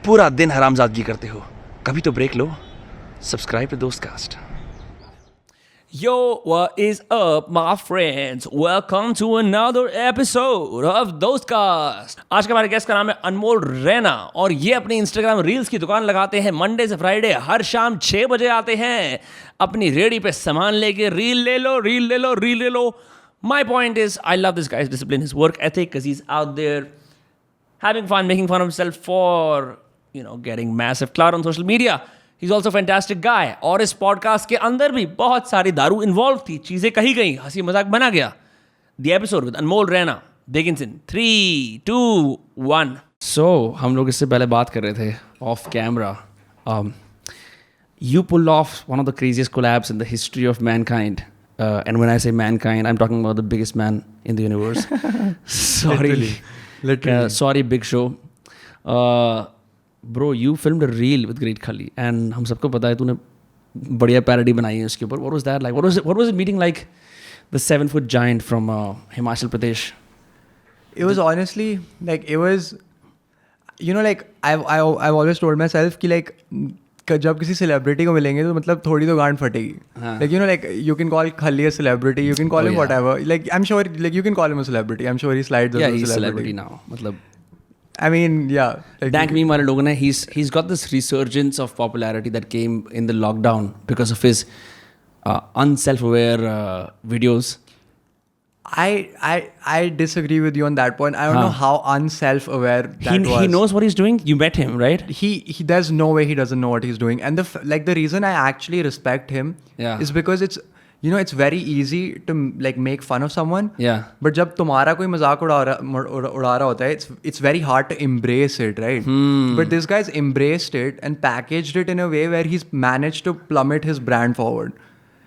पूरा दिन हरामजादगी करते हो, कभी तो ब्रेक लो. Subscribe to Dostcast. Yo, what is up, my friends? Welcome to another episode of Dostcast. आज के हमारे गेस्ट का नाम है अनमोल रैना और ये अपनी इंस्टाग्राम रील्स की दुकान लगाते हैं. मंडे से फ्राइडे हर शाम 6 बजे आते हैं. अपनी रेडी पे सामान लेके रील ले लो. My point is, I love this guy's discipline, his work ethic, because he's out there having fun, making fun of himself for, getting massive clout on social media. He's also a fantastic guy. और इस podcast के अंदर भी बहुत सारी दारू involve थी, चीज़ें कही गई, हंसी मजाक बना गया. The episode with Anmol Raina begins in 3, 2, 1. So, हम लोग इससे पहले बात कर रहे थे off camera. You pulled off one of the craziest collabs in the history of mankind. And when I say mankind, I'm talking about the biggest man in the universe. Sorry. Literally. Sorry, Big Show. Bro, you filmed a reel with Great Khali, and हम सबको पता है तूने बढ़िया parody बनाई है उसके ऊपर. What was that like? What was it meeting like the 7-foot giant from Himachal Pradesh? It was honestly like it was, like I've always told myself कि like जब किसी celebrity को मिलेंगे तो मतलब थोड़ी तो गांड फटेगी. Like you can call Khali a celebrity, you can call him whatever. Like I'm sure like you can call him a celebrity. I'm sure he slides as a he's celebrity now. मतलब I mean, yeah. Like Dank meme वाले लोग ने he's got this resurgence of popularity that came in the lockdown because of his unself-aware videos. I disagree with you on that point. I don't know how unself-aware that was. He knows what he's doing. You met him, right? He there's no way he doesn't know what he's doing. And the reason I actually respect him is because it's it's very easy to like make fun of someone. Yeah. But जब तुम्हारा कोई मजाक उड़ा रहा होता है, it's very hard to embrace it, right? But this guy's embraced it and packaged it in a way where he's managed to plummet his brand forward.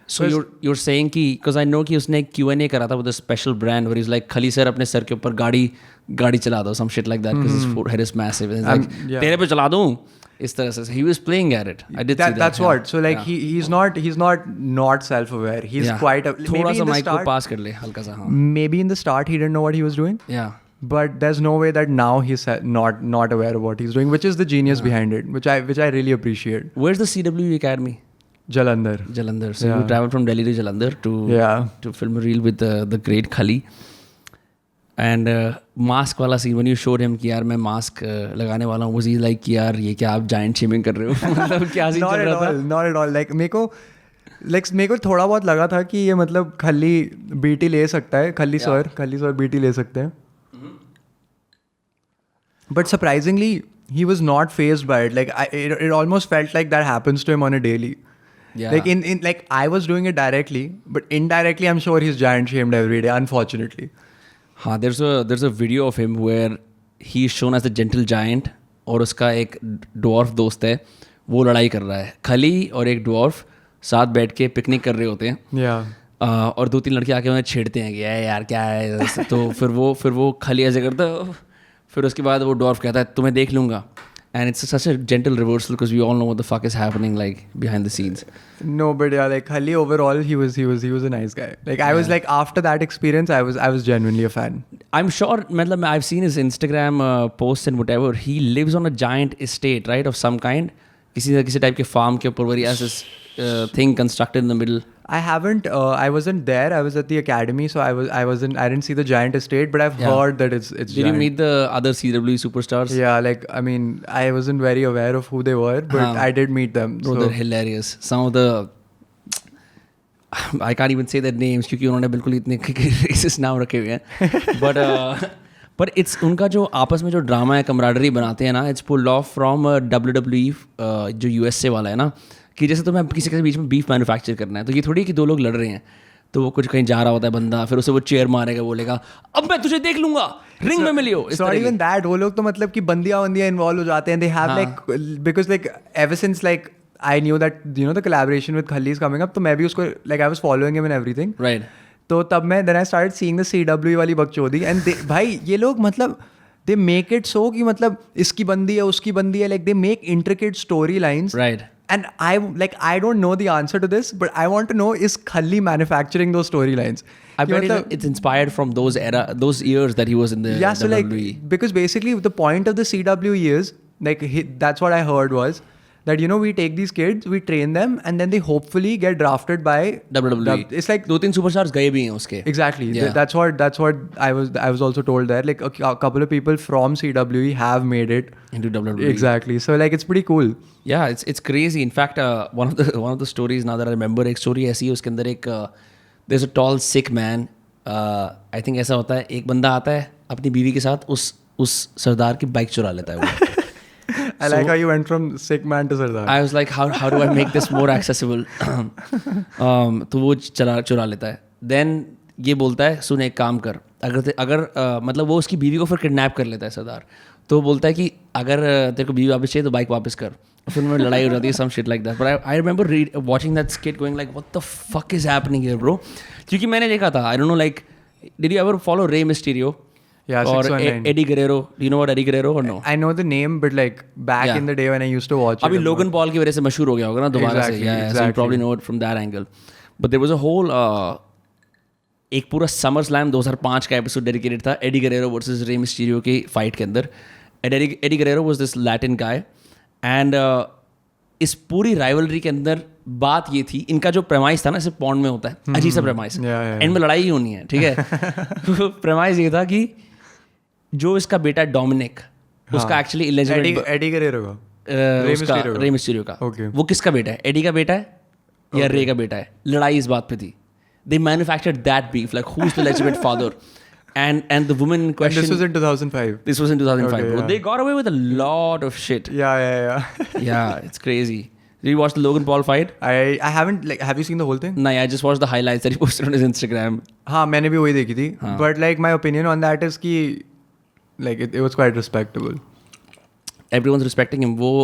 So you're saying कि because I know कि उसने एक Q&A करा था with a special brand where he's like Khali sir अपने sir के ऊपर गाड़ी चला दो, some shit like that because his forehead is massive. And he's like तेरे पे चला दूँ इस तरह से. He was playing at it. I did see that. That's what. So like he's not self-aware. He's quite थोड़ा सा mic को pass कर ले हल्का सा. Maybe in the start he didn't know what he was doing. Yeah. But there's no way that now he's not aware of what he's doing, which is the genius behind it, which I really appreciate. Where's the CWE Academy? Jalandhar. So you traveled from Delhi to Jalandhar to film a reel with the Great Khali. And mask वाला scene when you showed him कि यार मैं mask लगाने वाला हूँ, was he like कि यार ये क्या आप giant shaming कर रहे हो? मतलब क्या scene चल रहा था? Not at all. Like मेरे को थोड़ा बहुत लगा था कि ये मतलब खली बीटी ले सकता है, खली सर बीटी ले सकते हैं. But surprisingly, he was not fazed by it. Like it almost felt like that happens to him on a daily. Yeah. Like in like I was doing it directly, but indirectly I'm sure he's giant shamed every day, unfortunately. हाँ, there's a video of him where he is shown as the gentle giant और उसका एक dwarf दोस्त है, वो लड़ाई कर रहा है. खली और एक dwarf साथ बैठ के पिकनिक कर रहे होते हैं. Yeah. और 2-3 लड़के आके उन्हें छेड़ते हैं कि यार क्या है. तो फिर वो खली ऐसे करता है. फिर उसके बाद वो dwarf कहता है तुम्हें देख लूँगा. And it's such a gentle reversal because we all know what the fuck is happening like behind the scenes. No, but yeah, like Khali overall, he was a nice guy. Like I was like after that experience, I was genuinely a fan. I'm sure, मतलब I've seen his Instagram posts and whatever. He lives on a giant estate, right, of some kind. किसी type के farm के ऊपर where he has this thing constructed in the middle. I haven't. I wasn't there. I was at the academy, so I wasn't. I didn't see the giant estate, but I've heard that it's. Did giant. you meet the other CWE superstars? Yeah, like I mean, I wasn't very aware of who they were, but I did meet them. Bro, they're hilarious. Some of the. I can't even say their names क्योंकि उन्होंने बिल्कुल इतने racist नाम रखे हुए हैं. But it's उनका जो आपस में जो ड्रामा है, camaraderie बनाते हैं ना, it's pulled off from WWE जो USA वाला है ना, कि जैसे तुम्हें किसी के बीच में बीफ मैन्युफैक्चर करना है तो ये थोड़ी कि 2 लोग लड़ रहे हैं तो वो कुछ कहीं जा रहा होता है बंदा, फिर उसे वो चेयर मारेगा, बोलेगा अब मैं तुझे देख लूंगा, रिंग में मिलियो. Not even that. वो लोग तो मतलब कि बंदियां इन्वॉल्व हो जाते हैं. They have like because like ever since like I knew that the collaboration with Khali is coming up, तो मैं भी उसको like I was following him and everything. Right. तो तब मैं then I started seeing the CWE वाली बकचोदी and भाई ये लोग मतलब they make it so कि मतलब इसकी बंदी है उसकी बंदी है, like they make intricate storylines. Right. And I don't know the answer to this, but I want to know, is Khali manufacturing those storylines? I bet it's inspired from those years that he was in the WWE. So like, because basically the point of the CWE is like that's what I heard was that, you know, we take these kids, we train them, and then they hopefully get drafted by WWE. It's like 2-3 superstars गए भी हैं उसके. Exactly. Yeah. That's what I was also told there. Like a couple of people from CWE have made it into WWE. Exactly. So like it's pretty cool. Yeah, it's crazy. In fact, one of the stories now that I remember, एक story ऐसी है उसके अंदर एक there's a tall sick man. I think ऐसा होता है, एक बंदा आता है अपनी बीवी के साथ उस सरदार की बाइक चुरा लेता है वो. I like how you went from sick man to Sardar. I was like, how do I make this more accessible? तो वो चुरा लेता है. Then ये बोलता है, सुन एक काम कर, अगर मतलब वो उसकी बीवी को फिर किडनैप कर लेता है सरदार. तो वो बोलता है कि अगर तेरे को बीवी वापस चाहिए तो बाइक वापस कर. फिर उनमें लड़ाई हो जाती है, some shit like that. But I remember watching that skit going like, what the fuck is happening here, bro? क्योंकि मैंने देखा था, I don't know, like, did you ever follow Rey Mysterio? Yeah, or 619. Eddie Guerrero. Do you know what Eddie Guerrero or no? I know the name, but like back in the day when I used to watch it. अभी Logan Paul की वजह से मशहूर हो गया होगा ना दोबारा से. Yeah, so you probably know it from that angle. But there was a whole एक पूरा SummerSlam 2005 का एपिसोड डेडिकेटेड था Eddie Guerrero versus Rey Mysterio की फाइट के अंदर. And Eddie Guerrero was this Latin guy. And इस पूरी rivalry के अंदर बात ये थी, इनका जो प्रेमाइस था ना, सिर्फ पॉन्ड में होता है, अजीब सा प्रेमाइस, एंड में लड़ाई ही होनी है, ठीक है. प्रेमाइस ये था कि जो इसका बेटा डोमिनिक, उसका एक्चुअली इलिजिबल एडी गरेरो का रे मिस्टीरियो का, वो किसका बेटा है? एडी का बेटा है या रे का बेटा है? लड़ाई इस बात पे थी. They manufactured that beef, like who's the legitimate father? And the woman in question. And this was in 2005. This was in 2005. Okay, bro. yeah. They got away with a lot of shit. Yeah. Yeah, it's crazy. Did you watch the Logan Paul fight? I haven't, like, have you seen the whole thing? No, I just watched the highlights that he posted on his Instagram. हाँ, मैंने भी वही देखी थी. But like my opinion on that is कि like it was quite respectable. Everyone's respecting him. वो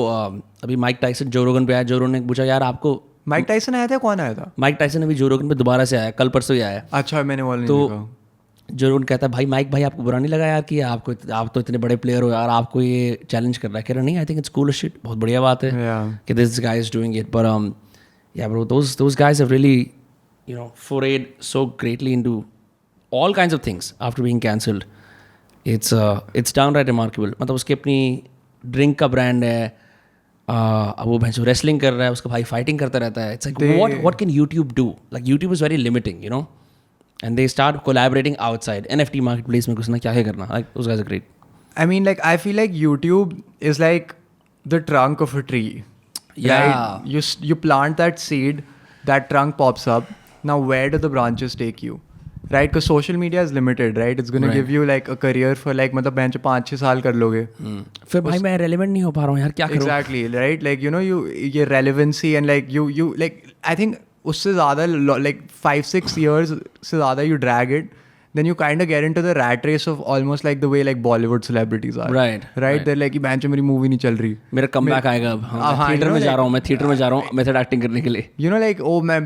अभी Mike Tyson जो रोगन पे आया, जो रोगन ने पूछा यार आपको. माइक टाइसन आया था, कौन आया था? माइक टाइसन अभी जो रोगन पे दोबारा से आया, कल परसों ही आया. अच्छा, मैंने वो नहीं देखा. जो रोगन कहता है भाई माइक भाई आपको बुरा नहीं लगा यार कि आप तो इतने बड़े प्लेयर हो यार, आपको ये चैलेंज कर रहा है? कह रहा नहीं, I think it's cool shit, बहुत बढ़िया बात है कि this guy is doing it. But yeah bro, those guys have really, you know, forayed so greatly into all kinds of things after being cancelled. It's downright remarkable. मतलब उसकी अपनी drink का brand है, अब वो भैंसो रेसलिंग कर रहा है, उसका भाई फाइटिंग करता रहता है. It's like what can YouTube do? Like YouTube is very limiting, you know, and they start collaborating outside NFT marketplace में घुसना, क्या करना. Like those guys are great. I mean, like I feel like YouTube is like the trunk of a tree. Yeah. Right? You plant that seed, that trunk pops up. Now where do the branches take you? Right? Because social media is limited, right? It's going to give you like a career for like मतलब bench 5-6 साल कर लोगे. फिर भाई मैं relevant नहीं हो पा रहा हूँ यार, क्या करूँ? Exactly, right? Like, you know, ये relevancy and like you like, I think उससे ज़्यादा like 5-6 years से ज़्यादा you drag it, then you kind of get into the rat race of almost like the way like Bollywood celebrities are. Right. They're like, bench मेरी movie नहीं चल रही, मेरा comeback आएगा अब, थिएटर में जा रहा हूँ, मैं थिएटर में जा रहा हूँ मेथड एक्टिंग करने के लिए. You know, like, oh मैं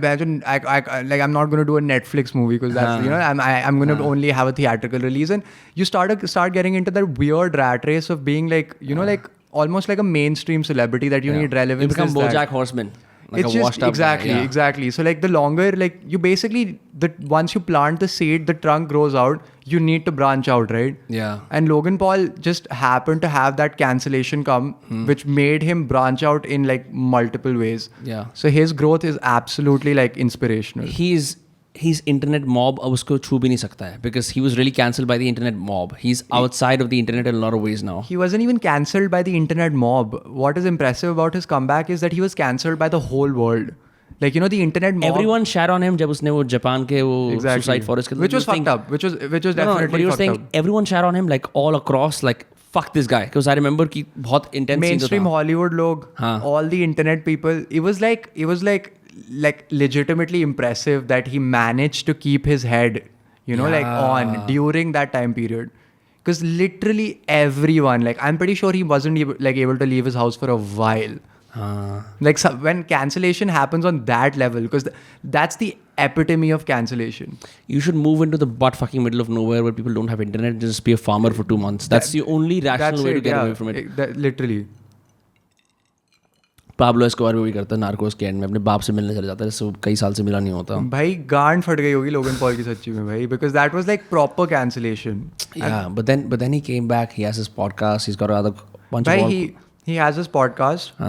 like I'm not going to do a Netflix movie because that's, you know, I'm going to only have a theatrical release, and you start getting into that weird rat race of being like, you know, like almost like a mainstream celebrity that you need relevance. You become BoJack Horseman. Like it's just exactly. So like the longer, like you basically, once you plant the seed, the trunk grows out. You need to branch out, right? Yeah. And Logan Paul just happened to have that cancellation come, which made him branch out in like multiple ways. Yeah. So his growth is absolutely like inspirational. He's internet mob अब उसको छू भी नहीं सकता है, because he was really cancelled by the internet mob. He's outside of the internet in a lot of ways now. He wasn't even cancelled by the internet mob. What is impressive about his comeback is that he was cancelled by the whole world. Like, you know, the internet mob. Everyone shat on him जब उसने वो Japan के वो suicide forest के, which was fucked up. Which was definitely but you were fucked saying up. Everyone shat on him like all across, like fuck this guy, because I remember कि बहुत intense mainstream Hollywood लोग, all the internet people, it was like legitimately impressive that he managed to keep his head, you know, like on during that time period. Because literally everyone, like I'm pretty sure he wasn't able to leave his house for a while. Like when cancellation happens on that level, because that's the epitome of cancellation. You should move into the butt fucking middle of nowhere where people don't have internet and just be a farmer for 2 months. That's the only rational way to get away from it. Literally. Pablo Escobar भी करता है Narcos के and में, अपने बाप से मिलने चले जाता है, जिससे कई साल से मिला नहीं होता. भाई गांड फट गई होगी लोगन पॉल की सच्ची में भाई, because that was like proper cancellation. Yeah, but then he came back. He has his podcast. He's got another bunch of. He he has his podcast,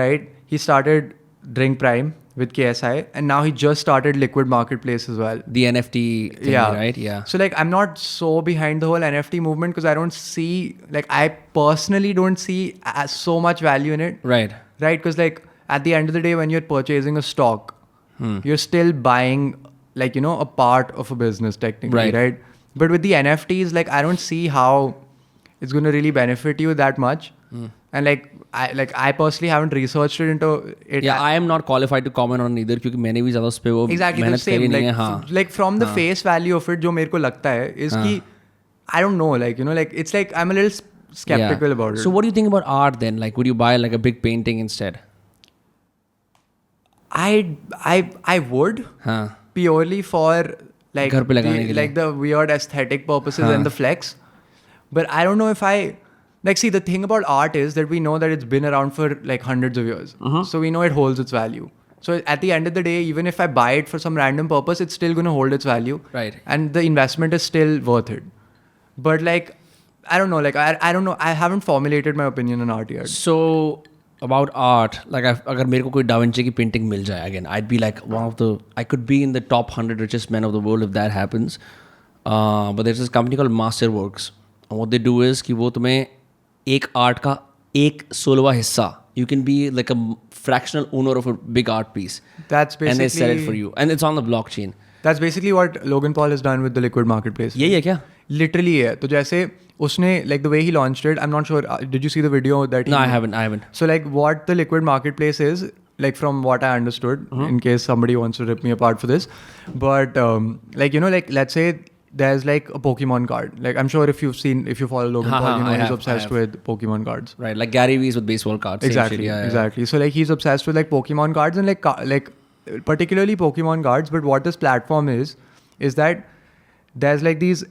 right? He started Drink Prime with KSI, and now he just started Liquid Marketplace as well. The NFT thing, right? Yeah. So like I'm not so behind the whole NFT movement because I don't see, like I personally don't see so much value in it. Right. Right? Because like at the end of the day, when you're purchasing a stock, you're still buying like, you know, a part of a business technically, right? But with the NFTs, like I don't see how it's going to really benefit you that much. And like I personally haven't researched it into it. Yeah, I am not qualified to comment on either क्योंकि मैंने भी ज़्यादा उस पे वो मेहनत करी नहीं है. हाँ. Like from the face value of it, जो मेरे को लगता है is कि I don't know, like, you know, like it's like I'm a little skeptical about it. So what do you think about art then? Like, would you buy like a big painting instead? I would purely for like घर पे लगाने के लिए. like the weird aesthetic purposes and the flex. But I don't know if I like, see, the thing about art is that we know that it's been around for like hundreds of years. So we know it holds its value. So at the end of the day, even if I buy it for some random purpose, it's still going to hold its value. Right. And the investment is still worth it. But like, I don't know, like I don't know, I haven't formulated my opinion on art yet. So about art, like अगर मेरे को कोई Da Vinci की painting मिल जाए again, I'd be like I could be in the top 100 richest men of the world if that happens. But there's this company called Masterworks. And what they do is कि वो तुम्हें एक art का एक 16वां हिस्सा, you can be like a fractional owner of a big art piece. That's basically, and they sell it for you, and it's on the blockchain. That's basically what Logan Paul has done with the Liquid Marketplace. यही है क्या? Literally है. तो जैसे उसने, like the way he launched it, I'm not sure, did you see the video that he No, made? I haven't. So like what the Liquid Marketplace is, like from what I understood, in case somebody wants to rip me apart for this, but like, you know, like let's say there's like a Pokemon card. Like I'm sure if you follow Logan Paul, you know he's obsessed with Pokemon cards. Right, like Gary Vee's with baseball cards. Exactly, exactly. So like he's obsessed with like Pokemon cards and like particularly Pokemon cards. But what this platform is that there's like these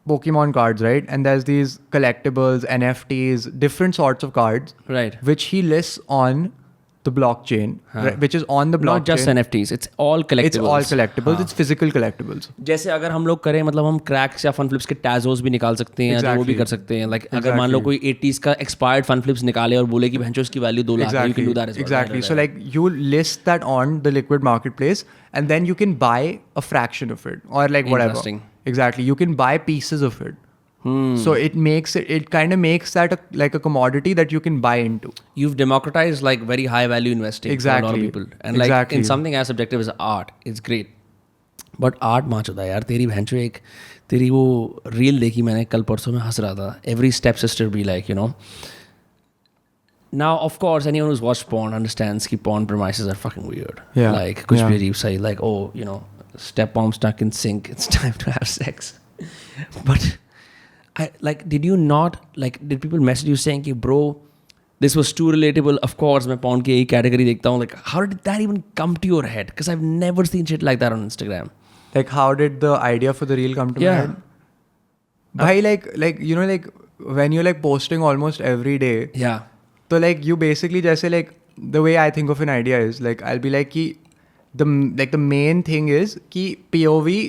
Pokemon cards, right? And there's these collectibles, NFTs, different sorts of cards, right? Which he lists on the blockchain, right, which is on the blockchain. Not just NFTs, it's all collectibles. It's all collectibles. It's physical collectibles. जैसे अगर हम लोग करें, मतलब हम cracks या fun flips के टैजोस भी निकाल सकते हैं, या वो भी कर सकते हैं. Like अगर मान लो कोई 80s का एक्सपायर्ड फन फ्लिप्स निकाले और बोले कि भैंचो इसकी वैल्यू 2 लाख है, you can do that as well. Exactly. So like you list that on the Liquid Marketplace, and then you can buy a fraction of it or like whatever. Interesting. Exactly. You can buy pieces of it. So it kind of makes that like a commodity that you can buy into. You've democratized like very high value investing for a lot of people. And like in something as subjective as art, it's great. But art माच होता है यार. तेरी भैंचो एक तेरी वो reel देखी मैंने कल परसों में, हंस रहा था. Every stepsister be like, you know. Now, of course, anyone who's watched porn understands that porn premises are fucking weird. Yeah. Like कुछ भी अजीब सा, like, oh, you know, stepmom stuck in sink. It's time to have sex. But did people message you saying कि bro, this was too relatable? Of course, मैं porn की यही category देखता हूँ. Like, how did that even come to your head? Because I've never seen shit like that on Instagram. Like, how did the idea for the reel come to my head? Bhai, like you know, like when you're like posting almost every day. Yeah. So like you basically जैसे like the way I think of an idea is like I'll be like कि the main thing is कि POV.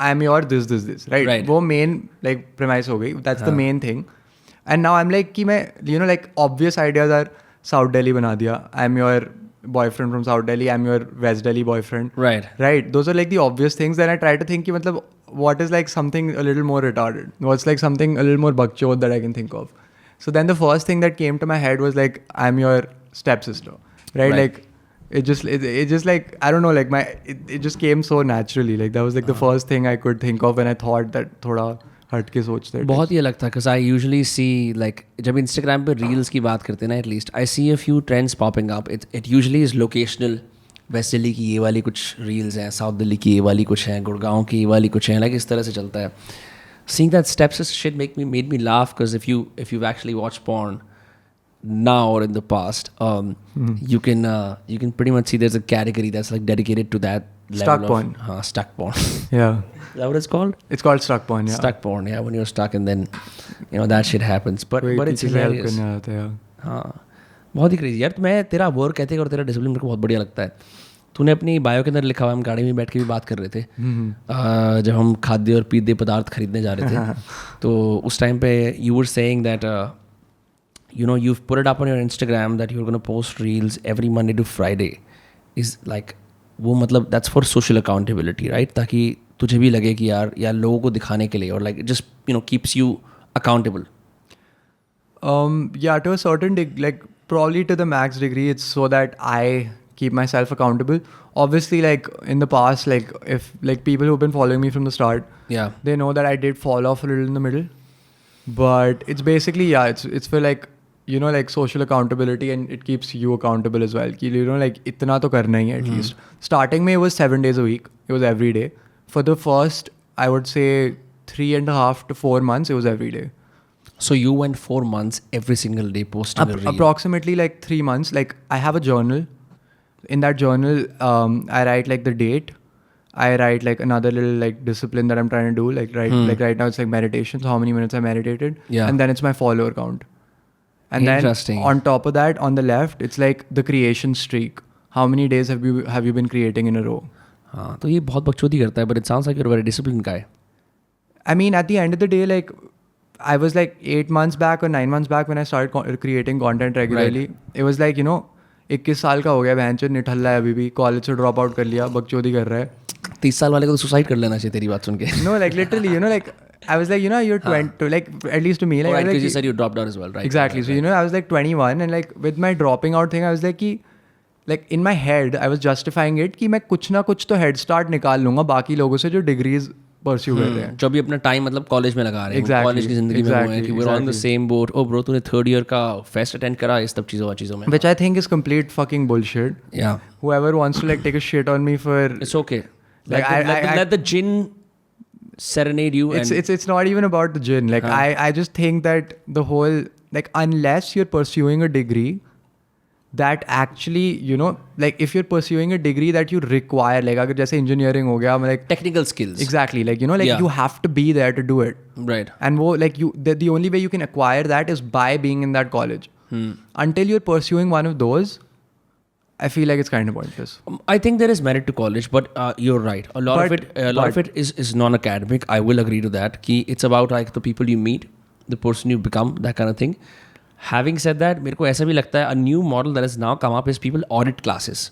I'm your this, right? वो main like premise हो गई. That's the main thing. And now I'm like कि मैं, you know, like obvious ideas are South Delhi बना दिया. I'm your boyfriend from South Delhi. I'm your West Delhi boyfriend. Right. Those are like the obvious things. Then I try to think कि मतलब what is like something a little more retarded? What's like something a little more bakchod that I can think of? So then the first thing that came to my head was like I'm your stepsister, right? Like it just like I don't know, like it just came so naturally. Like that was like the first thing I could think of when I thought that थोड़ा हट के सोचते हैं. बहुत ही अलग था. Because I usually see like जब Instagram पे reels की बात करते हैं ना, at least I see a few trends popping up. It usually is locational. West Delhi की ये वाली कुछ reels हैं, साउथ दिल्ली की ये वाली कुछ हैं, गुड़गांव की ये वाली कुछ हैं. Like इस तरह से चलता है. Seeing that stepsister shit made me laugh because if you've actually watched porn now or in the past, you can pretty much see there's a category that's like dedicated to that level stuck of porn. Stuck porn. Yeah. Is that what it's called? It's called stuck porn. Yeah. Stuck porn. Yeah, when you're stuck and then you know that shit happens. But it's hilarious. हाँ, बहुत ही crazy यार. तो मैं तेरा work ethic और तेरा discipline मेरे को बहुत बढ़िया लगता है. तूने अपनी बायो के अंदर लिखा हुआ, हम गाड़ी में बैठ के भी बात कर रहे थे जब हम खाद्य और पीते पदार्थ खरीदने जा रहे थे. तो उस टाइम पे you were saying that you know, you've put it up on your Instagram that you're going to post reels every Monday to Friday is like, वो मतलब that's for social accountability, right? ताकि तुझे भी लगे कि यार लोगों को दिखाने के लिए, or like it just, you know, keeps you accountable. Yeah, to a certain like probably to the max degree, it's so that I keep myself accountable. Obviously, like in the past, like if like people who've been following me from the start, Yeah. they know that I did fall off a little in the middle. But it's basically, yeah, it's for like, you know, like social accountability, and it keeps you accountable as well. Ki, you know, like itna to karna hi hai at least. Starting mein, it was 7 days a week. It was every day. For the first, I would say 3.5 to 4 months, it was every day. So you went 4 months every single day posting a reel. Approximately like 3 months. Like I have a journal. In that journal, I write like the date. I write like another little like discipline that I'm trying to do. Like right now it's like meditation. So how many minutes I meditated. Yeah. And then it's my follower count. And then on top of that, on the left, it's like the creation streak. How many days have you been creating in a row? हाँ तो ये बहुत बकचोदी करता है, but it sounds like you're a very disciplined guy. I mean, at the end of the day, like I was like 8 months back or 9 months back when I started creating content regularly. Right. It was like, you know, 21 साल का हो गया, बहनचोद निठल्ला है अभी भी, college से drop out कर लिया, बकचोदी कर रहा है. 30 साल वाले को तो सुसाइड कर लेना चाहिए तेरी बात सुन के. No, like literally, you know, like I was like, you know, you're 20, like at least to me, like, right, because like, you said you dropped out as well, right? Exactly. Right, so you know, I was like 21, and like with my dropping out thing, I was like कि like in my head, I was justifying it कि मैं कुछ ना कुछ तो head start निकाल लूँगा बाकी लोगों से जो degrees pursue कर रहे हैं. जो भी अपना टाइम मतलब कॉलेज में लगा रहे हैं. Exactly. कॉलेज की जिंदगी में हुए हैं कि we're on the same boat. Oh bro, तूने थर्ड ईयर का फेस्ट अटेंड करा इस सब चीज़ों में. Which I think is complete fucking bullshit. Yeah. Whoever wants to like take a shit on me for. It's okay. Like let the gin serenade you. It's not even about the gin. Like I just think that the whole like unless you're pursuing a degree that actually, you know, like if you're pursuing a degree that you require, like अगर जैसे engineering हो गया, like technical skills. Exactly, like you know, like you have to be there to do it. Right. And वो like the only way you can acquire that is by being in that college. Until you're pursuing one of those, I feel like it's kind of pointless. I think there is merit to college, but you're right. A lot of it is non-academic. I will agree to that. Ki it's about like the people you meet, the person you become, that kind of thing. Having said that, मेरे को ऐसा भी लगता है a new model that has now come up is people audit classes.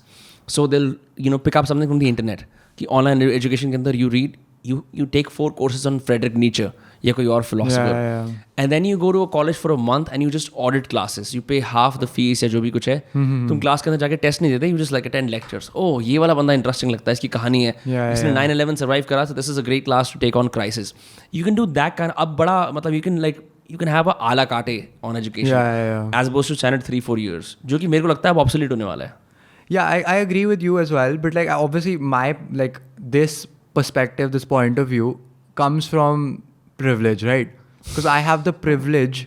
So they'll, you know, pick up something from the internet. कि online education के अंदर you read, you take 4 courses on Friedrich Nietzsche या कोई और philosopher. Yeah. And then you go to a college for a month and you just audit classes. You pay half the fees या जो भी कुछ है. तुम क्लास के अंदर जाके टेस्ट नहीं देते. You just like attend lectures. Oh, ये वाला बंदा interesting लगता है. इसकी कहानी है. इसने 9/11 survive करा. So this is a great class to take on crisis. You can do that kind of. अब बड़ा मतलब you can have a a la carte on education as opposed to standard 3-4 years जो कि मेरे को लगता है अब obsolete होने वाला है. Yeah, I agree with you as well, but like obviously my like this perspective, this point of view comes from privilege, right? Because I have the privilege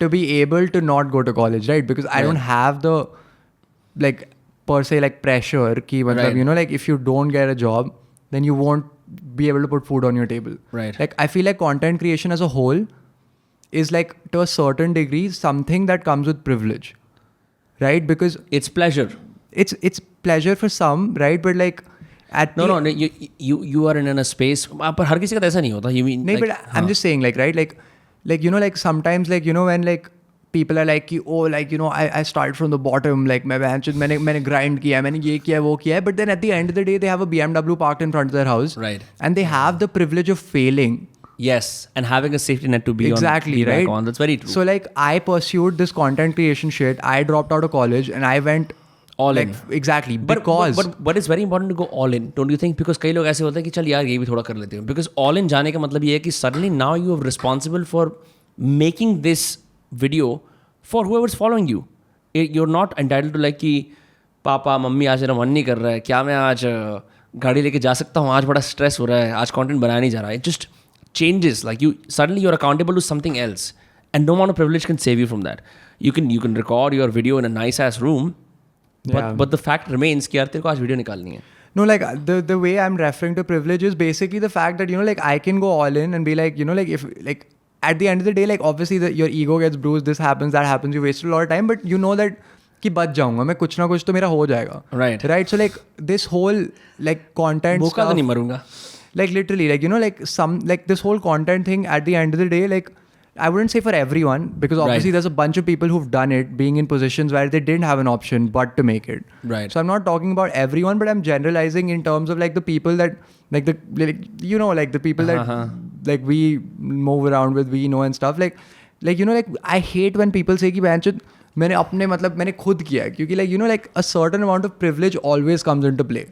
to be able to not go to college, right? Because I don't have the like per se like pressure ki matlab, you know, like if you don't get a job then you won't be able to put food on your table. Right. Like I feel like content creation as a whole is like to a certain degree something that comes with privilege, right? Because it's pleasure. It's pleasure for some, right? But like at no you are in a space पर हर किसी का ऐसा नहीं होता. You mean नहीं, but I'm just saying like right like you know like sometimes like you know when like people are like oh like you know I started from the bottom, like मैंने grind किया, मैंने ये किया वो किया, but then at the end of the day they have a BMW parked in front of their house, right? And they have the privilege of failing. Yes, and having a safety net to be exactly on, right? Back on. That's very true. So like I pursued this content creation shit. I dropped out of college and I went all like, in. Exactly. But it's very important to go all in, don't you think? Because कई लोग ऐसे होते हैं कि चल यार ये भी थोड़ा कर लेते हैं. Because all in जाने का मतलब ये है कि suddenly now you are responsible for making this video for whoever's following you. You're not entitled to like कि पापा मम्मी आज मेरा मन नहीं कर रहा है, क्या मैं आज गाड़ी लेके जा सकता हूँ, आज बड़ा स्ट्रेस हो रहा है, आज कंटेंट बनाया नहीं जा रहा है. Just changes, like you're accountable to something else, and no amount of privilege can save you from that. You can record your video in a nice ass room, but the fact remains कि यार तेरे को आज video निकालनी है. No, like the way I'm referring to privilege is basically the fact that you know like I can go all in and be like you know like if like at the end of the day like obviously your ego gets bruised, this happens, that happens, you wasted a lot of time, but you know that कि बच जाऊंगा मैं, कुछ ना कुछ तो मेरा हो जाएगा. Right. So like this whole like content भूखा तो नहीं मरूंगा. Like literally like you know like some like this whole content thing at the end of the day like I wouldn't say for everyone, because obviously there's a bunch of people who've done it being in positions where they didn't have an option but to make it. Right. So I'm not talking about everyone, but I'm generalizing in terms of like the people that like the people that like we move around with, we know and stuff. Like I hate when people say कि बहनचोद मैंने खुद किया है, क्योंकि like a certain amount of privilege always comes into play.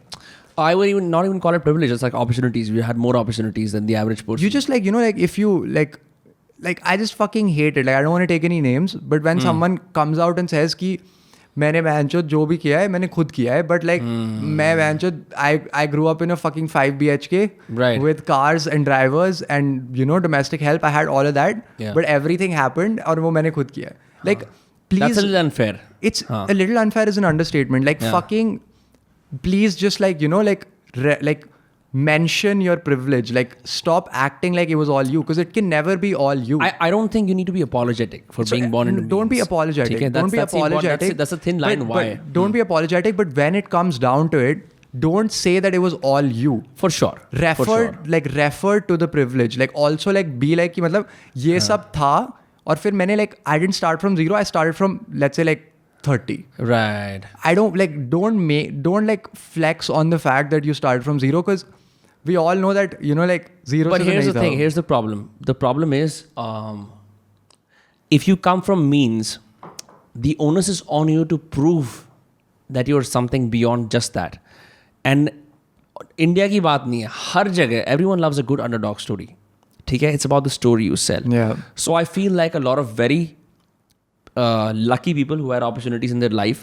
I would not even call it privilege. It's like opportunities. We had more opportunities than the average person. You just if you like I just fucking hate it. Like I don't want to take any names, but when someone comes out and says कि मैंने बहनचोद जो भी किया है मैंने खुद किया है, but like मैं बहनचोद I grew up in a fucking 5 BHK with cars and drivers and domestic help. I had all of that, but everything happened और वो मैंने खुद किया है. Like please, that's a little unfair. It's a little unfair is an understatement. Like fucking please just like mention your privilege. Like stop acting like it was all you, because it can never be all you. I don't think you need to be apologetic for being born into don't be apologetic. Okay, don't be apologetic. That's a thin line. Why? But don't be apologetic, but when it comes down to it, don't say that it was all you. For sure. Refer to the privilege. Like also like be like कि मतलब ये सब था और फिर मैंने like I didn't start from zero. I started from, let's say, like 30. Right. I don't like flex on the fact that you started from zero, because we all know that like zero. But here's the thing. Here's the problem. The problem is, if you come from means, the onus is on you to prove that you're something beyond just that. And India की बात नहीं है, हर जगह everyone loves a good underdog story. ठीक है? It's about the story you sell. Yeah. So I feel like a lot of very lucky people who had opportunities in their life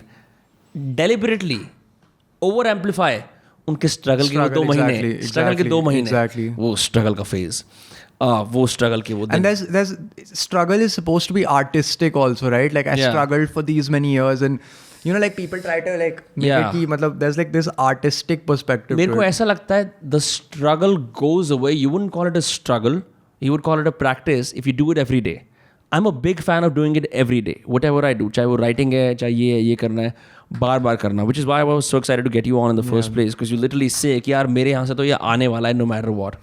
deliberately over amplify उनके struggle के 2 महीने, struggle के 2 महीने, वो struggle का phase, वो स्ट्रगल के वो दिन. And there's struggle is supposed to be artistic also, right? Like I struggled for these many years, and like people try to like make it कि मतलब there's like this artistic perspective. मेरे को ऐसा लगता है the struggle goes away. You wouldn't call it a struggle. You would call it a practice if you do it every day. I'm a big fan of doing it every day. Whatever I do, चाहे वो writing है, चाहे ये करना है, बार करना. Which is why I was so excited to get you on in the first place, because you literally say कि यार मेरे यहाँ से तो ये आने वाला है no matter what.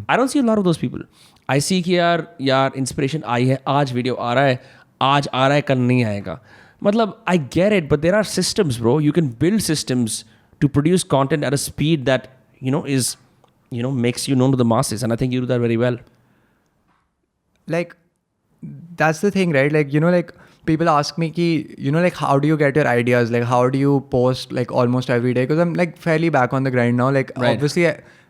I don't see a lot of those people. I see कि यार inspiration आई है, आज video आ रहा है, आज आ रहा है, कल नहीं आएगा. मतलब I get it, but there are systems, bro. You can build systems to produce content at a speed that is makes you known to the masses, and I think you do that very well. Like that's the thing, right? Like like people ask me ki, like how do you get your ideas, like how do you post like almost every day, because I'm like fairly back on the grind now. Like obviously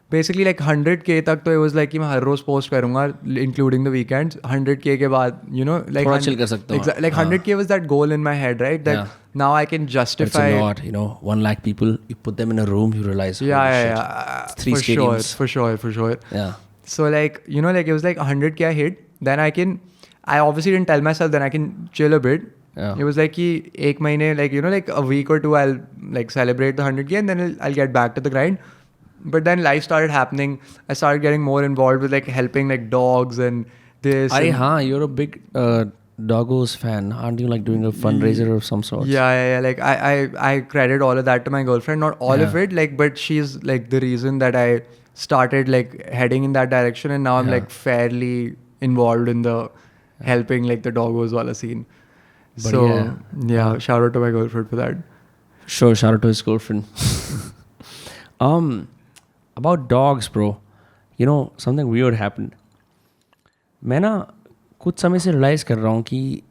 basically like 100k तक तो it was like कि मैं हर रोज post करूँगा including the weekends. 100k के बाद like थोड़ा chill कर सकता हूँ. Like 100k was that goal in my head, right? That now I can justify. But it's a lot, 1 lakh people, you put them in a room, you realize. Yeah. 3 stadiums. For sure. Yeah. So like like it was like 100k I hit. Then I obviously didn't tell myself then I can chill a bit. Yeah. It was like कि एक महीने like like a week or two I'll like celebrate the 100k and then I'll get back to the grind. But then life started happening. I started getting more involved with like helping like dogs and this. You're a big doggos fan. Aren't you like doing a fundraiser of some sort? Yeah. Like I credit all of that to my girlfriend. Not all of it, like, but she's like the reason that I started like heading in that direction, and now I'm like fairly involved in the helping like the doggos wala scene. But so shout out to my girlfriend for that. Sure, shout out to his girlfriend. About dogs, bro. Something weird happened. मैं ना कुछ समय से realize कर रहा हूँ कि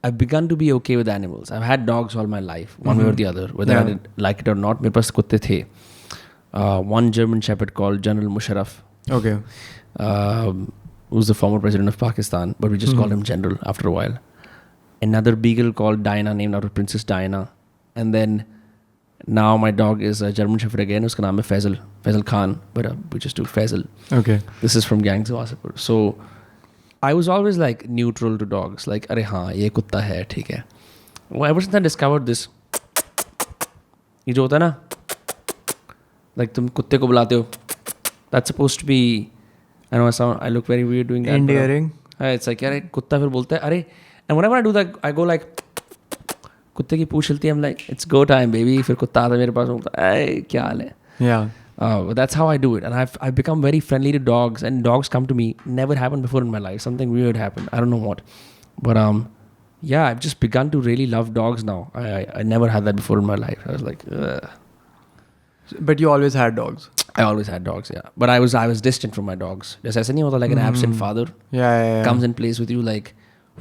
I've begun to be okay with animals. I've had dogs all my life, one way or the other, whether I did like it or not. मेरे पास कुत्ते थे. One German Shepherd called General Musharraf. Okay. Who's the former president of Pakistan, but we just called him General after a while. Another beagle called Diana, named after Princess Diana. And then now my dog is a German Shepherd again. Uska naam hai Faisal Khan, but we just do Faisal. Okay. This is from Gangs of Wasseypur. So I was always like neutral to dogs. Like, अरे हाँ ये कुत्ता है ठीक है. Well, ever since I discovered this, ये जो होता है ना, like तुम कुत्ते को बुलाते हो, that's supposed to be, I know I look very weird doing that. Endearing. It's like यार कुत्ता फिर बोलता है अरे, and whenever I do that I go like, कुत्ते की पूंछ हिलती है, I'm like it's go time baby. फिर कुत्ता आता है मेरे पास, बोलता है क्या हाल है. Yeah. That's how I do it. And I've become very friendly to dogs, and dogs come to me. Never happened before in my life. Something weird happened. I don't know what. But yeah, I've just begun to really love dogs now. I never had that before in my life. I was like, ugh. But you always had dogs. I always had dogs, yeah. But I was distant from my dogs. Just ऐसा नहीं होता like an absent father Yeah. comes and plays with you like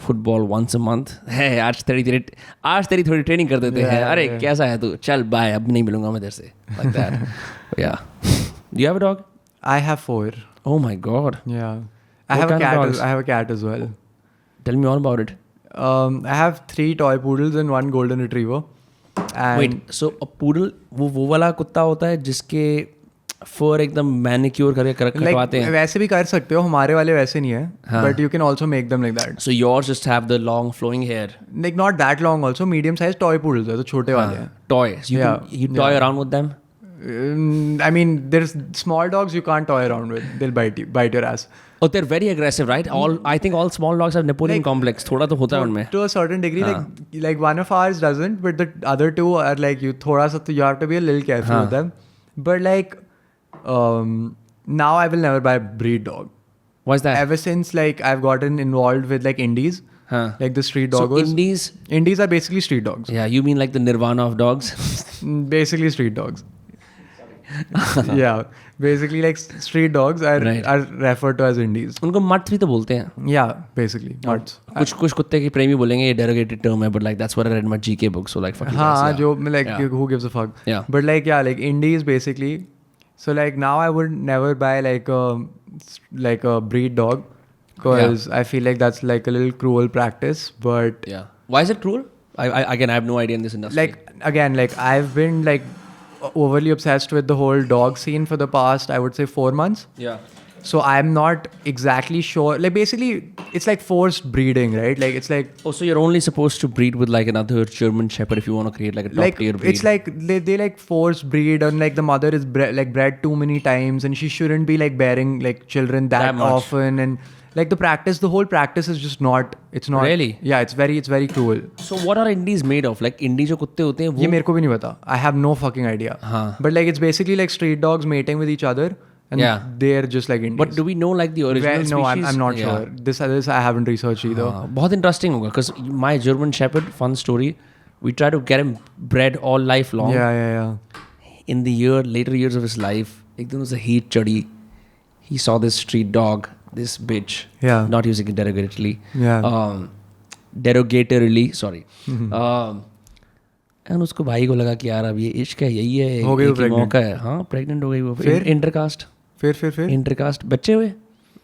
football once a month. Hey, आज तेरी थोड़ी training कर देते हैं. अरे कैसा है तू? चल बाय, अब नहीं मिलूंगा मैं तेरे से. Like that. Yeah. Do you have a dog? I have 4. Oh my god. Yeah. What I have a kind of cat. dogs? I have a cat as well. Tell me all about it. I have 3 toy poodles and 1 golden retriever. And Wait, so a poodle वो वाला कुत्ता होता है जिसके फर एकदम manicure करके कटवाते हैं. वैसे भी कर सकते हो, हमारे वाले वैसे नहीं है. But you can also make them like that. So yours just have the long flowing hair. Like not that long also, medium sized toy poodles है, तो छोटे वाले हैं. Toys. You toy around with them? I mean, there's small dogs you can't toy around with. They'll bite your ass. Oh, they're very aggressive, right? I think all small dogs have Napoleon complex. थोड़ा तो होता है उनमें. To a certain degree, like one of ours doesn't, but the other 2 are like you have to be a little careful with them. But like now I will never buy a breed dog. Why's that? Ever since like I've gotten involved with like indies, like the street doggos. So indies are basically street dogs. Yeah, you mean like the Nirvana of dogs? Basically street dogs. Yeah, basically like street dogs are referred to as indies. उनको mutts भी तो बोलते हैं. Yeah, basically mutts. कुछ कुत्ते के प्रेमी बोलेंगे ये derogated term है, but like that's what I read in my GK book, so like fuck you guys. हाँ, जो like who gives a fuck. Yeah. But like like indies basically. So like now I would never buy like a breed dog because I feel like that's like a little cruel practice. But yeah, why is it cruel? I have no idea in this industry. Like again, like I've been like overly obsessed with the whole dog scene for the past, I would say 4 months. Yeah. So I'm not exactly sure. Like basically, it's like forced breeding, right? Like it's like. Oh, so you're only supposed to breed with like another German Shepherd if you want to create like a top tier breed. It's like they like forced breed, and like the mother is bred too many times, and she shouldn't be like bearing like children that often, and like the whole practice is just not. It's not really. Yeah, it's very cruel. So what are indies made of? Like indies जो कुत्ते होते हैं वो. ये मेरे को भी नहीं पता. I have no fucking idea. But like it's basically like street dogs mating with each other. And they're just like Indians. But do we know like the original species? No, I'm not sure. This I haven't researched either. बहुत interesting होगा because my German Shepherd, fun story, we try to get him bred all life long. Yeah. In the later years of his life, एक दिन उसे heat चढ़ी. He saw this street dog, this bitch. Yeah. Not using it derogatorily. Yeah. Derogatorily, sorry. And उसको भाई को लगा कि यार अब ये इश्क है, यही है, एक ही मौका है. हाँ, प्रेग्नेंट हो गई वो. फिर इंटरकास्ट. फिर इंटरकास्ट बच्चे हुए.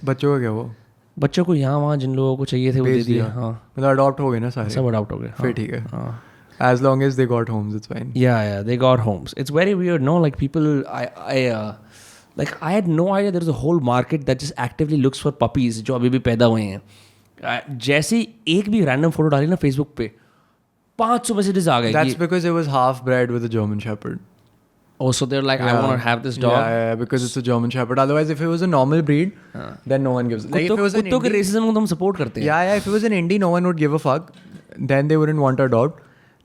बच्चों का क्या वो? बच्चों को यहाँ वहाँ जिन लोगों को चाहिए थे वो दे दिया. हाँ, मतलब अडॉप्ट हो गए ना सारे. सब अडॉप्ट हो गए. फिर ठीक है. As long as they got homes, it's fine. Yeah, they got homes. It's very weird, no? Like people, I had no idea there's a whole market that just actively looks for puppies जो अभी भी पैदा हुए हैं. जैसे एक भी random photo डाली ना Facebook पे 500 messages आ गए. That's because it was half bred with a German Shepherd. Oh, so they're like, I want to have this dog. Yeah, because it's a German Shepherd. Otherwise, if it was a normal breed, then no one gives. Like if it was an कुत्तों के racism को हम support करते हैं. Yeah. If it was an indie, no one would give a fuck. Then they wouldn't want to adopt.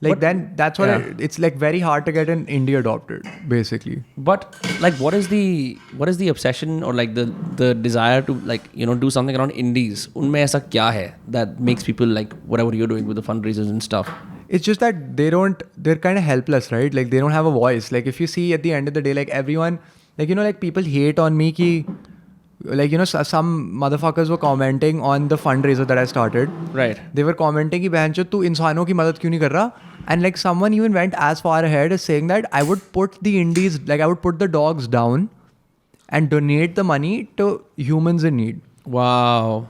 Like then that's what it's like very hard to get an indie adopted, basically. But like, what is the obsession or like the desire to like do something around indies? उनमें ऐसा क्या है that makes people like whatever you're doing with the fundraisers and stuff? It's just that they're kind of helpless, right? Like they don't have a voice. Like if you see at the end of the day, like everyone, like like people hate on me ki, like some motherfuckers were commenting on the fundraiser that I started. Right. They were commenting ki बहनचोद तू इंसानों की मदद क्यों नहीं कर रहा? And like someone even went as far ahead as saying that I would put the indies, like I would put the dogs down and donate the money to humans in need. Wow.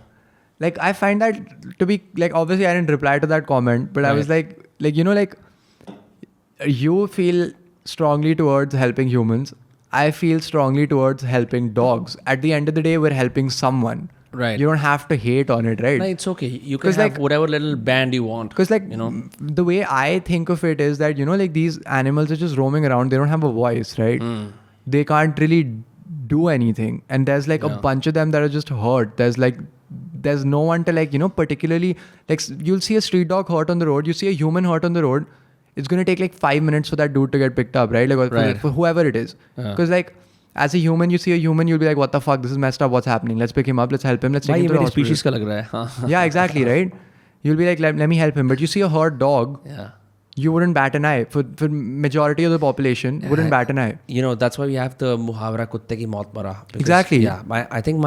Like I find that to be like, obviously I didn't reply to that comment, but I was like you feel strongly towards helping humans. I feel strongly towards helping dogs. At the end of the day, we're helping someone. Right. You don't have to hate on it, right? No, it's okay. You can have like, whatever little band you want. Because like, the way I think of it is that, like these animals are just roaming around. They don't have a voice, right? They can't really do anything. And there's like a bunch of them that are just hurt. There's no one to like, particularly, like you'll see a street dog hurt on the road. You see a human hurt on the road. It's going to take like 5 minutes for that dude to get picked up, right? Like for whoever it is. Because like, as a human, you see a human, you'll be like, what the fuck, this is messed up, what's happening? Let's pick him up, let's help him, let's take भाई him ये to the मेरी hospital. species का लग रहा है. हाँ. Yeah, exactly, right? You'll be like, let me help him. But you see a hurt dog, Yeah. you wouldn't bat an eye. For majority of the population, wouldn't bat an eye. You know, that's why we have the muhavara kutte ki maut mara. Because, Exactly. Yeah, I think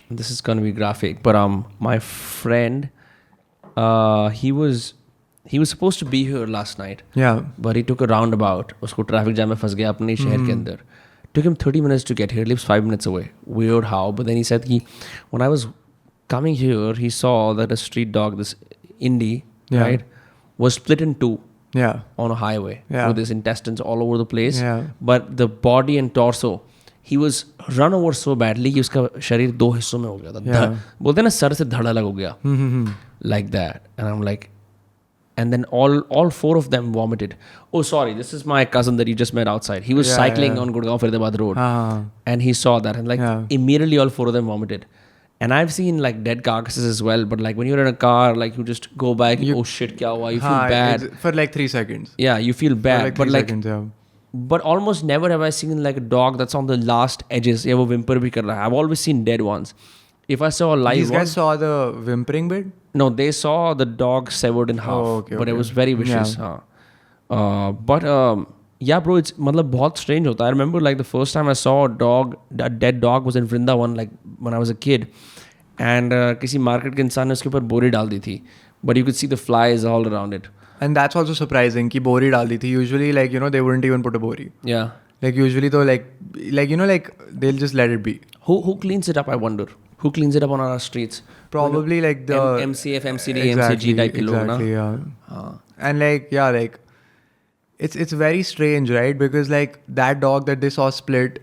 this is going to be graphic, but my friend, he was supposed to be here last night. Yeah. But he took a roundabout. उसको traffic jam में फंस गया अपने शहर के अंदर. Took him 30 minutes to get here. Lives 5 minutes away. Weird how. But then he said when I was coming here, he saw that a street dog, this indie, right, was split in two. Yeah. On a highway. Yeah. With his intestines all over the place. Yeah. But the body and torso, he was run over so badly कि उसका शरीर 2 हिस्सों में हो गया था. Yeah. बोलते हैं ना सर से धड़ अलग हो गया. Like that. And I'm like, and then all 4 of them vomited. Oh, sorry, this is my cousin that you just met outside. He was cycling on Gurgaon Faridabad Road. And he saw that. And immediately all 4 of them vomited. And I've seen like dead carcasses as well. But like when you're in a car, like you just go back, oh shit, kya hua? You feel bad. For like 3 seconds. Yeah, you feel bad. For like 3 seconds, yeah. But almost never have I seen like a dog that's on the last edges. Yeah, वो whimper भी कर रहा है. I've always seen dead ones. If I saw a live These guys saw the whimpering bit? No, they saw the dog severed in half. But it was very vicious. Yeah. But yeah, bro, it's मतलब बहुत strange होता है. I remember like the first time I saw a dead dog was in Vrindavan, like when I was a kid. And किसी market के इंसान ने उसके ऊपर बोरी डाल दी थी. But you could see the flies all around it. And that's also surprising कि बोरी डाल दी थी. Usually like, you know, they wouldn't even put a bori. Yeah. Like usually though like you know, like they'll just let it be. Who cleans it up, I wonder? Who cleans it up on our streets? Probably like the MCF, MCD, MCG type के लोग ना. Exactly, yeah. And like, yeah, like it's very strange, right? Because like that dog that they saw split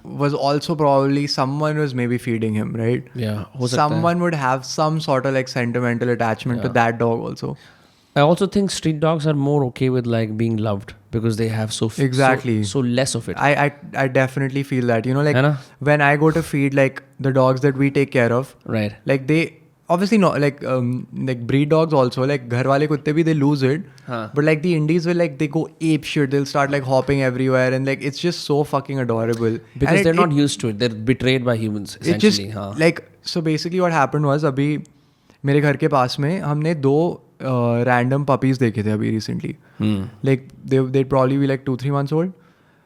was also probably someone was maybe feeding him, right? Yeah. Someone would have some sort of like sentimental attachment to that dog also. I also think street dogs are more okay with like being loved because they have so less of it. I definitely feel that, you know, like when I go to feed like the dogs that we take care of, right? Like they obviously not like breed dogs also, like घर वाले कुत्ते भी they lose it, but like the indies will like they go ape shit, they'll start like hopping everywhere and like it's just so fucking adorable because they're not used to it. They're betrayed by humans essentially. It just like so basically what happened was अभी मेरे घर के पास में हमने 2 random puppies देखे थे अभी recently. Like they'd probably be like 2-3 months old.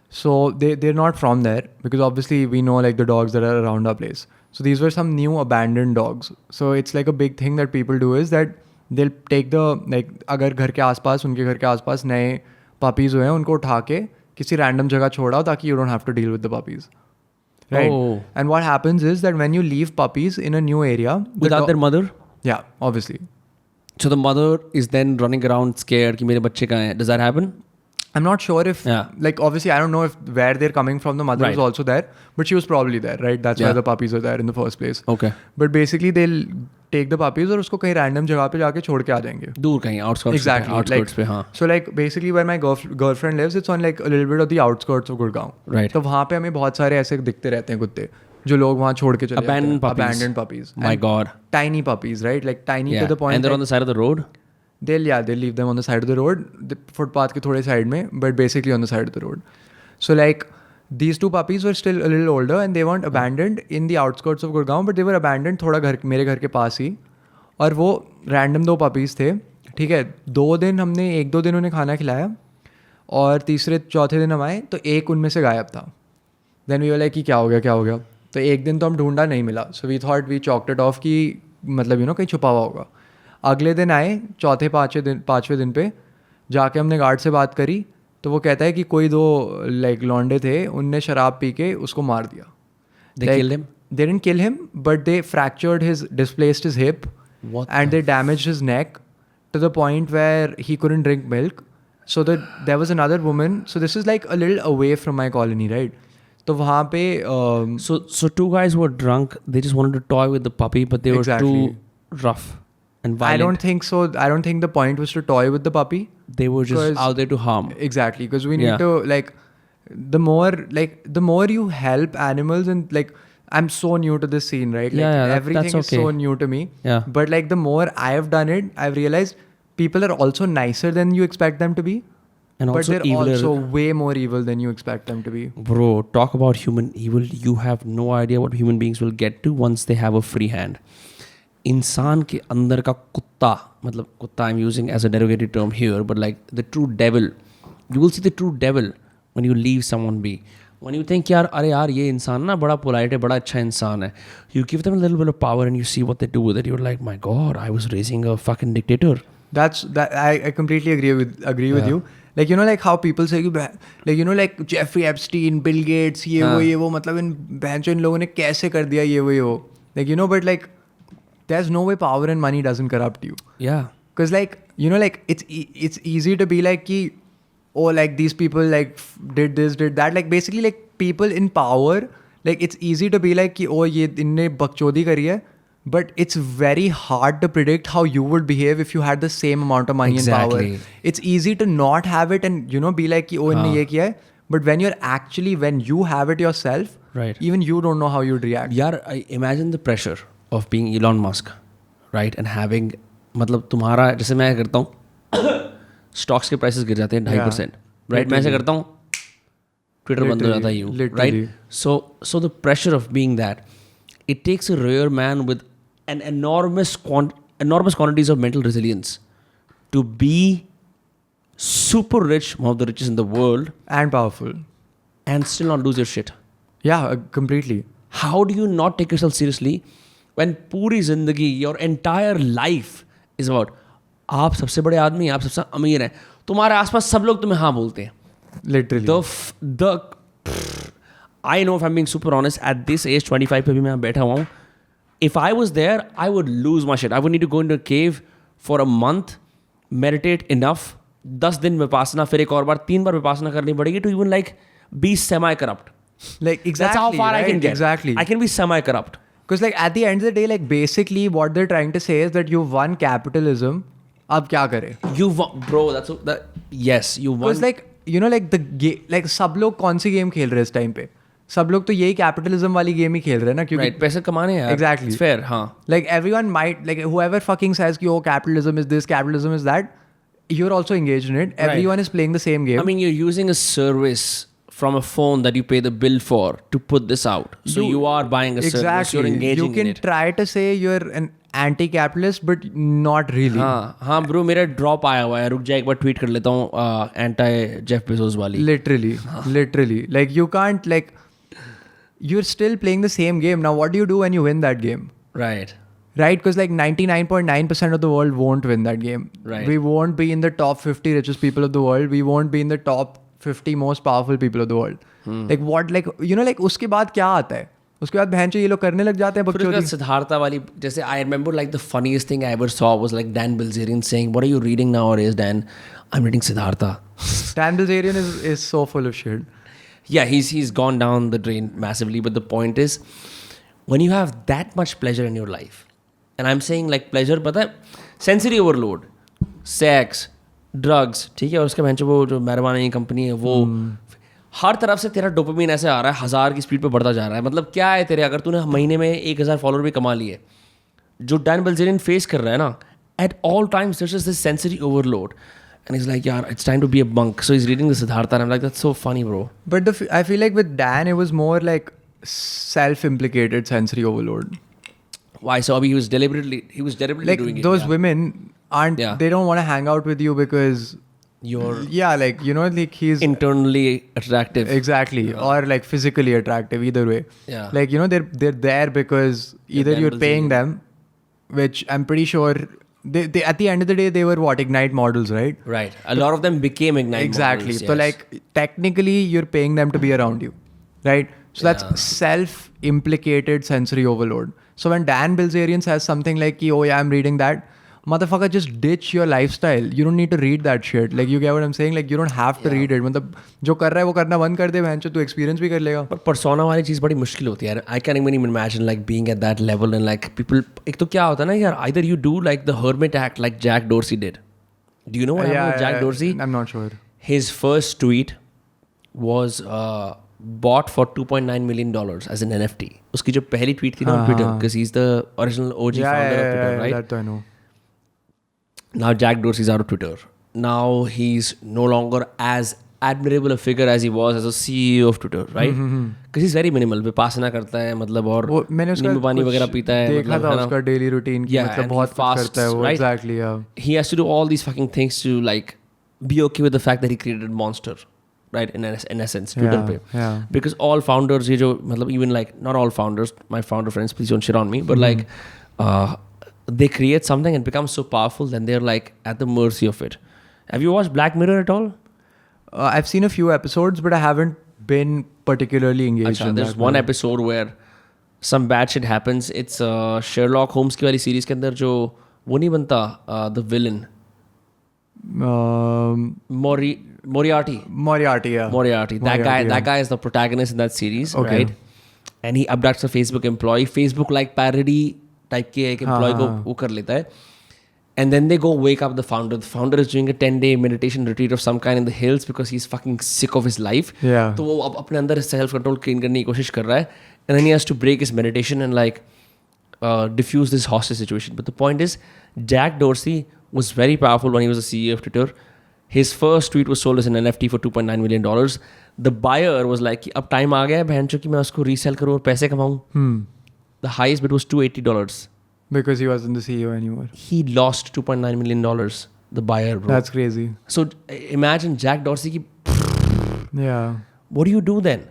So they're not from there because obviously we know like the dogs that are around our place. So these were some new abandoned dogs. So it's like a big thing that people do is that they'll take the like अगर घर के आसपास उनके घर के आसपास नए puppies हुए हैं उनको उठा के किसी random जगह छोड़ाओ ताकि you don't have to deal with the puppies. Right? Oh. And what happens is that when you leave puppies in a new area without their mother? Yeah, obviously. So the mother is then running around scared कि मेरे बच्चे कहाँ हैं? Does that happen? I'm not sure if like obviously I don't know if where they're coming from the mother was also there, but she was probably there, right? That's why the puppies are there in the first place. Okay. But basically they'll take the puppies और उसको कहीं random जगह पे जाके छोड़ के आ जाएंगे. दूर कहीं outskirts. Exactly. Outskirts पे हाँ. So like basically where my girlfriend lives, it's on like a little bit of the outskirts of Gurgaon. Right. तो वहाँ पे हमें बहुत सारे ऐसे दिखते रहते हैं कुत्ते जो लोग वहाँ छोड़ के चले abandoned जाते हैं. puppies. Abandoned puppies. My God. Tiny puppies, right? Like tiny to the point. And they're on the side of the road. They'll leave them on the side of the road, the footpath के थोड़े side में, but basically on the side of the road. So like these 2 puppies were still a little older and they weren't abandoned in the outskirts of Gurgaon, but they were abandoned थोड़ा मेरे घर के पास ही. और वो random 2 puppies थे, ठीक है. 2 दिन हमने 1-2 दिन उन्हें खाना खिलाया और तीसरे चौथे दिन हम आए तो एक उनमें से गायब था. Then we were like कि क्या हो गया. तो एक दिन तो हम ढूंढा नहीं मिला. So we thought we chalked it off कि मतलब you know कहीं छुपा हुआ होगा. अगले दिन आए चौथे पाँचवें दिन पे जाके हमने गार्ड से बात करी तो वो कहता है कि कोई 2 लाइक लौंडे थे उनने शराब पी के उसको मार दिया. They killed him? They didn't kill him, but they displaced his hip. What and they damaged his neck to the point where he couldn't drink milk. So that there was another woman. So this is like a little away from my colony, right? तो वहाँ पे so 2 guys were drunk. They just wanted to toy with the puppy, but they were too rough and violent. I don't think so. I don't think the point was to toy with the puppy. They were just out there to harm. Exactly, because we need to like the more you help animals and like I'm so new to this scene, right? Like everything is so new to me. Yeah. But like the more I have done it, I've realized people are also nicer than you expect them to be. And but also they're evil. also way more evil than you expect them to be. Bro, talk about human evil. You have no idea what human beings will get to once they have a free hand. इंसान के अंदर का कुत्ता, मतलब कुत्ता I'm using as a derogatory term here, but like the true devil, you will see the true devil when you leave someone be. When you think यार अरे यार ये इंसान ना बड़ा polite है, बड़ा अच्छा इंसान है, you give them a little bit of power and you see what they do with it. You're like, my God, I was raising a fucking dictator. I completely agree with you. Like, you know, like how people say, like, you know, like Jeffrey Epstein, Bill Gates, ये वो मतलब इन लोगों ने कैसे कर दिया ये वो. Like, you know, but like there's no way power and money doesn't corrupt you. Yeah. Because like, you know, like it's easy to be like ki, oh, like these people like did this, did that. Like basically like people in power, like it's easy to be like ki, oh, ये इनने बकचोदी करी है. But it's very hard to predict how you would behave if you had the same amount of money and power. It's easy to not have it and, you know, be like, oh, inne ye kiya hai. But when you have it yourself, right, even you don't know how you'd react. यार, I imagine the pressure of being Elon Musk, right? And having, मतलब तुम्हारा, जैसे मैं करता हूँ, stocks के prices गिर जाते हैं 2.5%, right? मैं ऐसे करता हूँ, Twitter बंद हो जाता है, right? So the pressure of being that, it takes a rare man with an enormous quantities of mental resilience to be super rich, one of the richest in the world, and powerful, and still not lose your shit. Yeah, completely. How do you not take yourself seriously when पूरी जिंदगी, your entire life is about आप सबसे बड़े आदमी, आप सबसे अमीर हैं, तुम्हारे आसपास सब लोग तुम्हें हाँ बोलते हैं. Literally. I know, if I'm being super honest, at this age 25 पे भी मैं बैठा हुआ हूँ. If I was there, I would lose my shit. I would need to go into a cave for a month, meditate enough, 10 दिन विपासना, फिर एक और बार 3 बार विपासना करनी पड़ेगी to even like be semi-corrupt. Like exactly. That's how far right? I can get. Exactly. I can be semi-corrupt. Because like at the end of the day, like basically what they're trying to say is that you won capitalism. अब क्या करे? You won, bro. Yes, you won. Because like, you know, like like सब लोग कौन सी game खेल रहे हैं इस टाइम पे? सब लोग तो यही कैपिटलिज्म वाली गेम ही खेल रहे हैं ना, क्योंकि पैसे कमाने हैं. Exactly. It's fair, हाँ. Like everyone might, like whoever fucking says कि oh, capitalism is this, capitalism is that, you're also engaged in it. Everyone is playing the same game. I mean, you're using a service from a phone that you pay the bill for to put this out. So you are buying a service. You're engaging in it. You can try to say you're an anti-capitalist, but not really. हाँ bro, मेरा drop आया हुआ है. रुक जा, एक बार tweet कर लेता हूँ anti-Jeff Bezos वाली. Literally. Like you can't, like, you're still playing the same game. Now, what do you do when you win that game? Right? Because like 99.9% of the world won't win that game. Right. We won't be in the top 50 richest people of the world. We won't be in the top 50 most powerful people of the world. Like what, like, you know, like उसके बाद क्या आता है? उसके बाद बहन ये लोग करने लग जाते हैं बकचोदी. सिद्धार्था वाली, जैसे I remember like the funniest thing I ever saw was like Dan Bilzerian saying, "What are you reading nowadays, Dan?" I'm reading Siddhartha. Dan Bilzerian is so full of shit. Yeah, he's gone down the drain massively. But the point is, when you have that much pleasure in your life, and I'm saying like pleasure, पता है, sensory overload, sex, drugs, ठीक है, और उसके bench वो जो marijuana की company है वो हर तरफ से तेरा डोपामिन ऐसे आ रहा है 1000 की स्पीड पे बढ़ता जा रहा है. मतलब क्या है तेरे, अगर तूने महीने में 1000 फॉलोअर भी कमा लिए, जो डैन बिल्जेरियन फेस कर रहा है ना, at all times there's just this sensory overload. And he's like, yeah, it's time to be a monk. So he's reading the Siddhartha and I'm like, that's so funny, bro. But I feel like with Dan, it was more like self-implicated sensory overload. Why? So he was deliberately like doing it. Those women aren't, they don't want to hang out with you because you're... Yeah, like, you know, like he's... internally attractive. Exactly. Or like physically attractive, either way. Yeah. Like, you know, they're there because either you're paying them, which I'm pretty sure... They at the end of the day, they were what? Ignite models, right? Right. A lot of them became Ignite exactly. models. Yes. So like technically you're paying them to be around you, right? So that's self-implicated sensory overload. So when Dan Bilzerian says something like, oh yeah, I'm reading that, motherfucker, just ditch your lifestyle. You don't need to read that shit. Like, you get what I'm saying? Like, you don't have to read it. मतलब जो कर रहा है वो करना बंद कर दे, बहनचो तू experience भी कर लेगा. But persona वाली चीज़ बड़ी मुश्किल होती है यार. I can't even imagine like being at that level and like people. एक तो क्या होता है ना यार, either you do like the hermit act like Jack Dorsey did. Do you know what happened with Jack Dorsey? I'm not sure. His first tweet was bought for $2.9 million as an NFT. उसकी जो पहली tweet थी ना on Twitter, because he's the original OG founder of Twitter, right? That I know. Now Jack Dorsey's out of Twitter. now he's no longer as admirable a figure as he was as a CEO of Twitter, right? Because he's very minimal. Vipassana करता है मतलब और नींबू पानी वगैरह पीता है देखा था उसका daily routine की मतलब बहुत कुछ करता है वो exactly yeah. He has to do all these fucking things to like be okay with the fact that he created Monster, right? In essence, Twitter पे. Yeah. Because all founders ये जो मतलब even like not all founders, my founder friends, please don't shit on me, but like they create something and become so powerful, then they're like at the mercy of it. Have you watched Black Mirror at all? I've seen a few episodes, but I haven't been particularly engaged in there's one episode where some bad shit happens. It's Sherlock Holmes की वाली series के अंदर जो वो नहीं बनता the villain Moriarty. Yeah. Moriarty. That guy is the protagonist in that series, okay. right? And he abducts a Facebook employee. Facebook like parody type के एक employee को वो कर लेता है. And then they go wake up the founder. The founder is doing a 10-day meditation retreat of some kind in the hills because he's fucking sick of his life. Yeah. तो वो अपने अंदर self-control train करने की कोशिश कर रहा है. And then he has to break his meditation and like diffuse this hostage situation. But the point is, Jack Dorsey was very powerful when he was the CEO of Twitter. His first tweet was sold as an NFT for $2.9 million. The buyer was like, अब time आ गया है बहन चो कि मैं उसको resell करूँ और पैसे कमाऊँ. The highest bid was $280. Because he wasn't the CEO anymore. He lost $2.9 million, the buyer, bro. That's crazy. So imagine Jack Dorsey ki, yeah. What do you do then?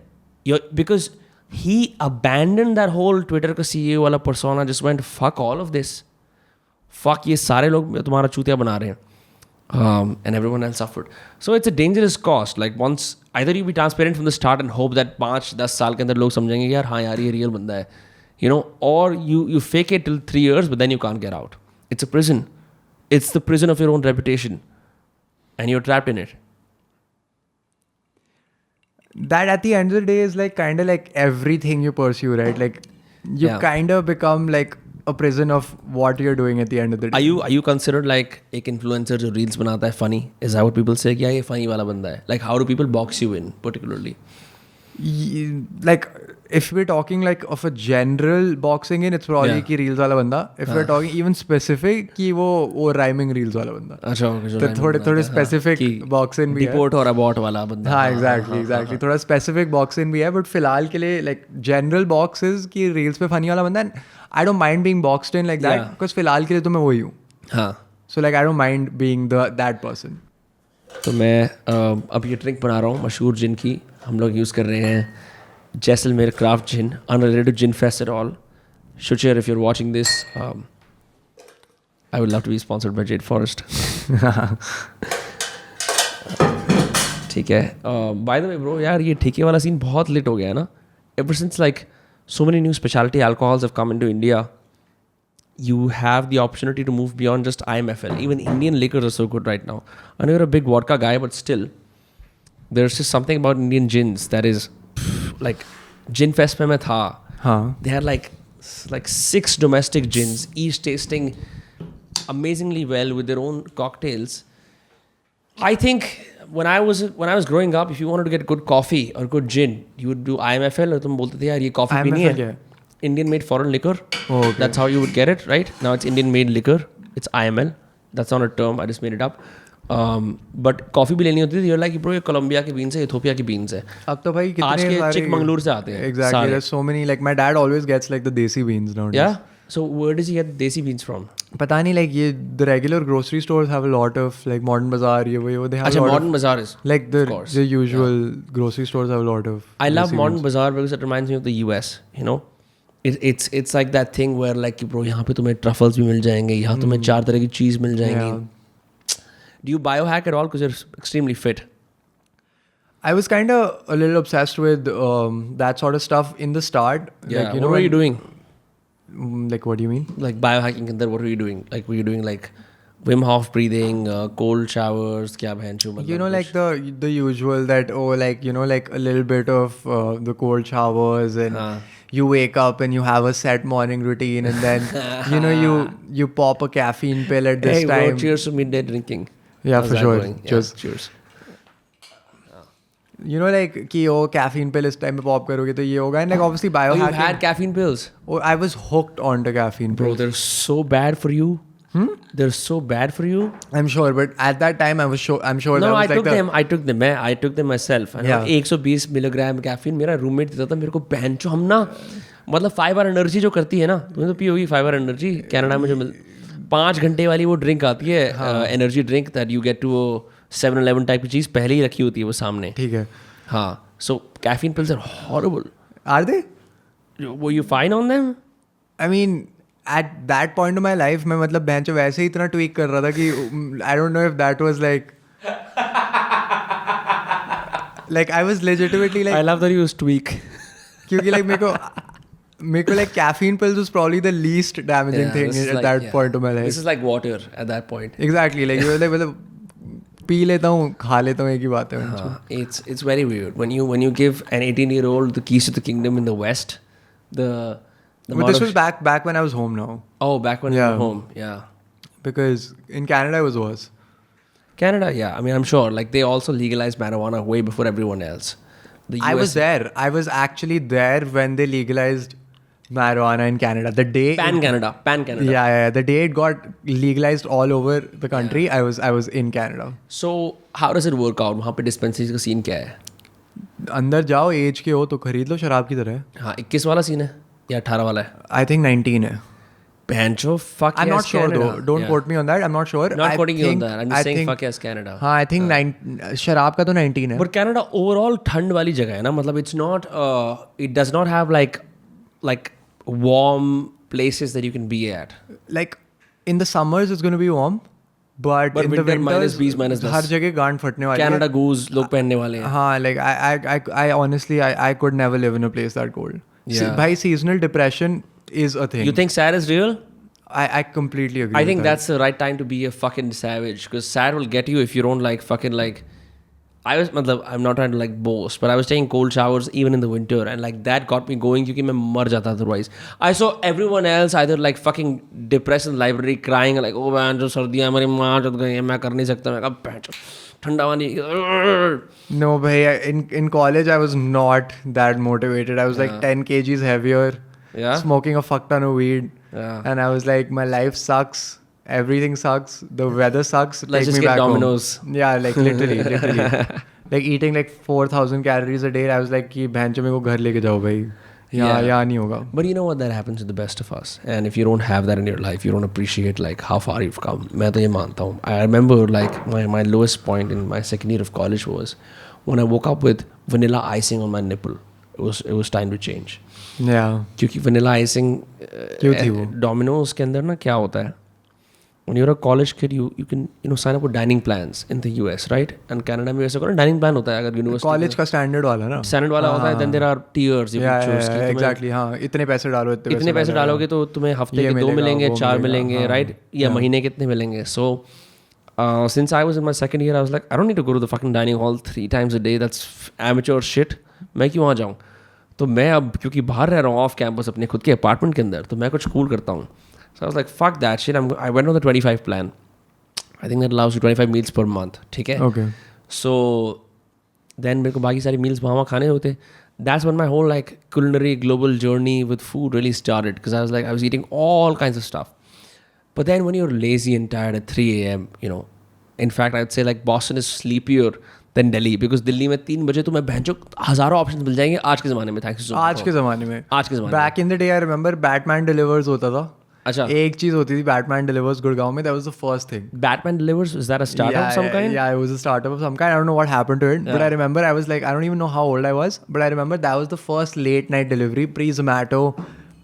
Because he abandoned that whole Twitter ka CEO wala persona, just went, fuck all of this. Fuck ye sare log tumhara chutiya bana rahe hain. And everyone else suffered. So it's a dangerous cost. Like once, either you be transparent from the start and hope that 5-10 saal ke andar log samjhenge yaar haan yaar ye real banda hai. You know, or you fake it till 3 years, but then you can't get out. It's a prison. It's the prison of your own reputation. And you're trapped in it. That at the end of the day is like kind of like everything you pursue, right? Like you kind of become like a prison of what you're doing at the end of the day. Are you considered like एक influencer जो reels बनाता है funny? Is that what people say? कि ये funny वाला बंदा है? Like how do people box you in particularly? Like if we're talking like of a general boxing in, it's probably कि reels वाला बंदा. If we're talking even specific कि वो rhyming reels वाला बंदा. अच्छा तो थोड़े specific boxing भी है. Deport और abort वाला बंदा. हाँ exactly. थोड़ा specific boxing भी है, but फिलहाल के लिए like general boxes की reels पे funny वाला बंदा. And I don't mind being boxed in like that because फिलहाल के लिए तो मैं वही हूँ. हाँ. So like I don't mind being that person. तो मैं अब ये ड्रिंक बना रहा हूँ मशहूर जिन की हम लोग यूज़ कर रहे हैं Jaisalmer craft gin unrelated to gin fest at all. Shuchir, if you're watching this, I would love to be sponsored by Jade Forest. ठीक है. By the way bro, यार ये ठेके वाला सीन बहुत lit हो गया है ना. Ever since like so many new specialty alcohols have come into India, you have the opportunity to move beyond just IMFL. Even Indian liquors are so good right now. I know you're a big vodka guy, but still, there's just something about Indian gins that is like Gin Fest mein main tha. They had like 6 domestic gins, each tasting amazingly well with their own cocktails. I think when I was growing up, if you wanted to get good coffee or good gin, you would do IMFL. और तुम बोलते थे यार ये coffee पीनी है. Indian made foreign liquor. Oh, okay. That's how you would get it, right? Now it's Indian made liquor. It's IML. That's not a term. I just made it up. But coffee भी लेनी होती थी. You're like, bro, ये Colombia की beans है, Ethiopia की beans है. अब तो भाई कितने आज के चिकमंगलूर से आते हैं. Exactly. There's so many. Like my dad always gets like the desi beans nowadays. Yeah. So where does he get desi beans from? पता नहीं like ये the regular grocery stores have a lot of like Modern Bazaar ये वो they have अच्छा a lot Modern of, Bazaar is like the usual grocery stores have a lot of. I love Modern Bazaar because it reminds me of the US. You know. It's like that thing where like bro यहाँ पे तुम्हें truffles भी मिल जाएंगे यहाँ तुम्हें 4 तरह की चीज़ मिल जाएंगी. Do you biohack at all because you're extremely fit? I was kind of a little obsessed with that sort of stuff in the start. Yeah. Like, you what know, were you doing? Like what do you mean? Like biohacking and what were you doing? Like were you doing like Wim Hof breathing, cold showers, kya bhai chu, you know, like the usual that like you know like a little bit of the cold showers and you wake up and you have a set morning routine and then you know you pop a caffeine pill at this time. Bro, cheers to midday drinking. Yeah, How's for that sure. going? Cheers. You know like कि वो caffeine pill इस time में pop करोगे तो ये होगा and like obviously biohacking. Oh, you had caffeine pills? Oh, I was hooked on the caffeine pills. Bro, they're so bad for you. They're so bad for you. I'm sure, but at that time I'm sure No, that I was took them. I took them myself. And Yeah. 120 milligram caffeine मेरा roommate देता था मेरे को बहन चो हम ना मतलब 5 hour एनर्जी जो करती है ना तुम्हें तो पी होगी 5 hour एनर्जी कनाडा में जो 5 घंटे वाली वो ड्रिंक आती है energy drink that you get to 7-11 type की चीज़ पहले ही रखी होती है वो सामने. ठीक है. हाँ, so caffeine pills are horrible. Are they? Were you fine on them? I mean, at that point of my life, मैं मतलब बेंच वैसे ही इतना ट्वीक कर रहा था कि I don't know if that was like I was legitimately like I love that you was tweak. क्योंकि like मेरे को like caffeine pills was probably the least damaging thing at that point of my life. This is like water at that point. Exactly, like you were like मतलब P लेता हूँ खा लेता हूँ एक ही बात है. It's very weird when you give an 18-year-old the keys to the kingdom in the West. But this was back when I was home now. Oh, back when you were home, yeah. Because in Canada it was worse. Canada, yeah. I mean, I'm sure. Like they also legalized marijuana way before everyone else. I was there. I was actually there when they legalized marijuana in Canada. The day Pan Canada. Yeah. The day it got legalized all over the country, I was in Canada. So how does it work out? वहाँ पे dispensaries का scene क्या है? अंदर जाओ as के हो तो खरीद लो शराब की तरह. हाँ 21 वाला सीन है या 18 वाला है? I think 19 है. Pancho, fuck I'm yes, not sure Canada. though. Don't quote me on that. I'm not sure. Not quoting you on that. I'm just saying fuck yes Canada. हाँ I think शराब का तो 19 है. But Canada overall ठंड वाली जगह है ना मतलब it's not it does not have like warm places that you can be at. Like in the summers it's going to be warm. But in the winters -20, -10 हर जगह गांड फटने वाली है. Canada Goose लोग पहनने वाले हैं. हाँ like I honestly I could never live in a place that cold. Yeah. भाई seasonal depression is a thing. You think sad is real? I completely agree. I think that's the right time to be a fucking savage because sad will get you if you don't like fucking like. I'm not trying to like boast, but I was taking cold showers even in the winter, and like that got me going क्योंकि मैं मर जाता otherwise. I saw everyone else either like fucking depressed in the library crying like oh man जो सर्दियाँ हमारी माँ चुद गई है मैं कर नहीं सकता मैं कहा ठंडा पानी. No भैया in college I was not that motivated. I was like 10 kgs heavier. Yeah. Smoking a fuck ton of weed. Yeah. And I was like my life sucks. Everything sucks. The weather sucks. Let's just get Domino's. Home. Yeah, like literally. Like eating like 4,000 calories a day. I was like कि बहन चो मेरे को घर लेके जाओ भाई. यहाँ नहीं होगा. But you know what? That happens to the best of us. And if you don't have that in your life, you don't appreciate like how far you've come. मैं तो ये मानता हूँ. I remember like my lowest point in my second year of college was when I woke up with vanilla icing on my nipple. It was time to change. Yeah. क्योंकि vanilla icing क्यों थी वो? Domino's के अंदर ना क्या होता है? When you're a college kid, you can sign up for dining plans in the US, right? And Canada में वैसे कोई dining plan होता है अगर university. College का standard वाला ना. Standard वाला होता है. Then there are tiers. You can choose. Yeah, exactly. हाँ इतने पैसे डालो इतने पैसे डालोगे तो तुम्हें हफ्ते के 2 मिलेंगे 4 मिलेंगे right? या महीने कितने मिलेंगे. So since I was in my second year, I was like, I don't need to go to the fucking dining hall 3 times a day. That's amateur shit. मैं क्यों वहाँ जाऊँ? तो मैं अब क्योंकि बाहर रह रहा हूँ ऑफ कैंपस अपने खुद के अपार्टमेंट के अंदर तो मैं कुछ cool करता हूँ. So I was like, fuck that shit. I went on the 25 plan. I think that allows you 25 meals per month. ठीक है? Okay. So then मेरे को बाकी सारी meals वहाँ खाने होते. That's when my whole like culinary global journey with food really started because I was eating all kinds of stuff. But then when you're lazy and tired at 3 a.m., in fact I'd say like Boston is sleepier than Delhi because Delhi में 3 बजे तो मैं बहनचो हज़ारों options मिल जाएंगे आज के ज़माने में. Thanks so much. आज के ज़माने में. Back in the day I remember Batman Delivers होता था. अच्छा एक चीज होती थी Batman Delivers गुड़गांव में. That was the first thing. Batman Delivers, is that a startup of some kind? Yeah, it was a startup of some kind. I don't know what happened to it, but I remember I was like, I don't even know how old I was, but I remember that was the first late night delivery, pre-Zomato,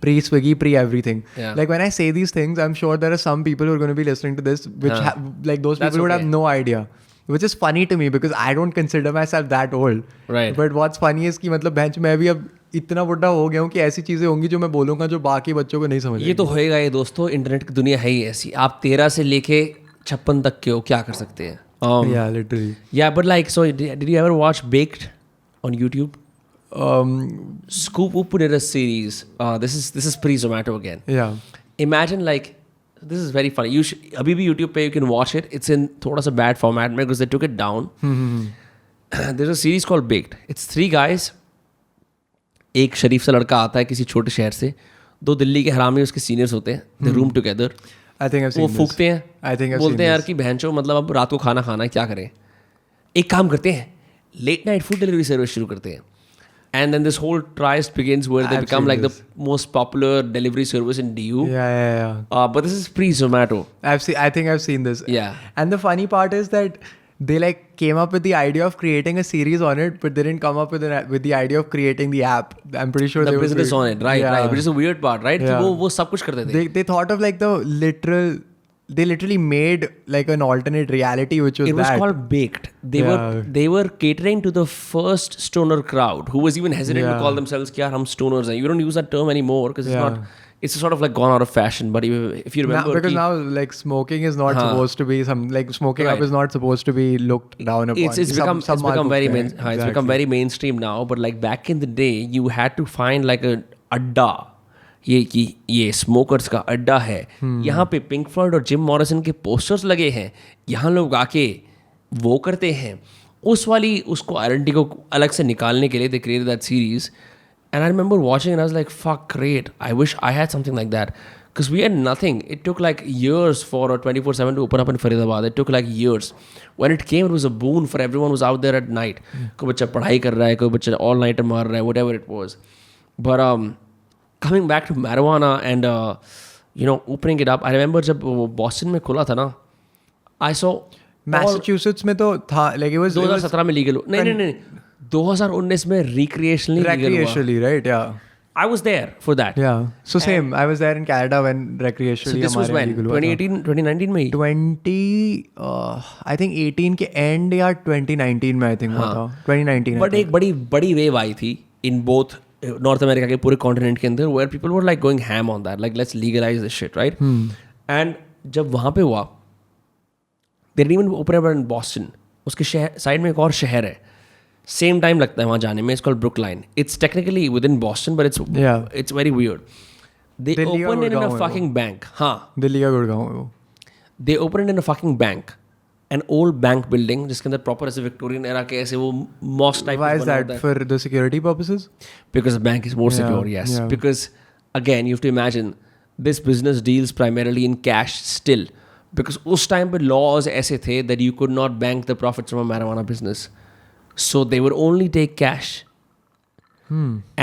pre-Swiggy, pre-everything. Yeah. Like when I say these things, I'm sure there are some people who are going to be listening to this, which like those people would have no idea. Which is funny to me because I don't consider myself that old. Right. But what's funny is कि मतलब bench मैं भी अब इतना बुढ़ा हो गया हूँ कि ऐसी चीज़ें होंगी जो मैं बोलूँगा जो बाकी बच्चों को नहीं समझ. ये तो होएगा ये दोस्तों. इंटरनेट की दुनिया है ही ऐसी. आप 13 से लेके 56 तक के हो क्या कर सकते हैं. Yeah, literally. Yeah, but like so did you ever watch Baked on YouTube? Scoop Up did a series. This is pre-Zomato again. Yeah. Imagine like this is very funny. अभी भी YouTube पे you can watch it. It's in थोड़ा सा bad format because they took it down. There's a series called Baked. It's 3 guys. एक शरीफ सा लड़का आता है किसी छोटे शहर से. 2 दिल्ली के हरामी उसके सीनियर्स होते हैं. They room together. I think I've seen वो this. फूकते हैं, I think I've बोलते seen हैं यार this. कि बहनचो मतलब अब रात को खाना खाना है, क्या करें, एक काम करते हैं, late night food delivery service शुरू करते हैं. And then this whole tryst begins where they I've become seen like this. the most popular delivery service in DU. Yeah. But this is pre-Zomato. I think I've seen this. Yeah. And the funny part is that they like came up with the idea of creating a series on it, but they didn't come up with the idea of creating the app. I'm pretty sure The they business on it, right, Yeah. right. Which is a weird part, right? Yeah. कि वो सब कुछ करते थे. They thought of like they literally made like an alternate reality, which was It was that. called Baked. They were catering to the first stoner crowd who was even hesitant to Yeah. call themselves कि यार हम stoners हैं. You don't use that term anymore because it's Yeah. not. It's sort of like gone out of fashion. But if you remember, Because now like smoking is not supposed to be smoking up Right. is not supposed to be looked down upon. it's become very it's become very mainstream now. But like back in the day, you had to find like a adda. ये smokers का अड्डा है, यहाँ पे pink Floyd और Jim Morrison के posters लगे हैं, यहाँ लोग आके वो करते हैं. उसको आइडेंटिटी को अलग से निकालने के लिए they created that series. And I remember watching and I was like, fuck, great. I wish I had something like that. Because we had nothing. It took like years for a 24/7 to open up in Faridabad. It took like years. When it came, it was a boon for everyone who was out there at night. कोई बच्चा पढ़ाई कर रहा है, कोई बच्चा all nighter मार रहा है, whatever it was. But coming back to marijuana and opening it up, I remember जब Boston में खुला था ना, I saw Massachusetts में तो था, like it was 2017 में लीगल. नहीं 2019 में recreationally right? Yeah. I was there for that. Yeah. So same. I was there in Canada when recreationally. So this was when 2018, 2019 में. 20 I think 18 के end या 2019 में I think हुआ था. 2019. But एक बड़ी wave आई थी in both North America के पूरे continent के अंदर where people were like going ham on that, like let's legalize this shit, right? And जब वहाँ पे हुआ, they didn't even open up in Boston. उसके साइड में एक और शहर है. Same time लगता है वहाँ जाने में. It's called Brookline. It's technically within Boston, but it's very weird. They opened it in a fucking bank. हाँ. दिल्ली का गुड़गांव है वो. They opened it in a fucking bank. An old bank building जिसके अंदर proper ऐसे Victorian era के ऐसे वो mosque type. Why is that? For the security purposes? Because the bank is more secure, yes. Yeah. Because again, you have to imagine this business deals primarily in cash still. Because उस time पे laws ऐसे थे that you could not bank the profits from a marijuana business. So they would only take cash.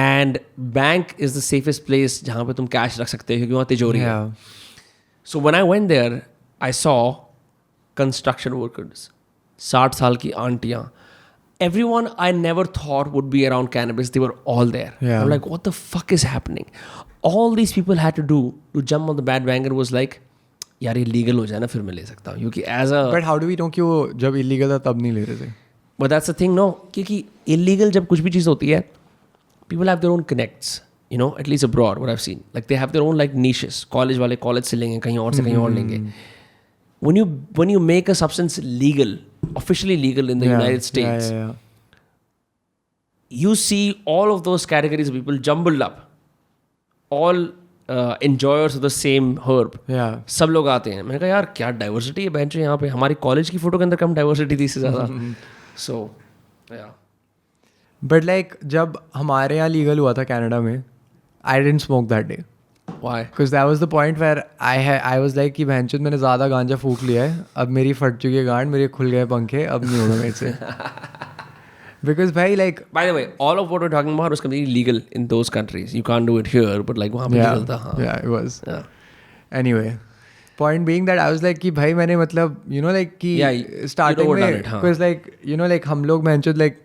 And bank is the safest place जहाँ पे तुम cash रख सकते हो क्योंकि वहाँ तिजोरी है. So when I went there, I saw construction workers, 60 साल की आंटियाँ. Everyone I never thought would be around cannabis, they were all there. Yeah. I'm like, what the fuck is happening? All these people had to do to jump on the bandwagon was like, यार ये legal हो जाए ना फिर मैं ले सकता हूँ. क्योंकि as a But how do we know कि वो जब illegal था तब नहीं ले रहे थे? But that's the thing, no. क्योंकि illegal जब कुछ भी चीज़ होती है, people have their own connects, at least abroad, what I've seen. Like they have their own like niches. College वाले college से लेंगे, कहीं और से कहीं और लेंगे. When you make a substance legal, officially legal in the United States, you see all of those categories of people jumbled up. All enjoyers of the same herb. Yeah. सब लोग आते हैं. मैंने कहा यार क्या diversity है बेंच यहाँ पे. हमारी college की फोटो के अंदर कम diversity थी इससे ज़्यादा. So, yeah. But like जब हमारे यहाँ लीगल हुआ था कनाडा में, I didn't smoke that day. Why? Because that was the point where I was like कि भैंचोद मैंने ज़्यादा गांजा फूक लिया है, अब मेरी फट चुकी है गांड, मेरे खुल गए पंखे, अब नहीं होगा मेरे से. Because भाई like. By the way, all of what we're talking about was completely legal in those countries. You can't do it here, but like वहाँ पे legal था. हाँ. Yeah, it was. Yeah. Anyway. Point being that I was like कि भाई मैंने मतलब like कि starting में because like like हम लोग भैंचोद like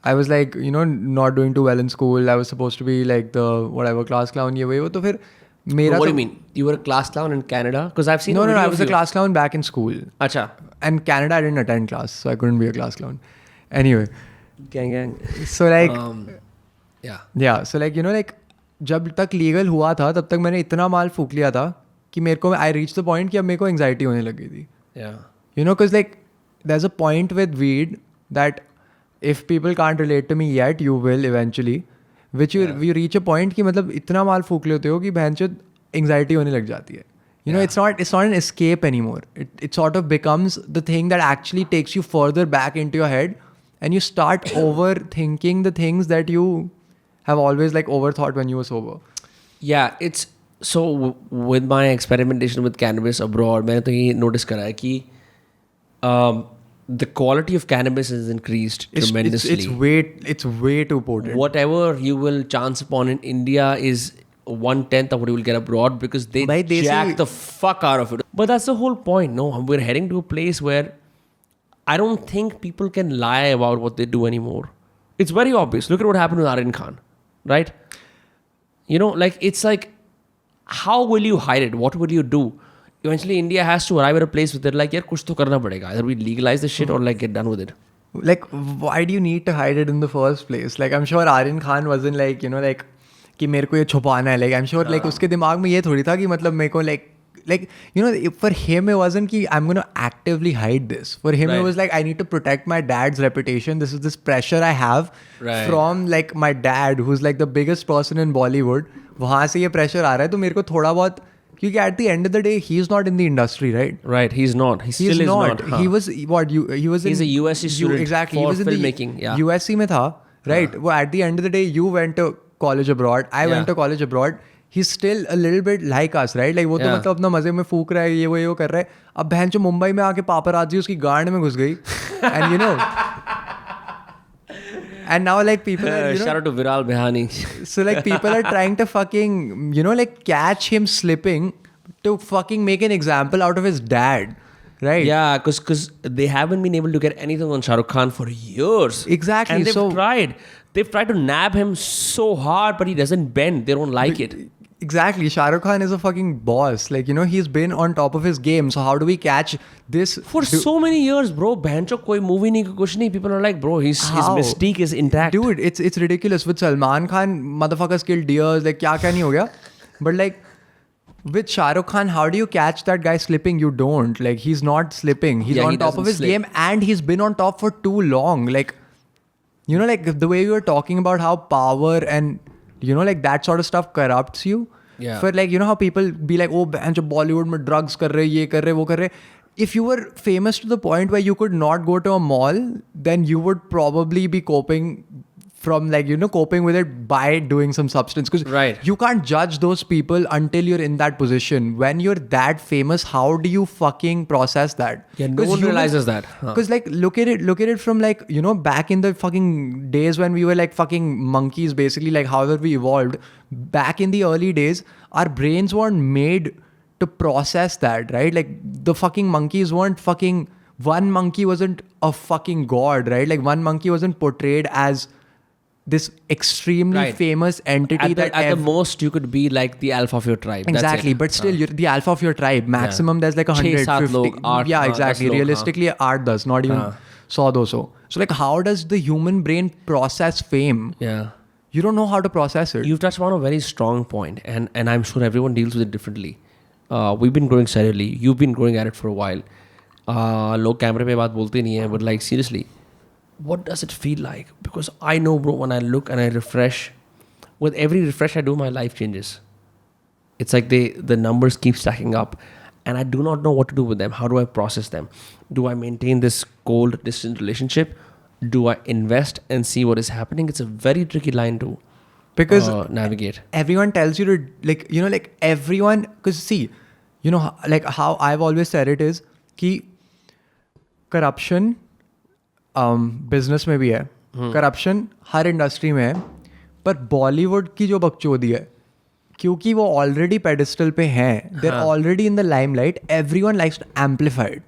I was like not doing too well in school. I was supposed to be like the whatever class clown ये वो तो फिर मेरा. What do you mean? You were a class clown in Canada? Because I've seen. No, I was a class clown back in school. अच्छा. And Canada I didn't attend class, so I couldn't be a class clown. Anyway. Gang. So like. Yeah. Yeah. So like like जब तक legal हुआ था तब तक मैंने इतना माल फूक लिया था कि मेरे को I reached the point कि अब मेरे को anxiety होने लग गई थी. Yeah. Because like there's a point with weed that if people can't relate to me yet, you will eventually. Which you reach a point कि मतलब इतना माल फूक लेते हो कि बहनचोद anxiety होने लग जाती है. It's not an escape anymore. It sort of becomes the thing that actually takes you further back into your head, and you start overthinking the things that you have always like overthought when you were sober. Yeah, it's So with my experimentation with cannabis abroad, मैंने तो ये notice करा है कि the quality of cannabis has increased tremendously. It's way too potent. Whatever you will chance upon in India is 1/10 of what you will get abroad because they jack the fuck out of it. But that's the whole point. No, we're heading to a place where I don't think people can lie about what they do anymore. It's very obvious. Look at what happened with Aryan Khan, right? You know, like it's like, how will you hide it? What will you do? Eventually, India has to arrive at a place where they're like, यार कुछ तो करना पड़ेगा. Either we legalize this shit or like get done with it. Like, why do you need to hide it in the first place? Like, I'm sure Aryan Khan wasn't like, you know, like कि मेरे को ये छुपाना है. Like, I'm sure like उसके दिमाग में ये थोड़ी था कि मतलब मेरे को like you know, for him it wasn't कि I'm going to actively hide this. For him it was like, I need to protect my dad's reputation. This is this pressure I have from like my dad, who's like the biggest person in Bollywood. वहाँ से ये pressure आ रहा है तो मेरे को थोड़ा बहुत, क्योंकि at the end of the day he's not in the industry, right? Right, he's not. He still is not. He was what? He was. He's a USC student. Exactly. For he was in filmmaking. the USC में था, right? Well, at the end of the day, you went to college abroad. I went to college abroad. He's still a little bit like us, right? Like वो तो मतलब अपना मजे में फूक रहा है, ये वो कर रहा है. अब बहन जो मुंबई में आके पापराजी उसकी गांड में घुस गई, and you know. And now like people are, you know, shout out to Viral Behani. So like people are trying to fucking, you know, like catch him slipping to fucking make an example out of his dad, right? Yeah, because they haven't been able to get anything on Shah Rukh Khan for years. Exactly. And they've tried. They've tried to nab him so hard, but he doesn't bend. They don't like it. Exactly. Shah Rukh Khan is a fucking boss. Like, you know, he's been on top of his game. So how do we catch this? For so many years, bro. Bancho koi movie nahi, kuch nahi. People are like, bro, his mystique is intact. Dude, it's ridiculous. With Salman Khan, motherfuckers killed deers. Like, kya nahi ho gaya? But like, with Shah Rukh Khan, how do you catch that guy slipping? You don't. Like, he's not slipping. He's on top of his game, and he's been on top for too long. Like, you know, like the way you were talking about how power and, you know, like that sort of stuff corrupts you. Yeah. For like, you know how people be like, oh, जो Bollywood में drugs कर रहे, ये कर रहे, वो कर रहे. If you were famous to the point where you could not go to a mall, then you would probably be coping with it by doing some substance. Because you can't judge those people until you're in that position. When you're that famous, how do you fucking process that? Yeah, no one realizes that. Because like, look at it from like, you know, back in the fucking days when we were like fucking monkeys, basically, like however we evolved. Back in the early days, our brains weren't made to process that, right? Like the fucking monkeys weren't fucking, one monkey wasn't a fucking god, right? Like one monkey wasn't portrayed as this extremely famous entity at the most you could be like the alpha of your tribe. Exactly, but still you're the alpha of your tribe. Maximum there's like 150. Yeah, exactly. Realistically, 8 does, not even 100-200. So like, how does the human brain process fame? Yeah. You don't know how to process it. You've touched on a very strong point, and I'm sure everyone deals with it differently. We've been growing steadily. You've been growing at it for a while. लोग कैमरे पे बात बोलते नहीं हैं, but like seriously, what does it feel like? Because I know, bro, when I look and I refresh, with every refresh I do, my life changes. It's like the numbers keep stacking up, and I do not know what to do with them. How do I process them? Do I maintain this cold, distant relationship? Do I invest and see what is happening? It's a very tricky line to navigate. Everyone tells you to, like, you know, like everyone, because see, you know, like how I've always said it is कि corruption business में भी है, corruption हर industry में है, पर बॉलीवुड की जो बकचोदी है, क्योंकि वो ऑलरेडी पेडिस्टल पे हैं, they're already in the limelight, everyone likes to amplify it,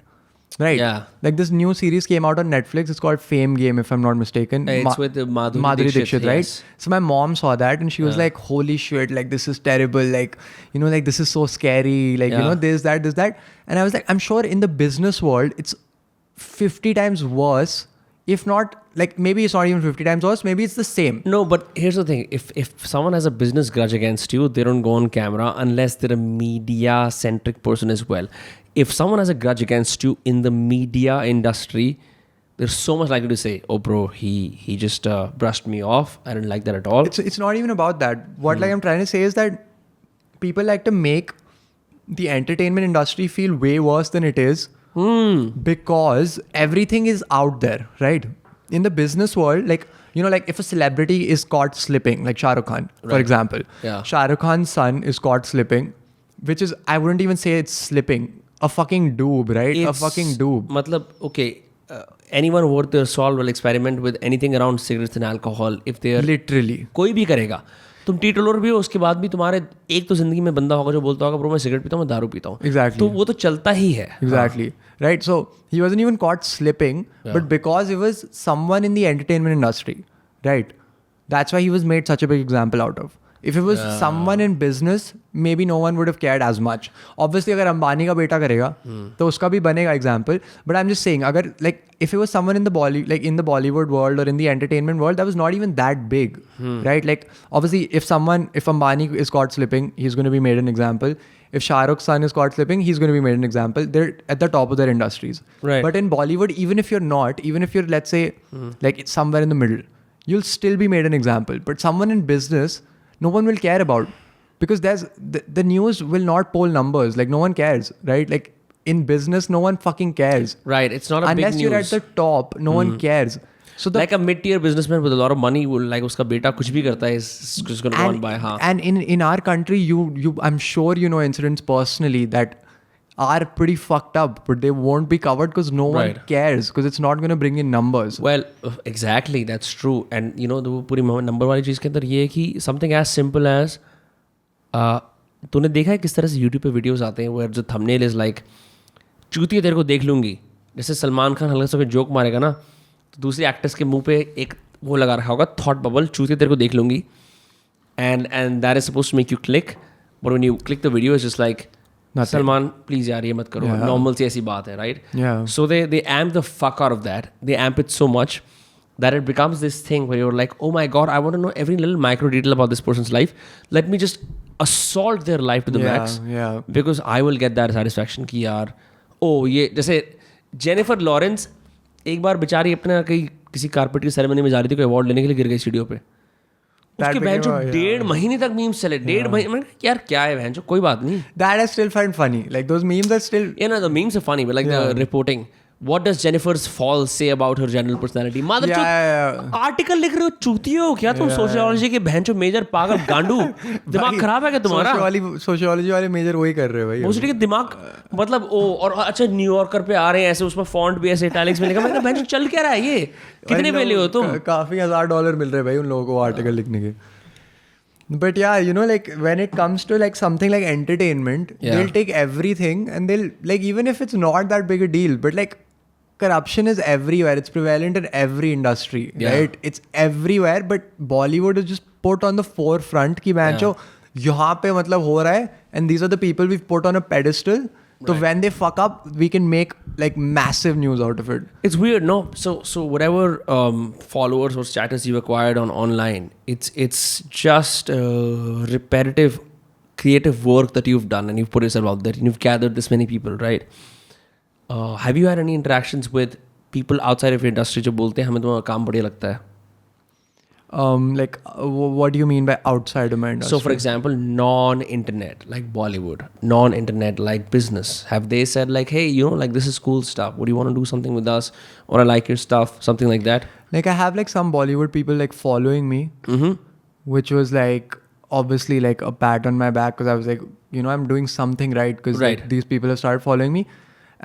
right? Yeah. Like this new series came out on Netflix. It's called Fame Game, if I'm not mistaken. It's with Madhuri Dixit, right? Yes. So my mom saw that and she was like, holy shit, like this is terrible. Like, you know, like this is so scary. Like, you know, this, that. And I was like, I'm sure in the business world, it's 50 times worse. If not, like maybe it's not even 50 times worse. Maybe it's the same. No, but here's the thing. If someone has a business grudge against you, they don't go on camera unless they're a media-centric person as well. If someone has a grudge against you in the media industry, they're so much likely to say, oh bro, he just brushed me off. I didn't like that at all. It's not even about that. What like I'm trying to say is that people like to make the entertainment industry feel way worse than it is. Because everything is out there, right? in the business world, like, you know, like if a celebrity is caught slipping, like Shah Rukh Khan, for example, Shah Rukh Khan's son is caught slipping, which is, I wouldn't even say it's slipping, a fucking doob, right? A fucking doob. Matlab, okay, anyone worth their salt will experiment with anything around cigarettes and alcohol if they are Literally. कोई भी करेगा. तुम टीटोलर भी हो, उसके बाद भी तुम्हारे एक तो जिंदगी में बंदा होगा जो बोलता होगा ब्रो मैं सिगरेट पीता हूँ, मैं दारू पीता हूँ. Exactly. तो वो तो चलता ही है. Exactly. Right. So he wasn't even caught slipping, but because he was someone in the entertainment industry, right? That's why he was made such a big example out of. If it was someone in business, maybe no one would have cared as much. Obviously, अगर अंबानी का बेटा करेगा, तो उसका भी बनेगा example. But I'm just saying, अगर like if it was someone in the Bollywood world or in the entertainment world, that was not even that big, right? Like obviously, if Ambani is caught slipping, he's going to be made an example. If Shah Rukh's son is caught slipping, he's going to be made an example. They're at the top of their industries. Right. But in Bollywood, even if you're not, even if you're, let's say, like it's somewhere in the middle, you'll still be made an example. But someone in business, no one will care about, because there's the news will not poll numbers. Like no one cares, right? Like in business, no one fucking cares. Right. It's not a Unless big news. you're at the top, no one cares. So like a mid-tier businessman with a lot of money will like उसका बेटा कुछ भी करता है is just going to go on by. हाँ. And in our country, you I'm sure you know incidents personally that are pretty fucked up, but they won't be covered because no one cares, because it's not going to bring in numbers. Well, exactly, that's true. And you know, the पूरी number वाली चीज़ के अंदर ये है कि something as simple as तूने देखा है किस तरह से YouTube पे वीडियोस आते हैं where जो thumbnail is like चूतिया तेरे को देख लूँगी. जैसे सलमान खान हल्का सा कोई जोक मारेगा ना, तो दूसरे एक्टर्स के मुंह पे एक वो लगा रखा होगा थॉट बबल, चूतिया तेरे को देख लूँगी. And that is supposed to make you click, but when you click the video it's just like Salman please यार ये मत करो, नॉर्मल सी ऐसी बात है, right? So they amp the fuck out of that. They amp it so much that it becomes this thing where you're like, oh my god, I want to know every little micro detail about this person's life. Let me just assault their life to the max, because I will get that satisfaction कि यार ये जैसे Jennifer Lawrence एक बार बेचारी अपने किसी carpet की ceremony में जा रही थी, कोई अवार्ड लेने के लिए गिर गई सीढ़ियों पे. उसके बहन जो 1.5 महीने तक मीम्स चले, 1.5 महीने. मैंने कहा यार क्या है बहन जो, कोई बात नहीं. That I still find funny. Like those memes are still. Yeah, no, the memes are funny, but like the reporting. What does Jennifer's fall say about her general personality? Mother article लिख रहे हो, चूती हो क्या तुम? Sociology के बहन जो major पागल गांडू, दिमाग खराब है क्या तुम्हारा? सोशियोलॉजी वाले मेजर वही कर रहे हो भाई. मोस्टली के दिमाग मतलब और अच्छा न्यूयॉर्कर पे आ रहे हैं ऐसे, उसमें फॉन्ट भी ऐसे इटैलिक्स में लिखा. मैंने कहा बहन चल क्या रहा है ये, कितने पे ले हो तुम? काफी $1000 मिल रहे हैं भाई उन लोगों को आर्टिकल लिखने के. But yeah, you know, like when it comes to like something like entertainment, they'll take everything and they'll like, even if it's not that big a deal, but like corruption is everywhere. It's prevalent in every industry, right? It's everywhere. But Bollywood is just put on the forefront कि बहनचो यहाँ पे मतलब हो रहा है, and these are the people we've put on a pedestal. So when they fuck up, we can make like massive news out of it. It's weird, no? So whatever followers or status you've acquired online, it's just repetitive, creative work that you've done, and you've put yourself out there, and you've gathered this many people, right? Have you had any interactions with people outside of your industry जो बोलते हैं हमें तुम्हारा काम बढ़िया लगता है? Like what do you mean by outside of my industry? So for example, non-internet like Bollywood, non-internet like business, have they said like, hey, you know, like this is cool stuff, would you want to do something with us, or I like your stuff, something like that? Like I have like some Bollywood people like following me, which was like obviously like a pat on my back, because I was like, you know, I'm doing something right, because like, these people have started following me.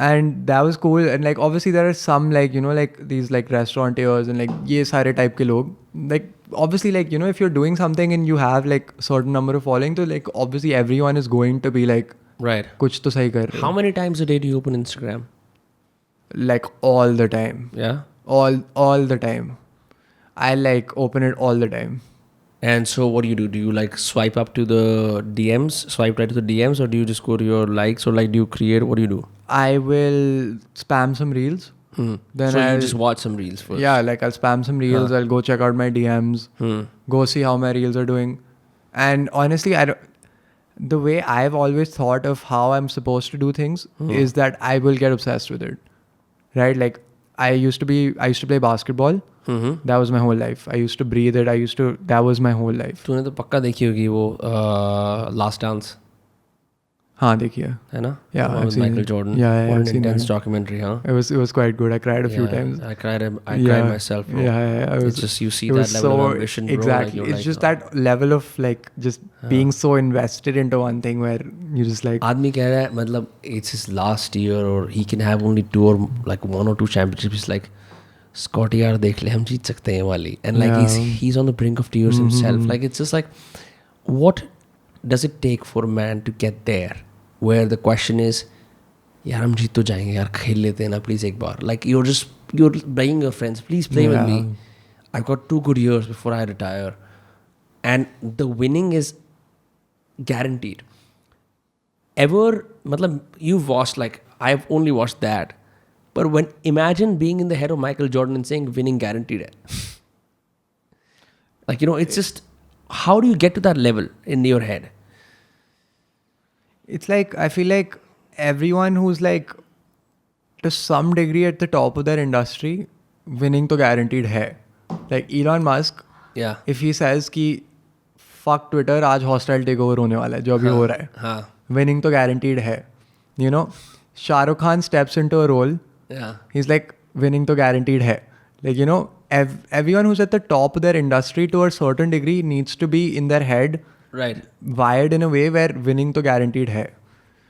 And that was cool. And like obviously there are some like, you know, like these like restaurateurs and like ये सारे type के लोग, like obviously like, you know, if you're doing something and you have like certain number of following, तो like obviously everyone is going to be like कुछ तो सही कर रहे. How many times a day do you open Instagram? Like all the time. Yeah? All the time. I like open it all the time. And so what do? Do you like swipe up to the DMs, swipe right to the DMs, or do you just go to your likes, or like do you create, what do you do? I will spam some reels. Then so you just watch some reels first? Yeah, like I'll spam some reels, I'll go check out my DMs, go see how my reels are doing. And honestly, the way I've always thought of how I'm supposed to do things is that I will get obsessed with it. Right? Like I used to play basketball. That was my whole life. I used to breathe it. That was my whole life. तूने तो पक्का देखी होगी वो Last Dance. हाँ देखिए. है ना? Yeah, With I've seen Micheal it. Jordan. Yeah, What I've an seen intense it. documentary, huh? It was quite good. I cried a few Yeah, times. I cried myself, bro. Yeah. It's just you see that level of ambition, bro. Exactly. Like, you're It's like, just that level of like just being so invested into one thing where you just like. आदमी कह रहा है मतलब it's his last year or he can have only 2 or like 1 or 2 championships. He's like, Scotty यार देख ले हम जीत सकते हैं वाली. And like he's on the brink of tears himself. Like it's just like, what does it take for a man to get there? Where the question is, यार हम जीत तो जाएंगे यार, खेल लेते हैं ना please एक बार. Like you're begging your friends, please play with me. I've got 2 good years before I retire. And the winning is guaranteed. Ever, मतलब you've watched, like I've only watched that, but when imagine being in the head of Micheal Jordan and saying winning guaranteed है. Like, you know, it's just, how do you get to that level in your head? It's like, I feel like everyone who's like to some degree at the top of their industry, winning to guaranteed hai. Like Elon Musk, Yeah. if he says कि fuck Twitter, आज hostile takeover होने वाला है, जो अभी हो रहा है. हाँ. Winning to guaranteed hai. You know, Shah Rukh Khan steps into a role. Yeah. He's like, winning to guaranteed hai. Like, you know, everyone who's at the top of their industry to a certain degree needs to be in their head Right. wired in a way where winning to guaranteed hai.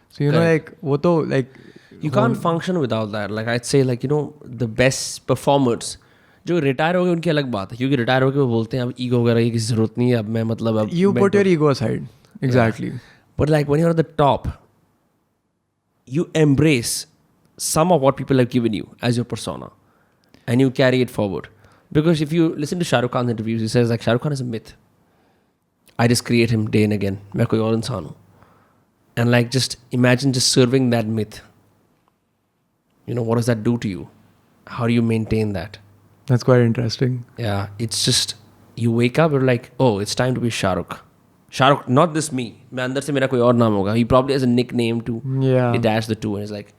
So, you know, like, wo to, like... You can't function without that. Like I'd say, like, you know, the best performers जो retire हो गए उनकी अलग बात है, क्योंकि retire हो गए वो बोलते हैं अब ईगो वगैरह की किसी जरूरत नहीं है, अब मैं मतलब अब You put your ego aside. Exactly. But like when you're at the top, you embrace some of what people have given you as your persona and you carry it forward. Because if you listen to Shah Rukh Khan's interviews, he says like Shah Rukh Khan is a myth. I just create him day and again. मैं कोई और इंसान हूँ. And like just imagine just serving that myth. You know, what does that do to you? How do you maintain that? That's quite interesting. Yeah, it's just, you wake up, you're like, oh, it's time to be Shah Rukh. Shah Rukh, not this me. मैं अंदर से मेरा कोई और नाम होगा. He probably has a nickname to detach the two. And it's like,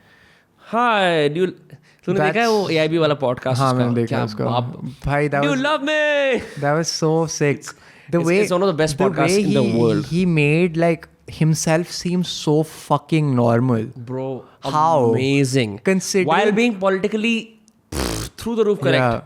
hi, do you... तूने देखा है वो AIB वाला podcast? हाँ, मैंने देखा उसका. भाई, do you love me? That was so sick. It's one of the best podcasts in the world. He made like himself seem so fucking normal. Bro, how? Amazing. While being politically through the roof correct. Yeah.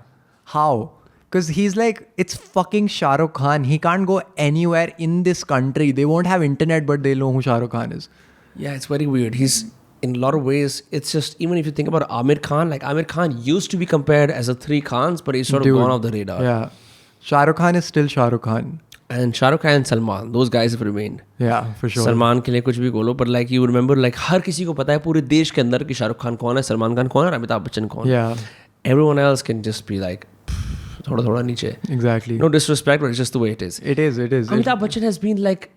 How? Because he's like, it's fucking Shah Rukh Khan. He can't go anywhere in this country. They won't have internet, but they'll know who Shah Rukh Khan is. Yeah, it's very weird. He's, in a lot of ways, it's just, even if you think about Amir Khan, like Amir Khan used to be compared as a 3 Khans, but he's sort of gone off the radar. Yeah. Shah Rukh Khan is still Shah Rukh Khan. And Shah Rukh Khan and Salman, those guys have remained. Yeah, for sure. Salman के लिए कुछ भी बोलो, but like you remember, like हर किसी को पता है पूरे देश के अंदर कि शाहरुख खान कौन है, सलमान खान कौन है और अमिताभ बच्चन कौन है. Yeah. Everyone else can just be like, थोड़ा नीचे. Exactly. No disrespect, but it's just the way it is. It is. Amitabh Bachchan has been like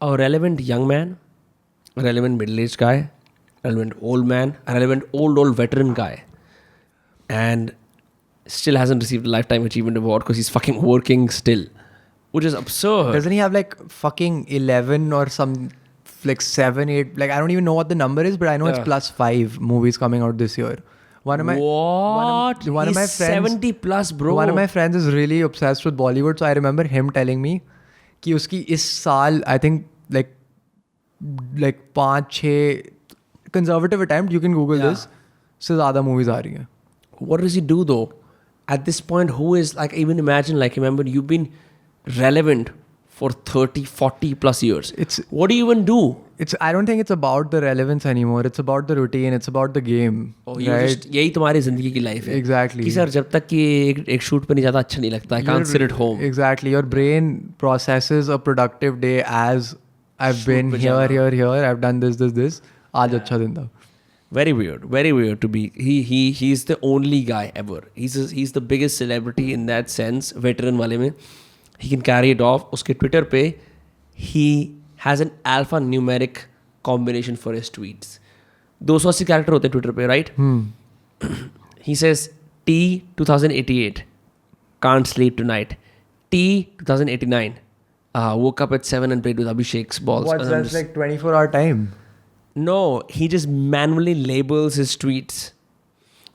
a relevant young man, a relevant middle-aged guy, a relevant old man, a relevant old veteran guy. And still hasn't received a Lifetime Achievement Award because he's fucking working still. Which is absurd. Doesn't he have like fucking 11 or some like 7, 8, like I don't even know what the number is, but I know it's +5 movies coming out this year. One of my friends, 70 plus, bro. One of my friends is really obsessed with Bollywood, so I remember him telling me कि उसकी इस साल I think like 5-6 conservative attempt, you can Google this, से ज़्यादा movies आ रही हैं. What does he do though? At this point, who is like, even imagine, like, remember, you've been relevant for 30, 40 plus years. What do you even do? I don't think it's about the relevance anymore. It's about the routine. It's about the game. Oh, right? यही तुम्हारी जिंदगी की life है. Exactly. कि sir जब तक कि एक शूट पे नहीं जाता अच्छा नहीं लगता. I can't sit at home. Exactly. Your brain processes a productive day as I've been here. I've done this. आज अच्छा दिन था. Very weird to be. He's the only guy ever. He's the biggest celebrity in that sense. Veteran वाले में. He can carry it off. उसके Twitter पे he has an alphanumeric combination for his tweets. 280 character होते हैं Twitter पे, right? He says T 2088 can't sleep tonight. T 2089 woke up at 7 and played with Abhishek's balls. What's that, like 24-hour time? No, he just manually labels his tweets.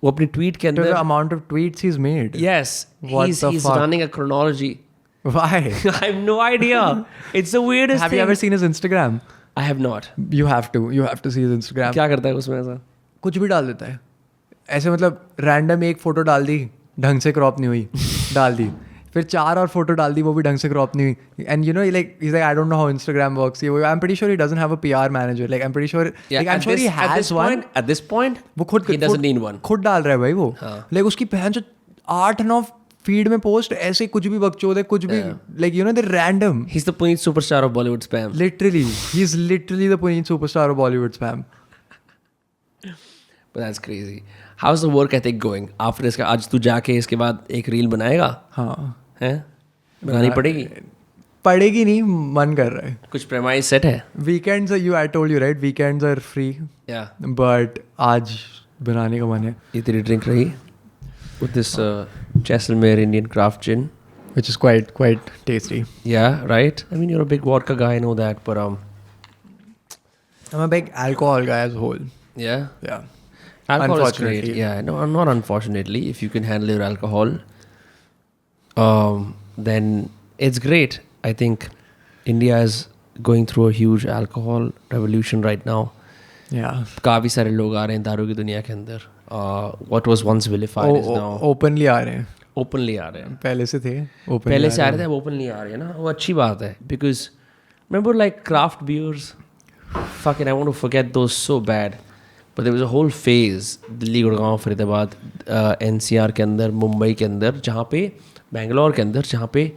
वो अपनी tweet के अंदर to the amount of tweets he's made. Yes. He's running a chronology. Why? I have no idea. It's the weirdest thing. Have you ever seen his Instagram? I have not. You have to see his Instagram. क्या करता है उसमें ऐसा? कुछ भी डाल देता है ऐसे, मतलब रैंडम एक फोटो डाल दी, ढंग से क्रॉप नहीं हुई, डाल दी, फिर 4 और फोटो डाल दी, वो भी ढंग से क्रॉप नहीं हुई. And you know like he is like I don't know how Instagram works. I am pretty sure he doesn't have a PR manager. Like I am pretty sure, like I am sure he has one. At this point, वो खुद he doesn't need one. खुद डाल रहा है भाई वो. Like उसकी बहन जो 8-9 फीड में पोस्ट ऐसे कुछ भी बकचोद है, कुछ भी, like you know they random. He's the Puneet superstar of Bollywood spam. Literally, he is literally the Puneet superstar of Bollywood spam. But that's crazy. How's the work ethic going? After इसका आज तू जाके इसके बाद एक reel बनाएगा? हाँ. हैं? बनानी पड़ेगी? पड़ेगी नहीं, मन कर रहा है. कुछ premise set है? Weekends are, I told you right, weekends are free. Yeah. But आज बनाने का मन है. ये तेरी drink रही? With this Jaisalmer Indian craft gin. Which is quite tasty. Yeah, right? I mean, you're a big vodka guy, I know that, but I'm a big alcohol guy as a whole. Yeah? Yeah. Alcohol is great. Unfortunately. Yeah, no, not unfortunately. If you can handle your alcohol, then it's great. I think India is going through a huge alcohol revolution right now. Yeah. काफी सारे लोग आ रहे हैं दारू की दुनिया के अंदर. What was once vilified is now openly आ रहे हैं. openly आ रहे हैं. पहले से थे. पहले से आ रहे थे, अब openly आ रहे हैं ना. वो अच्छी बात है. Because remember like craft beers? Fucking I want to forget those so bad. But there was a whole phase Delhi, Gurgaon, Faridabad, NCR के अंदर, मुंबई के अंदर, जहाँ पे बैंगलोर के अंदर, जहाँ पे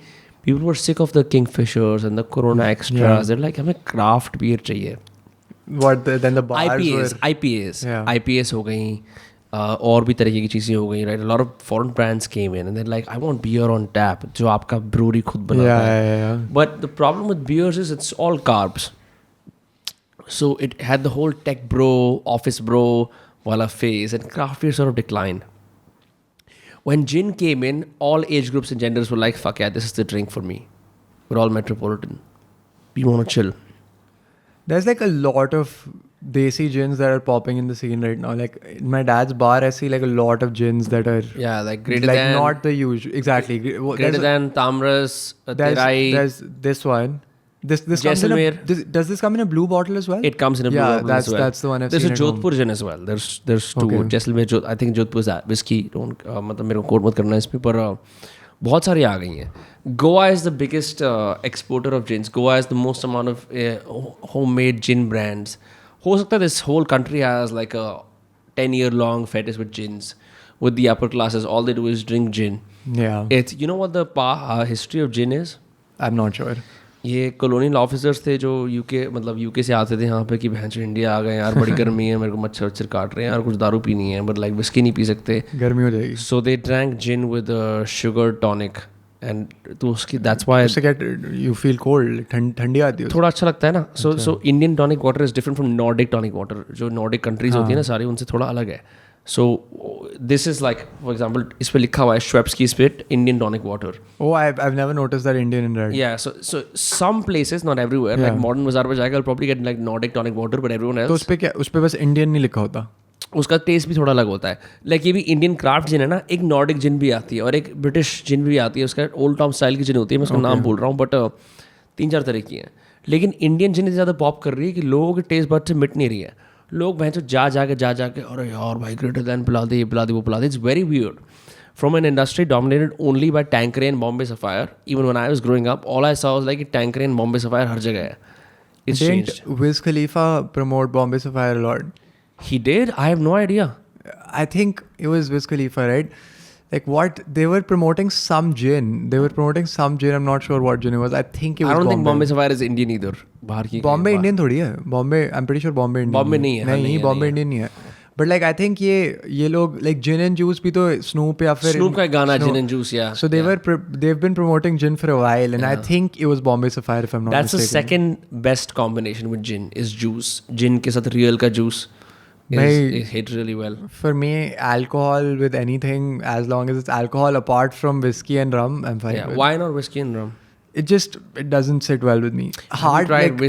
people were sick of the Kingfishers and the Corona extras. Yeah. They're like हमें craft beer चाहिए. Then the bars IPAs Yeah. IPAs हो गई, और भी तरीके की चीज़ें हो गई, right? A lot of foreign brands came in and they're like, I want beer on tap, जो आपका brewery खुद बनाता है. Yeah. But the problem with beers is it's all carbs. So it had the whole tech bro, office bro wala phase, and craft beer sort of declined. When gin came in, all age groups and genders were like, fuck yeah, this is the drink for me. We're all metropolitan. We want to chill. There's like a lot of desi gins that are popping in the scene right now. Like in my dad's bar, I see like a lot of gins that are Yeah, like greater like than... not the usual. Exactly. Greater than Tamras, Terai... There's this one. This comes in Jaisalmer. does this come in a blue bottle as well? It comes in a blue bottle as well. That's the one I've There's seen a at home. Jodhpur gin as well. There's two. Okay. Jaisalmer, I think Jodhpur is that whiskey. Don't मतलब मेरे को coat मत करना इस पे, पर बहुत सारी आ गई हैं. Goa is the biggest exporter of gins. Goa has the most amount of homemade gin brands. हो सकता है this whole country has like a 10-year-long fetish with gins. With the upper classes, all they do is drink gin. Yeah. It's, you know what the history of gin is? I'm not sure. ये colonial officers थे जो UK, मतलब UK से आते थे यहाँ पे कि भैंस इंडिया आ गए यार, बड़ी गर्मी है, मेरे को मच्छर वच्छर काट रहे हैं यार, कुछ दारू पीनी है, बट लाइक विस्की नहीं पी सकते, गर्मी हो जाएगी. So they drank gin with sugar tonic and तो उसकी दैट्स व्हाई उससे क्या you feel cold, ठंडी आती है. थोड़ा अच्छा लगता है ना. So Indian tonic water is different from Nordic tonic water. जो नॉर्डिक कंट्रीज होती है ना सारी, उनसे थोड़ा अलग है. So this is like, for example, इस पे लिखा हुआ है Schweppes Spit Indian tonic water. Oh, I've never noticed that Indian in red. Yeah, so some places, not everywhere, Yeah. like Modern Bazaar पे जाएगा, I'll probably get like Nordic tonic water, but everyone else. तो उस पे क्या, उस पे बस Indian नहीं लिखा होता. उसका टेस्ट भी थोड़ा अलग होता है. लाइक ये भी इंडियन क्राफ्ट जिन है ना, एक नॉर्डिक जिन भी आती है और एक ब्रिटिश जिन भी आती है. उसका ओल्ड टाउन स्टाइल की जिन होती है, मैं उसका नाम भूल रहा हूँ, बट 3-4 तरह की हैं. लेकिन इंडियन जिन इतनी ज़्यादा पॉप कर रही है कि लोगों के टेस्ट बड से मिट नहीं रही है. लोग भैंस जा जाके अरे यार भाई ग्रेटर दैन पिला दे, ये पिला दे, वो पिला दे. It's very weird. From an industry dominated only by Tanqueray and Bombay Sapphire, even when I was growing up, all I saw was like Tanqueray and Bombay Sapphire हर जगह है. It's Didn't changed. Wiz Khalifa promote Bombay Sapphire a lot? He did? I have no idea. I think it was Wiz Khalifa, right? Like what? They were promoting some gin. I'm not sure what gin it was. I think it was I don't Bombay. think Bombay Sapphire is Indian either. बाहर की Bombay Indian थोड़ी है. Bombay, I'm pretty sure Bombay Indian. Bombay नहीं है. हाँ, नहीं, Bombay Indian नहीं है. But like I think ये लोग like gin and juice भी तो Snoop या फिर Snoop का एक गाना Gin and Juice, yeah. So they've been promoting gin for a while, and I think it was Bombay Sapphire if I'm not That's mistaken. the second best combination with gin is juice. Gin के साथ real का juice भाई, is hit really well. For me, alcohol with anything, as long as it's alcohol apart from whiskey and rum, I'm fine. Yeah, with. why not whiskey and rum? It doesn't sit well with me. Have you Hard tried like,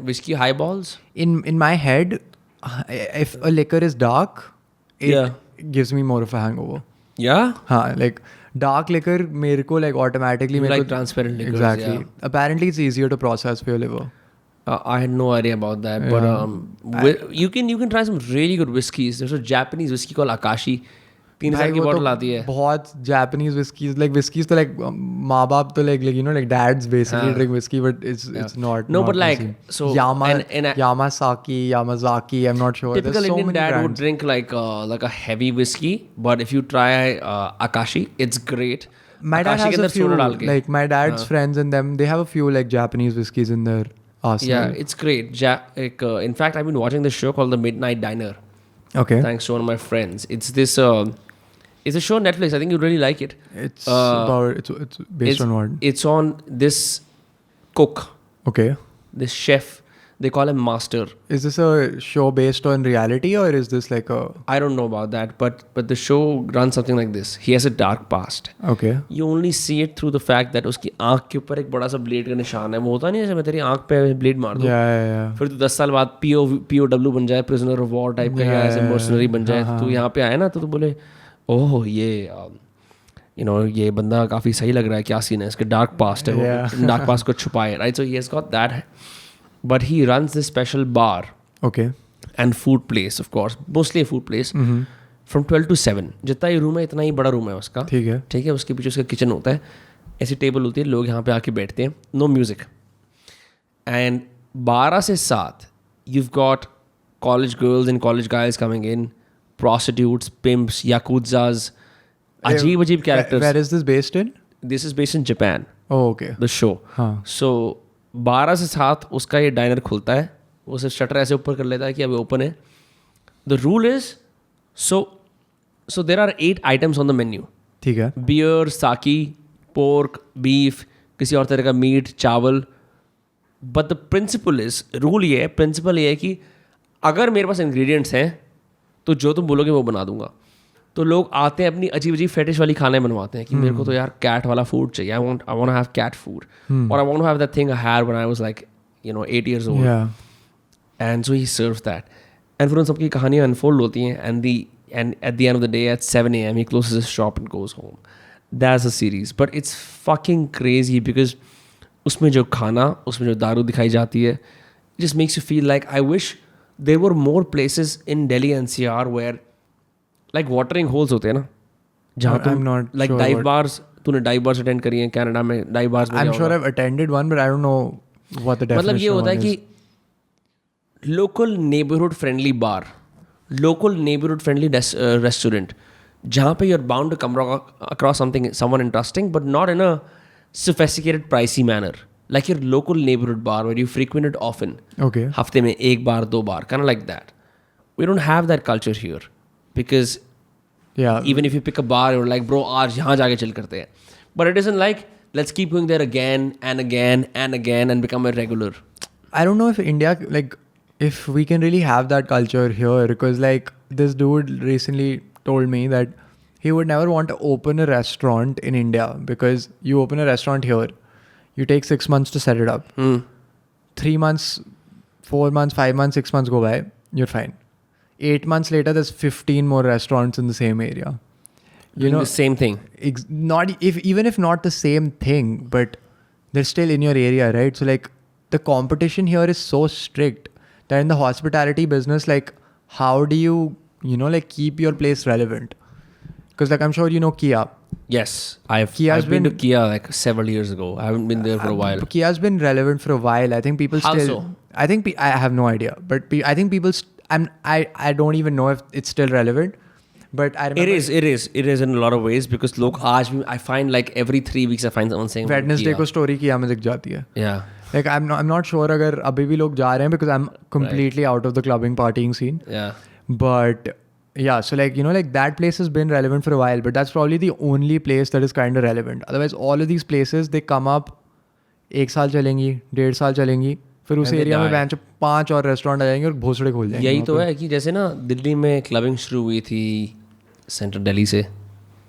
whiskey highballs? in my head, if a liquor is dark, it gives me more of a hangover. Yeah? हाँ, like dark liquor मेरे को like automatically You मेरे like को transparent liquors, exactly. yeah. Apparently it's easier to process for your liver. I had no idea about that, but you can try some really good whiskeys. There's a Japanese whiskey called Akashi. 3 साल की bottle आती है. बहुत Japanese whiskeys, like whiskeys तो like माँ बाप तो like you know like dads basically drink whiskey, but it's not. No, not but like easy. so Yamazaki, I'm not sure. Typical There's so Indian many dad brands. would drink like a heavy whiskey, but if you try Akashi, it's great. My dad Akashi के has a अंदर few, soda डाल के. like my dad's friends and them, they have a few like Japanese whiskeys in their arsenal. Yeah, it's great. In fact, I've been watching this show called The Midnight Diner. Okay. Thanks to one of my friends. It's this. It's a show on Netflix. I think you'd really like it. It's it's based on what? It's on this cook, Okay. this chef. They call him Master. Is this a show based on reality or is this like a? I don't know about that, but the show runs something like this. He has a dark past. Okay. You only see it through the fact that उसकी आँख के ऊपर एक बड़ा सा blade का निशान है. वो होता नहीं है जैसे मैं तेरी आँख पे ब्लेड मार दूँ. Yeah. फिर तू 10 साल बाद POW बन जाए, prisoner of war टाइप का, या ऐसे mercenary बन जाए. तू यहाँ पे आए ना तो तू बोले ओह ये ये बंदा काफ़ी सही लग रहा है, क्या सीन है, इसके डार्क पास्ट है, वो डार्क पास्ट को छुपाए, right. So he has got that, but he runs this special bar Okay. And food place, of course mostly food place, from 12 to 7. जितना ही रूम है इतना ही बड़ा रूम है उसका. ठीक है. उसके पीछे उसका किचन होता है, ऐसी टेबल होती है, लोग यहाँ पे आके बैठते हैं, नो म्यूजिक. एंड 12 से 7 you've got college girls and college guys coming in, prostitutes, pimps, yakuzas, अजीब characters. Where is this based in? This is based in Japan. Oh, okay. The show. हाँ. So 12 से 7 उसका ये dinar खुलता है, वो सिर्फ शटर ऐसे ऊपर कर लेता है कि अभी ओपन है. The rule is so there are 8 items on the menu. ठीक है. Beer, sake, pork, beef, किसी और तरह का मीट, चावल. But the principle ये है कि अगर मेरे पास इंग्रेडिएंट्स हैं तो जो तुम बोलोगे वो बना दूंगा. तो लोग आते हैं अपनी अजीब फेटिश वाली खाने बनवाते हैं कि मेरे को तो यार कैट वाला फूड चाहिए, I want to have cat food, और I want to have that thing I had when I was like 8 years old. And so he serves that, and फिर उन सबकी कहानियाँ अनफोल्ड होती हैं, and at the end of the day at 7 AM he closes his shop and goes home. That's a series, but it's fucking crazy because उसमें जो खाना, उसमें जो दारू दिखाई जाती है, just makes you feel like I wish there were more places in Delhi NCR where like watering holes होते हैं ना, जहाँ तुम like dive bars, तूने dive bars attend करी हैं कनाडा में, dive bars में. I'm sure I've attended one, but I don't know what the definition मतलब ये होता है कि local neighborhood friendly bar, local neighborhood friendly restaurant, जहाँ पे you're bound to come across someone interesting, but not in a sophisticated pricey manner. Like your local neighborhood bar where you frequent it often. Okay. हफ्ते में 1 बार 2 बार, kind of like that. We don't have that culture here because even if you pick a bar, you're like, bro, आज यहाँ जाके chill करते हैं. But it isn't like let's keep going there again and again and again and become a regular. I don't know if India, like, if we can really have that culture here, because like this dude recently told me that he would never want to open a restaurant in India because you open a restaurant here, you take 6 months to set it up. 3 months, 4 months, 5 months, 6 months go by, you're fine. 8 months later, there's 15 more restaurants in the same area. You know, the same thing. Even if not the same thing, but they're still in your area, right? So like the competition here is so strict that in the hospitality business, like how do you like keep your place relevant? Because like I'm sure you know Kia. Yes, I've been to Kia like several years ago. I haven't been there for a while. Kia's been relevant for a while. I think people How still. so? I think I have no idea, but I think people. I don't even know if it's still relevant. But I remember it is in a lot of ways because लोग आज भी I find like every 3 weeks I find someone saying Wednesday को story Kia में दिख जाती है. Yeah. Like I'm not sure अगर अभी भी लोग जा रहे हैं because I'm completely out of the clubbing partying scene. Yeah. But yeah, so like like that place has been relevant for a while, but that's probably the only place that is kind of relevant. Otherwise all of these places they come up 1 साल चलेंगी, 1.5 साल चलेंगी, फिर उस area में bench 5 और restaurant आ जाएंगे और भोसड़े खोल जाएंगे. यही तो है कि जैसे ना दिल्ली में क्लबिंग शुरू हुई थी सेंट्रल दिल्ली से.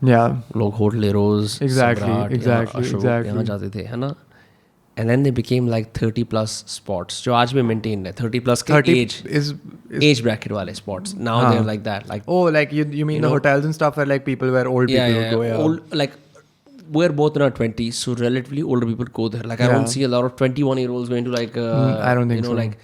लोग होटल रोज एग्जैक्टली यहाँ जाते थे, है ना. And then they became like 30 plus spots जो आज भी maintained है. 30 plus के age bracket वाले spots. Now they're like that. Like like you mean the hotels and stuff where like people where old people would go. Old, like we're both in our 20s, so relatively older people go there. Like I don't see a lot of 21-year-olds going to like I don't think so. like.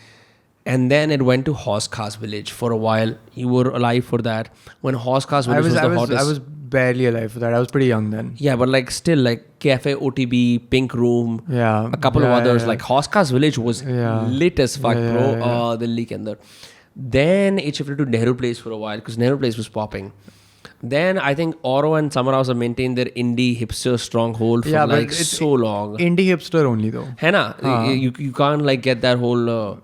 And then it went to Horse Village for a while. You were alive for that when Horse Village was the hottest. I was barely alive for that. I was pretty young then. Yeah, but like still like Cafe OTB, Pink Room, a couple of others. Like Horse Village was lit as fuck, bro. Delhi ke andar. Then it shifted to Nehru Place for a while because Nehru Place was popping. Then I think Oro and Summer House have maintained their indie hipster stronghold for like so long. Indie hipster only though. है ना? You can't like get that whole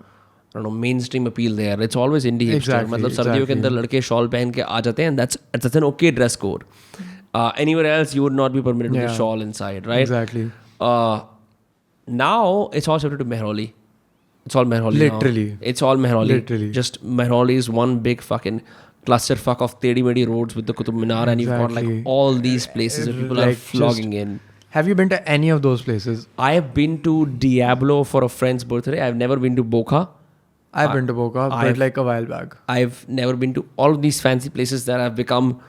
I don't know mainstream appeal there. It's always indie hipster. मतलब सर्दियों के अंदर लड़के shawl पहन के आ जाते हैं and that's an okay dress code. Anywhere else you would not be permitted with a shawl inside, right? Exactly. Now it's all shifted to Mehroli. It's all Mehroli Literally. now. It's all Mehroli. Literally. Just Mehroli is one big fucking clusterfuck of Tedi-Medi roads with the Qutub Minar and you've got like all these places where people are flogging in. Have you been to any of those places? I have been to Diablo for a friend's birthday. I've never been to Bokha. I've been to Dokha, but like a while back. I've never been to all of these fancy places that have become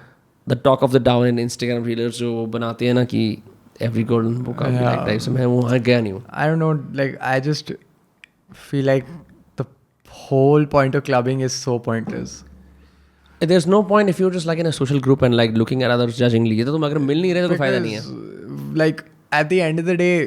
the talk of the town in Instagram reelers जो बनाते हैं ना कि every girl in Bokha be like type. So मैं वहाँ गया नहीं हूँ. I don't know. Like I just feel like the whole point of clubbing is so pointless. There's no point if you're just like in a social group and like looking at others judgingly. ये तो तुम अगर मिल नहीं रहे तो फायदा नहीं है. Like at the end of the day,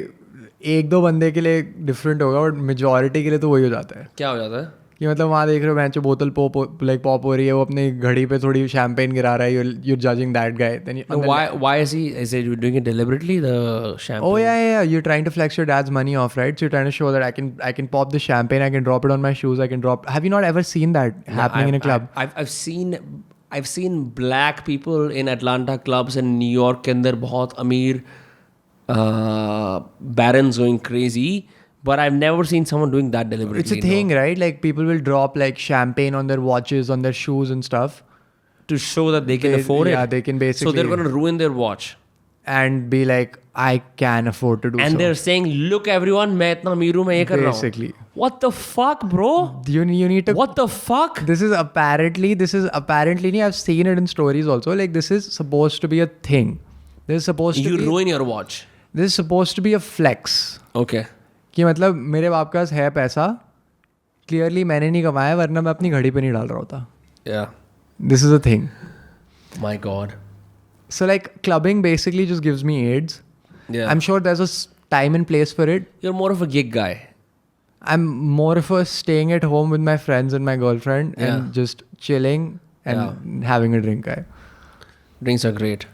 एक दो बंदे के लिए डिफरेंट होगा बट मेजॉरिटी के लिए तो वही हो जाता है. क्या हो जाता है कि मतलब वहाँ देख रहे हो मैच बोतल पॉप हो रही है वो अपनी घड़ी पे थोड़ी शैम्पेन गिरा रहा है. you're judging that guy. Then why is he doing it deliberately, the champagne? Oh yeah, you're trying to flex your dad's money off, right? So you're trying to show that I can pop the champagne, I can drop it on my shoes, I can drop. Have you not ever seen that happening in a club? I've seen black people in Atlanta clubs and New York के अंदर बहुत अमीर barons going crazy, but I've never seen someone doing that deliberately. It's a thing, right? Like people will drop like champagne on their watches, on their shoes and stuff to show that they can afford it. Yeah, they can basically. So they're going to ruin their watch and be like, I can afford to do. And they're saying, look everyone, मैं इतना अमीर हूँ मैं ये कर रहा हूँ. Basically. What the fuck, bro? You need to. What the fuck? This is apparently. I've seen it in stories also. Like this is supposed to be a thing. This is supposed to. You ruin your watch. This is supposed to be a flex. Okay. कि मतलब मेरे बाप के पास है पैसा, clearly मैंने नहीं कमाया वरना मैं अपनी घड़ी पे नहीं डाल रहा होता. Yeah. This is a thing. My God. So like clubbing basically just gives me AIDS. Yeah. I'm sure there's a time and place for it. You're more of a gig guy. I'm more of a staying at home with my friends and my girlfriend and just chilling and having a drink guy. Drinks are great.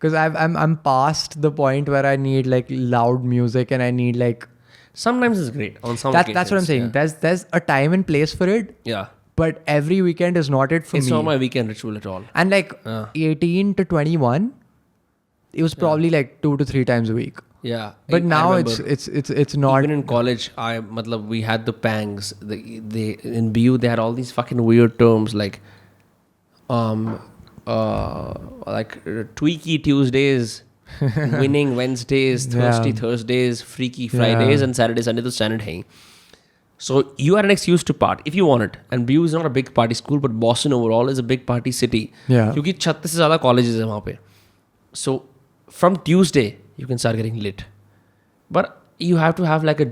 Because I'm past the point where I need like loud music and I need like. Sometimes it's great. On some that's what I'm saying. Yeah. There's a time and place for it. Yeah. But every weekend is not it for me. It's not my weekend ritual at all. And like 18 to 21, it was probably like 2 to 3 times a week. Yeah. But now it's not. Even in college, we had the pangs. They in BU they had all these fucking weird terms like tweaky Tuesdays, winning Wednesdays, thirsty Thursdays, freaky Fridays, and Saturday, Sunday to standard hai. So you had an excuse to party if you want it. And BU is not a big party school, but Boston overall is a big party city. Yeah. क्योंकि 36 से ज़्यादा colleges हैं वहाँ पे. So from Tuesday you can start getting lit, but you have to have like a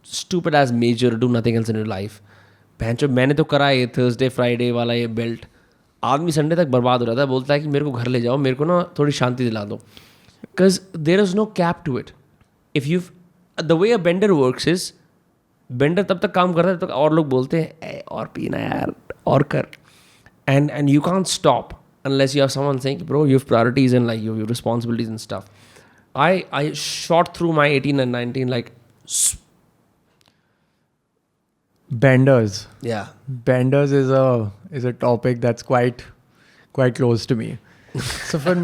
stupid ass major, do nothing else in your life. भैंचो मैंने तो करा ये Thursday Friday वाला ये belt. आदमी संडे तक बर्बाद हो रहा था. बोलता है कि मेरे को घर ले जाओ, मेरे को ना थोड़ी शांति दिला दो. Because there is no cap to it. If you've the way a bender works is bender तब तक काम करता है तो और लोग बोलते हैं और पीना यार और कर and you can't stop unless you have someone saying bro you have priorities and like you have responsibilities and stuff. I shot through my 18 and 19 like benders. Yeah. Benders is a topic that's quite close to me. So for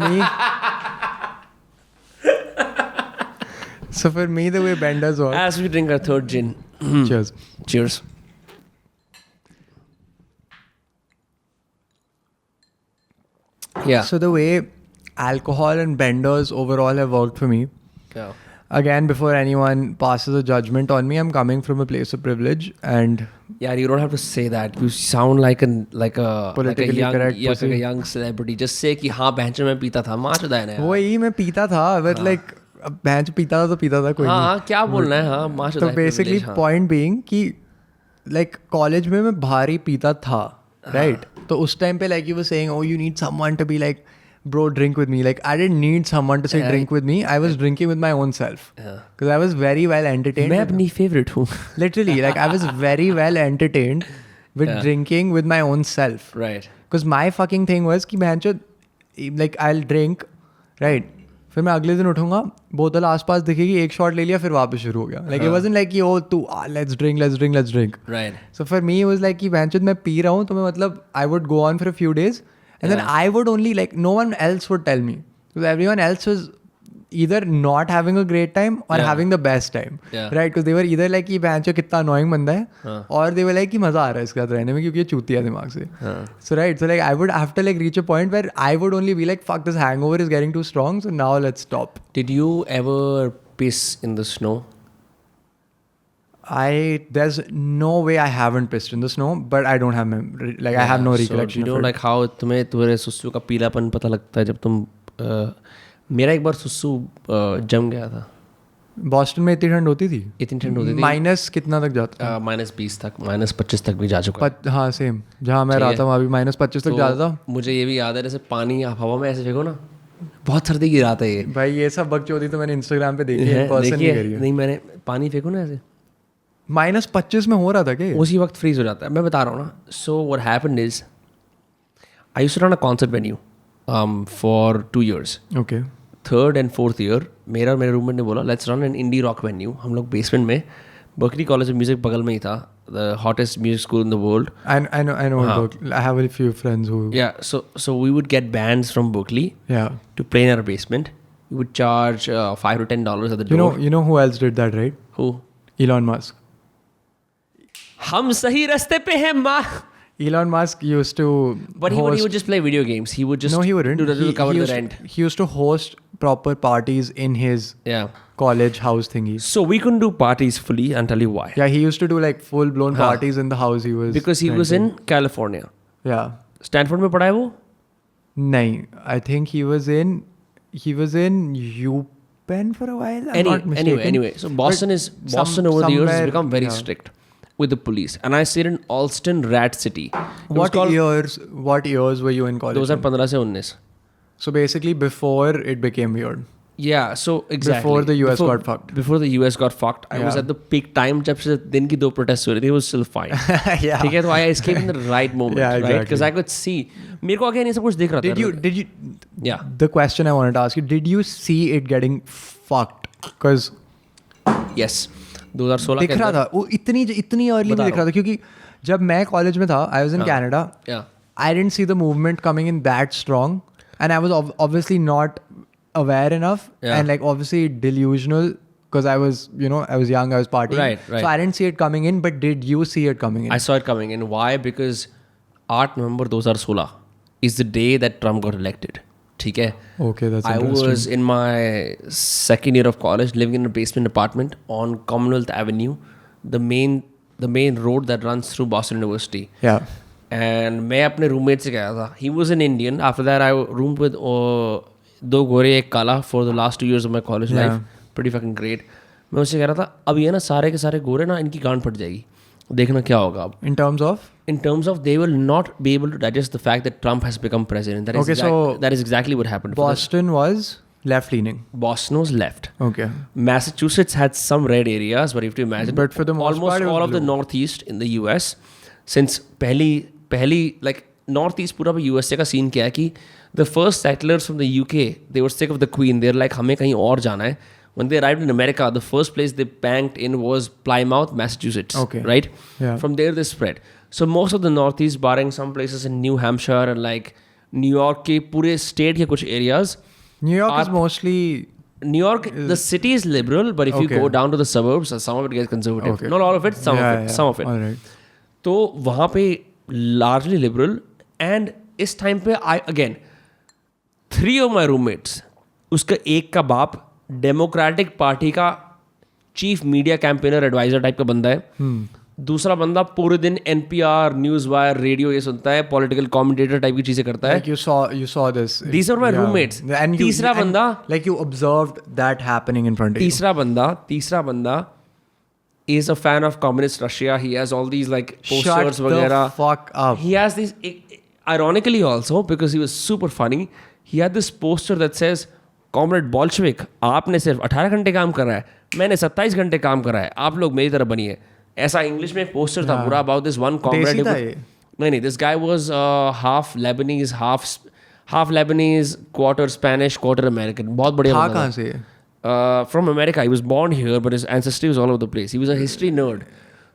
me the way benders work. As we drink our third gin. Cheers. Cheers. Yeah. So the way alcohol and benders overall have worked for me. Yeah. Again, before anyone passes a judgment on me, I'm coming from a place of privilege and. Yeah, you don't have to say that. You sound like a politically young, correct like a young celebrity. Just say कि हाँ बहनचोद मैं पीता था. माँ चुदा है ना. वही मैं पीता था, but like बेंच पीता था कोई नहीं. हाँ क्या बोलना है. हाँ माशा. तो बेसिकली पॉइंट बीइंग कि लाइक कॉलेज में मैं भारी पीता था, राइट. तो उस टाइम पे like you were saying you need someone to be like bro drink with me. Like I didn't need someone to say drink with me. I was drinking with my own self because I was very well entertained. मैं अपनी favorite हूँ. Literally like I was very well entertained with drinking with my own self. Right. Because my fucking thing was कि मैं like I'll drink, right. फिर मैं अगले दिन उठूंगा, बोतल आसपास दिखेगी, एक शॉट ले लिया, फिर वापस शुरू हो गया. Like it wasn't like कि तू let's drink. Right. So for me it was like कि मैं पी रहा हूँ तो मैं मतलब I would go on for a few days. And then I would only like, no one else would tell me because everyone else was either not having a great time or having the best time, right? Because they were either like कि बहनचोद कितना annoying बंदा है, और they were like कि मजा आ रहा है इसके साथ रहने में क्योंकि ये चूतिया है दिमाग से. So right, so like I would have to like reach a point where I would only be like fuck, this hangover is getting too strong, so now let's stop. Did you ever piss in the snow? There's no way I haven't pissed in the snow, but I don't have memory. Like I have no recollection. So you know like how तुम्हें तुम्हारे सुसु का पीलापन पता लगता है जब तुम मेरा एक बार सुसु जम गया था. बॉस्टन में इतनी ठंड होती थी. माइनस कितना तक जाता था? -20 तक, -25 तक भी जा चुका है. हाँ सेम, जहाँ मैं रहा था वहाँ भी -25 तक जाता था. मुझे ये भी याद है जैसे पानी आप हवा में ऐसे फेंको ना, बहुत सर्दी की रात है ये. भाई ये सब बकचोदी तो मैंने इंस्टाग्राम पे देखी है, पर्सन नहीं करी है. नहीं मैंने पानी फेंको ना ऐसे -25 में हो रहा था क्या? उसी वक्त फ्रीज हो जाता है. मैं बता रहा हूँ ना. So what happened is I used to run a concert venue for 2 years. Okay. 3rd and 4th year मेरे रूममेट ने बोला let's run an indie rock venue. हम लोग बेसमेंट में, बर्कली कॉलेज ऑफ म्यूजिक बगल में ही था, the hottest music school in the world. I know. I have a few friends who. Yeah, so we would get bands from Berkeley. Yeah. To play in our basement. We would charge $5 to $10 at the door. You know who else did that, right? Who? Elon Musk. हम सही रास्ते पे हैं माँ. Elon Musk used to. But he would just play video games. He would just. No, he wouldn't. Do that to cover the rent. He used to host proper parties in his college house thingy. So we couldn't do parties fully. I'll tell you why. Yeah, he used to do like full blown parties in the house he was. Because he was in California. Yeah. Stanford में पढ़ा है वो? नहीं, I think he was in UPenn for a while. Anyway. So Boston over the years has become very strict with the police, and I stayed in Alston, Rat City. What years were you in college? 2015 से 19. So basically before it became weird. Yeah, so exactly. Before the US got fucked. Before the US got fucked, I was at the peak time जब से दिन की 2 protests हो रही थी, it was still fine. Yeah. ठीक है, तो I escaped in the right moment, yeah, exactly. right? Because I could see. मेरे को आगे नहीं सब कुछ दिख रहा था. Did you? Yeah. The question I wanted to ask you: did you see it getting fucked? Because. Yes. 2016 दिख रहा था वो इतनी अर्ली में दिख रहा था क्योंकि जब मैं कॉलेज में था I was in Canada. I didn't see the movement coming in that strong and I was obviously not aware enough and like obviously delusional because I was young, I was partying, right. So I didn't see it coming in, but did you see it coming in? I saw it coming in. Why? Because 8 November 2016 is the day that Trump got elected. ठीक है. Okay, that's interesting. I was in my 2nd year of college, living in a basement apartment on Commonwealth Avenue, the main road that runs through Boston University. Yeah. And मैं अपने roommate से गया था. He was an Indian. After that, I roomed with 2 गोरे 1 काला for the last 2 years of my college life. Pretty fucking great. मैं उससे कह रहा था अब ये ना सारे के सारे गोरे ना इनकी गांड फट जाएगी, देखना क्या होगा अब. In terms of they will not be able to digest the fact that Trump has become president. That is exactly what happened. Boston was left leaning. Boston was left. Okay. Massachusetts had some red areas, but if you imagine, but for the most almost part, all of the northeast in the US, since पहली like northeast पूरा USA का scene क्या है कि the first settlers from the UK, they were sick of the Queen. They're like, हमें कहीं और जाना है. When they arrived in America, the first place they banked in was Plymouth, Massachusetts. Okay. Right? Yeah. From there they spread. So most of the Northeast, barring some places in New Hampshire and like New York के पूरे state के कुछ areas. New York is mostly. New York, the city is liberal, but if you go down to the suburbs, some of it gets conservative. Okay. Not all of it, some of it. All right. तो वहाँ पे largely liberal, and इस time पे again 3 of my roommates, उसका एक का बाप Democratic Party का chief media campaigner adviser type का बंदा है. दूसरा बंदा पूरे दिन NPR, न्यूज वायर, रेडियो ये सुनता है, पॉलिटिकल कमेंटेटर टाइप की चीजें करता है. Like you saw this. These are my roommates. And तीसरा बंदा, like you observed that happening in front of you. तीसरा बंदा is a fan of communist Russia. He has all these like posters Shut वगैरह. the fuck up. He has these, ironically also, because he was super funny, he had this poster that says, Comrade Bolshevik, आपने सिर्फ 18 घंटे काम करा है, मैंने 27 घंटे काम करा है, आप लोग मेरी तरह बनिए. ऐसा इंग्लिश में एक पोस्टर था पूरा about this one comrade. नहीं, this guy was half Lebanese, half Lebanese, quarter Spanish, quarter American. बहुत बढ़िया बंदा. कहाँ से? From America. He was born here, but his ancestry was all over the place. He was a history nerd.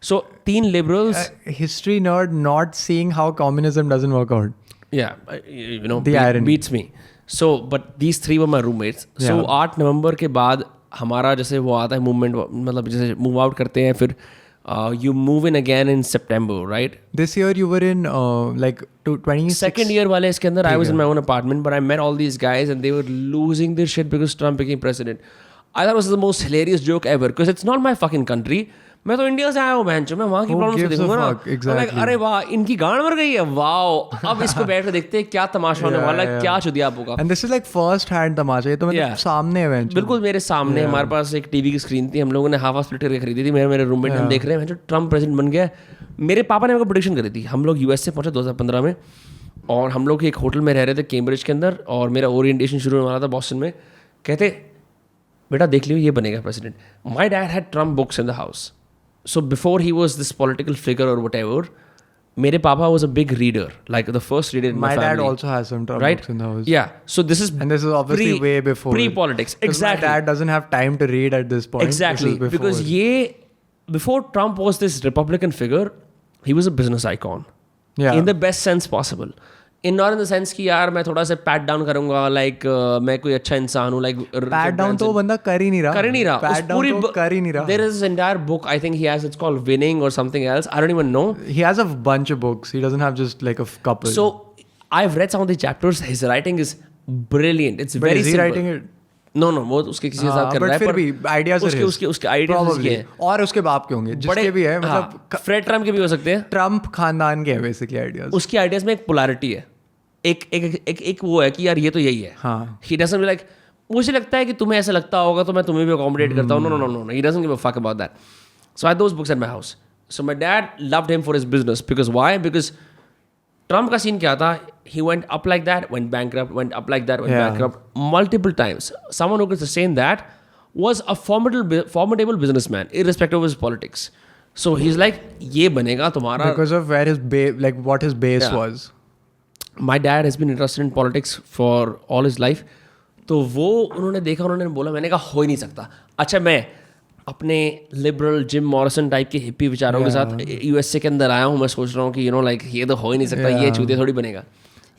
So, teen liberals. History nerd not seeing how communism doesn't work out. Yeah, you know, the irony beats me. So, but these three were my roommates. So, 8 नवंबर के बाद हमारा जैसे वो आता है movement, मतलब जैसे move out करते हैं, फिर you move in again in September, right? This year you were in like 26. Second year वाले इसके अंदर I was in my own apartment, but I met all these guys and they were losing their shit because Trump became president. I thought it was the most hilarious joke ever because it's not my fucking country. मैं तो India से आया हूँ बहन चो, मैं वहाँ की प्रॉब्लम्स को देखूंगा ना. Like, अरे वाह, इनकी गांड मर गई है, वाओ. अब इसको बैठ कर देखते हैं क्या तमाशा होने वाला है, क्या चुदिया होगा. And this is like first hand तमाशा, ये तो मतलब सामने है बहन चो. बिल्कुल मेरे सामने. हमारे पास एक टीवी की स्क्रीन थी, हम लोगों ने हाफ स्प्लिट करके खरीदी थी. मेरे रूममेट हम देख रहे हैं जो ट्रम्प प्रेसिडेंट बन गया. मेरे पापा ने मेरे को प्रेडिक्शन करी थी. हम लोग US से पहुंचे 2015 में और हम लोग एक होटल में रह रहे थे कैम्ब्रिज के अंदर और मेरा ओरिएंटेशन शुरू होने वाला था बॉस्टन में. कहते बेटा देख लियो ये बनेगा president. My dad had Trump books in the house. So before he was this political figure or whatever, mere papa was a big reader, like the first reader in my family. My dad also has some Trump books in the house. Yeah. So this is obviously way before pre-politics. Exactly. My dad doesn't have time to read at this point. Exactly. Because before Trump was this Republican figure, he was a business icon. Yeah. In the best sense possible. Not in the sense कि यार मैं थोड़ा सा PAT down करूंगा, like मैं कोई अच्छा इंसान हूँ, like पैट डाउन तो बंदा कर ही नहीं रहा. पैट डाउन तो कर ही नहीं रहा. There is this entire book I think he has, it's called Winning or something else. I don't even know. He has a bunch of books. He doesn't have just like a couple. So I've read some of the chapters. His writing is brilliant. It's very simple. Is he writing it? No, वो उसके किसी के साथ कर रहा है. पर फिर भी आइडियाज उसके आइडियाज उसके हैं. और उसके बाप के होंगे, जिसके भी है, मतलब फ्रेड ट्रम्प के भी हो सकते हैं. ट्रम्प खानदान के हैं बेसिकली आइडियाज. उसकी आइडियाज में एक पोलैरिटी है. एक वो है कि यार ये तो यही है. हाँ. He doesn't be like, मुझे लगता है कि तुम्हें ऐसा लगता होगा तो मैं तुम्हें भी accommodate करता हूँ. No. He doesn't give a fuck about that. So I had those books at my house. So my dad loved him for his business. Because why? Because Trump का सीन क्या था? He went up like that, went bankrupt, went up like that, went bankrupt multiple times. Someone who could sustain that was a formidable businessman, irrespective of his politics. So he's like, ये बनेगा तुम्हारा. Because of where his like what his base was. My dad has been interested in politics for all his life. तो वो उन्होंने देखा, उन्होंने बोला, मैंने कहा हो ही नहीं सकता. अच्छा मैं अपने लिबरल जिम मॉरिसन टाइप के हिप्पी विचारों के साथ USA के अंदर आया हूँ. मैं सोच रहा हूँ कि like ये तो हो ही नहीं सकता, ये चूतिया थोड़ी बनेगा.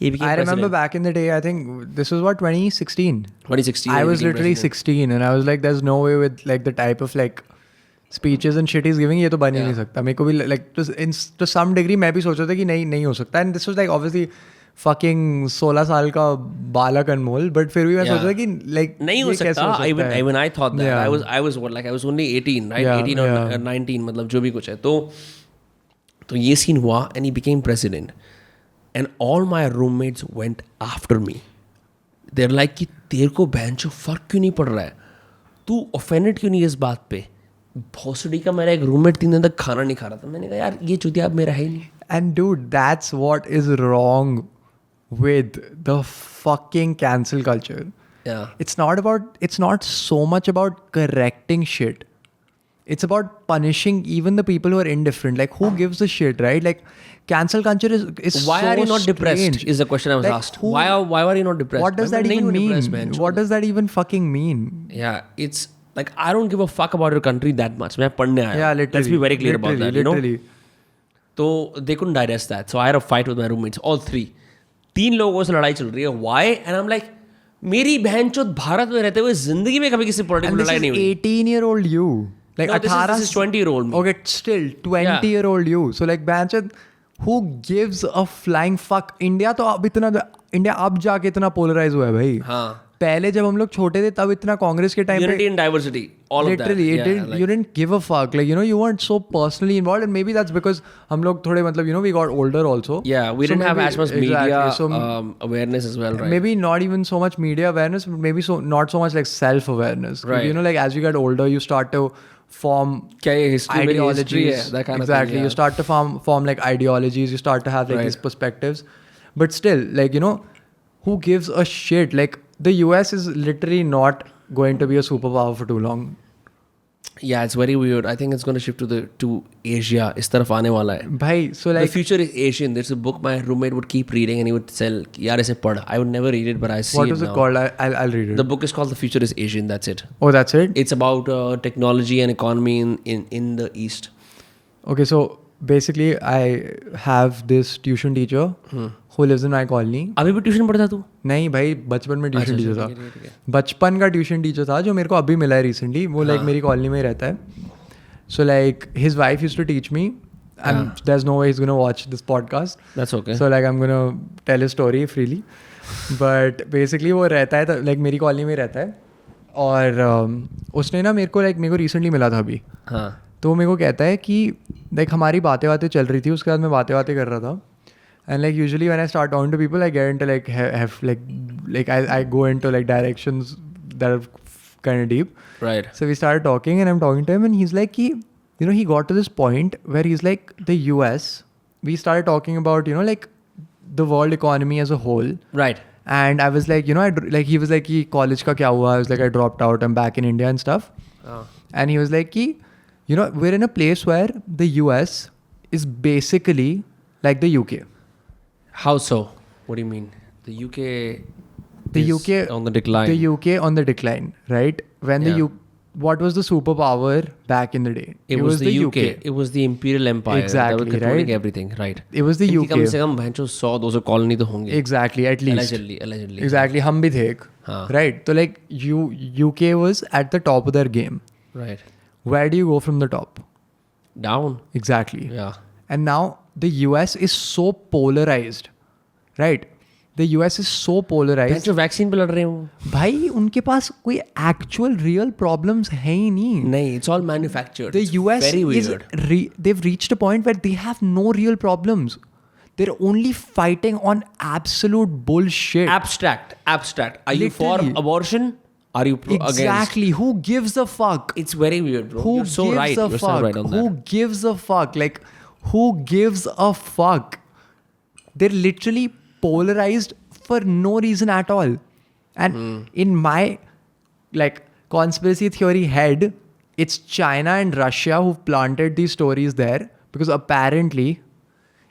I remember back in the day, I think this was what, 2016. I was literally 16 and I was like, there's no way with like the type of like speeches and shit he's giving, ये तो बन ही नहीं सकता. मेरे को भी like to some degree मैं भी सोच रहा था कि नहीं हो सकता. And this was like obviously fucking 16 साल का बालक अनमोल, but फिर भी मैं सोच रहा था कि like नहीं हो सकता. Even I thought that. I was what, like I was only 18, right? 18 or 19, मतलब जो भी कुछ है. तो ये सीन हुआ and he became president. And all my roommates went after me. They're like कि तेरे को बहनचो फर्क क्यों नहीं पड़ रहा है? तू offended क्यों नहीं इस बात पे? भोसड़ी का मेरा एक रूममेट 3 दिन तक खाना नहीं खा रहा था. मैंने कहा यार ये चुतिया अब मेरा है ही नहीं. And dude, that's what is wrong with the fucking cancel culture. Yeah. It's not so much about correcting shit. It's about punishing even the people who are indifferent. Like who gives a shit, right? Like cancel culture is why so are you not strange. Depressed is the question I was asked. Why are you not depressed? What does that even mean? What does that even fucking mean? Yeah, it's like I don't give a fuck about your country that much. मैं पढ़ने आया. Yeah, literally. Let's be very clear about that. Literally. You know? तो they couldn't digest that. So I had a fight with my roommates, all 3. 3 लोगों से लड़ाई चल रही है. Why? And I'm like, मेरी बहनचोद भारत में रहते हुए जिंदगी में कभी किसी पॉलिटिकल लड़ाई नहीं हुई. 18-year-old you. Like no, this is 20-year-old me. Okay, still 20-year-old you. So like bहनचोद, who gives a flying fuck? India तो अब जाके इतना polarize हुआ है भाई. हाँ. पहले जब हम लोग छोटे थे तब इतना कांग्रेस के time Unity and diversity, all literally of it that. didn't, you didn't give a fuck, like, you know, you weren't so personally involved, and maybe that's because हम लोग थोड़े मतलब, you know, we got older also. Yeah, we didn't have as much media so awareness as well, right? maybe not even so much media awareness, but maybe not so much like self awareness. Right. You know, like as you get older you start to form क्या ये history मेरी history ideologies, है, that kind of exactly thing, you start to form like ideologies, you start to have like Right. these perspectives, but still, like, you know, who gives a shit? Like, the US is literally not going to be a superpower for too long. Yeah, it's very weird. I think it's going to shift to Asia. इस तरफ आने वाला है. Bhai, so The like future is Asian. There's a book my roommate would keep reading and he would tell, यार इसे पढ़. I would never read it, but I see what it was now. it called? I'll read it. The book is called The Future is Asian. That's it. Oh, that's it? It's about technology and economy in the East. Okay, so basically I have this tuition teacher who lives in my colony. अभी भी tuition पढ़ता तू? नहीं भाई, बचपन में tuition teacher था. बचपन का ट्यूशन टीचर था जो मेरे को अभी मिला है रिसेंटली. वो लाइक मेरी कॉलोनी में ही रहता है. So like his wife used to teach me. There's no way he's gonna watch this podcast. That's okay. So like I'm gonna tell his story freely. But basically वो रहता है like मेरी colony में रहता है. और उसने ना मेरे को रिसेंटली मिला था अभी. हाँ. तो मेरे को कहता है कि लाइक हमारी बातें चल रही थी, उसके बाद मैं बातें कर रहा था. And like usually when I start talking to people, I get into like I go into like directions that are kind of deep. Right. So we started talking and I'm talking to him and he's like, you know, he got to this point where he's like, the US, we started talking about, you know, like the world economy as a whole. Right. And I was like, you know, he was like, college ka kya hua? I was like, I dropped out, I'm back in India and stuff. And he was like, you know, we're in a place where the US is basically like the UK. How so? What do you mean? The UK is on the decline. The UK on the decline, right? When what was the superpower back in the day? It was the UK. It was the Imperial Empire. Exactly, that was controlling right? everything, right? It was the UK. कम से कम भैंचो 100-200 colony तो होंगे. Exactly, at least. Allegedly. Exactly, हम भी थे एक. Right? So like UK was at the top of their game. Right. Where do you go from the top? Down. Exactly. Yeah. And now the US is so polarized, right? The US is so polarized. जो vaccine पे लड़ रहे हो भाई उनके पास कोई actual real problems है ही नहीं. नहीं, it's all manufactured. The US very is weird. They've reached a point where they have no real problems. They're only fighting on absolute bullshit. Abstract. Are you Literally. for abortion? Are you against? Exactly. Who gives a fuck? It's very weird, bro. Who You're so gives right. a You're fuck? so right on Who that. gives a fuck? Like, who gives a fuck? They're literally polarized for no reason at all. And in my like conspiracy theory head, it's China and Russia who've planted these stories there, because apparently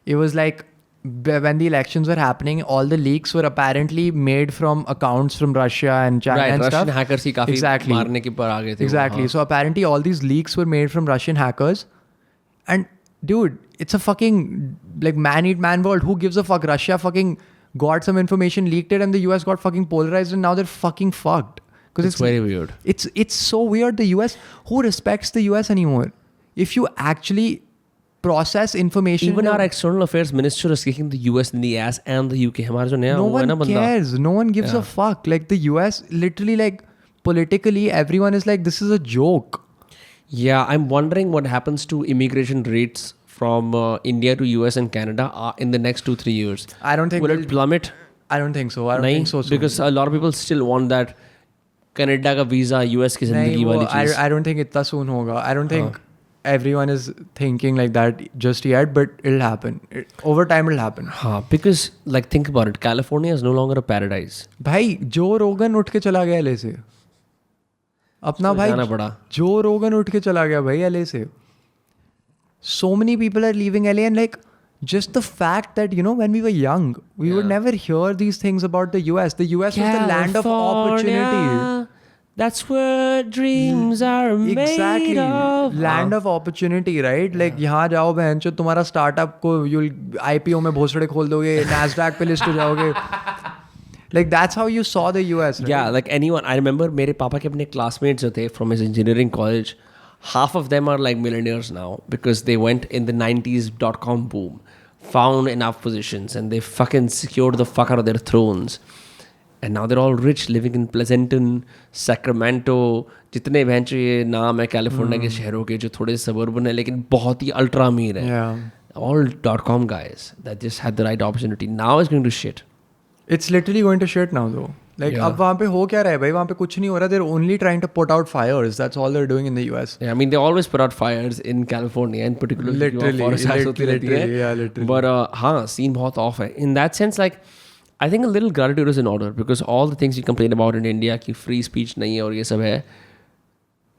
it was like when the elections were happening, all the leaks were apparently made from accounts from Russia and China and Russian stuff. hackers ही काफी Exactly. मारने के पर आ गए थे. Exactly. So apparently all these leaks were made from Russian hackers. And dude, it's a fucking like man-eat-man world. Who gives a fuck? Russia fucking got some information, leaked it, and the US got fucking polarized, and now they're fucking fucked. Because It's very weird. It's so weird. The US, who respects the US anymore? If you actually process information, Even our external affairs minister is kicking the US in the ass and the UK. हमारा जो नया no हुआ है ना one बंदा. cares. No one gives a fuck. Like the US, literally, like politically, everyone is like, this is a joke. Yeah, I'm wondering what happens to immigration rates from India to US and Canada in the next 2-3 years. I don't think Will it plummet? I don't think so. I don't नहीं, think so. soon. because a lot of people still want that Canada का visa US की जिंदगी वाली चीज. I don't think इतना soon होगा. I don't think everyone is thinking like that just yet, but it'll happen. Over time it'll happen. हाँ, because like think about it, California is no longer a paradise. भाई जो रोगन उठ के चला गया LA से. अपना भाई जाना पड़ा. जो रोगन उठ के चला गया भाई LA से. So many people are leaving LA, and like just the fact that, you know, when we were young, we would never hear these things about the US. The US was the land of opportunity. That's where dreams are made Exactly. of. Land of opportunity, right? Like यहाँ जाओ बहनचो, तुम्हारा startup को IPO में भोसड़े खोल दोगे, NASDAQ पे list हो जाओगे. Like that's how you saw the US, right? Yeah, like anyone. I remember मेरे पापा के अपने classmates जो थे from his engineering college, half of them are like millionaires now because they went in the 90s .com boom, found enough positions, and they fucking secured the fuck out of their thrones. and now they're all rich, living in Pleasanton, Sacramento, जितने भैंचो ये नाम है California के शहरों के जो थोड़े suburban है लेकिन बहुत ही ultra अमीर है. All .com guys that just had the right opportunity. Now it's going to shit. It's literally going to shit now though. Like अब वहाँ पे हो क्या रहा है भाई? वहाँ पे कुछ नहीं हो रहा. They're only trying to put out fires. That's all they're doing in the US. Yeah, I mean they always put out fires in California, in particular. Literally. But हाँ, scene बहुत off है. In that sense, like I think a little gratitude is in order because all the things you complain about in India कि free speech नहीं है और ये सब है.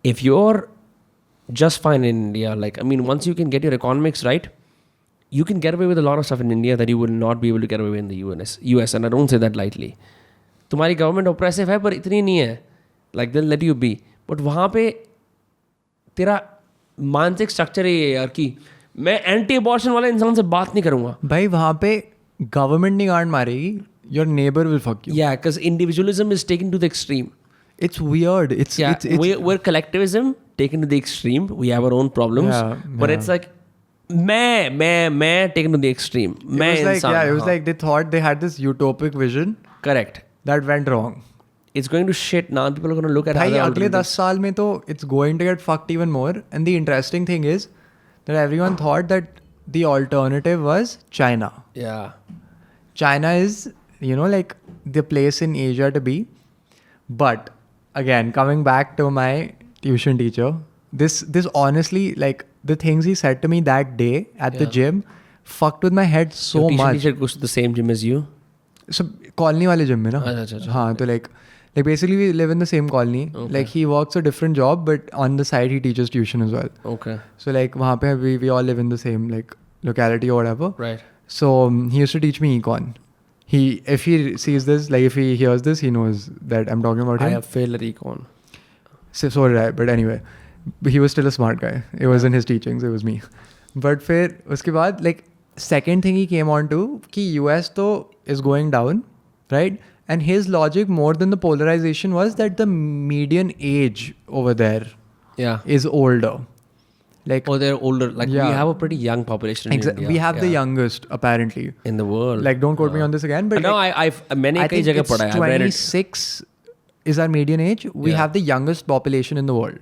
If you're just fine in India, like I mean, once you can get your economics right, you can get away with a lot of stuff in India that you would not be able to get away with in the US, and I don't say that lightly. तुम्हारी government oppressive है पर इतनी नहीं है. Like they'll let you be. But वहाँ पे तेरा मानसिक स्ट्रक्चर ही है यार कि मैं एंटी अबॉर्शन वाले इंसान से बात नहीं करूँगा. भाई वहाँ पे गवर्नमेंट नहीं गांड मारेगी. Your neighbor will fuck you. Yeah, because individualism is taken to the extreme. It's weird. It's we're collectivism taken to the extreme. We have our own problems, but it's like मैं taken to the extreme. It was like they thought they had this utopic vision. Correct. That went wrong. It's going to shit now. People are going to look at how अगले 10 साल में तो it's going to get fucked even more. And the interesting thing is that everyone thought that the alternative was China. Yeah. China is, like the place in Asia to be. But again, coming back to my tuition teacher, this honestly, like the things he said to me that day at the gym fucked with my head so much. Your teacher goes to the same gym as you? So colony वाले gym में ना. हाँ तो like basically we live in the same colony. Okay. Like he works a different job, but on the side he teaches tuition as well. Okay. So like वहाँ पे we all live in the same like locality or whatever. Right. So he used to teach me econ. If he sees this, like if he hears this, he knows that I'm talking about him. I have failed at econ. So did I, but anyway, he was still a smart guy. It wasn't his teachings, it was me. But फिर उसके बाद like second thing he came on to कि US तो is going down, right? And his logic more than the polarization was that the median age over there is older. Like, they're older. Like we have a pretty young population in India. We have the youngest apparently in the world. Like don't quote me on this again, but no, I've many I think it's 26 is our median age. We have the youngest population in the world.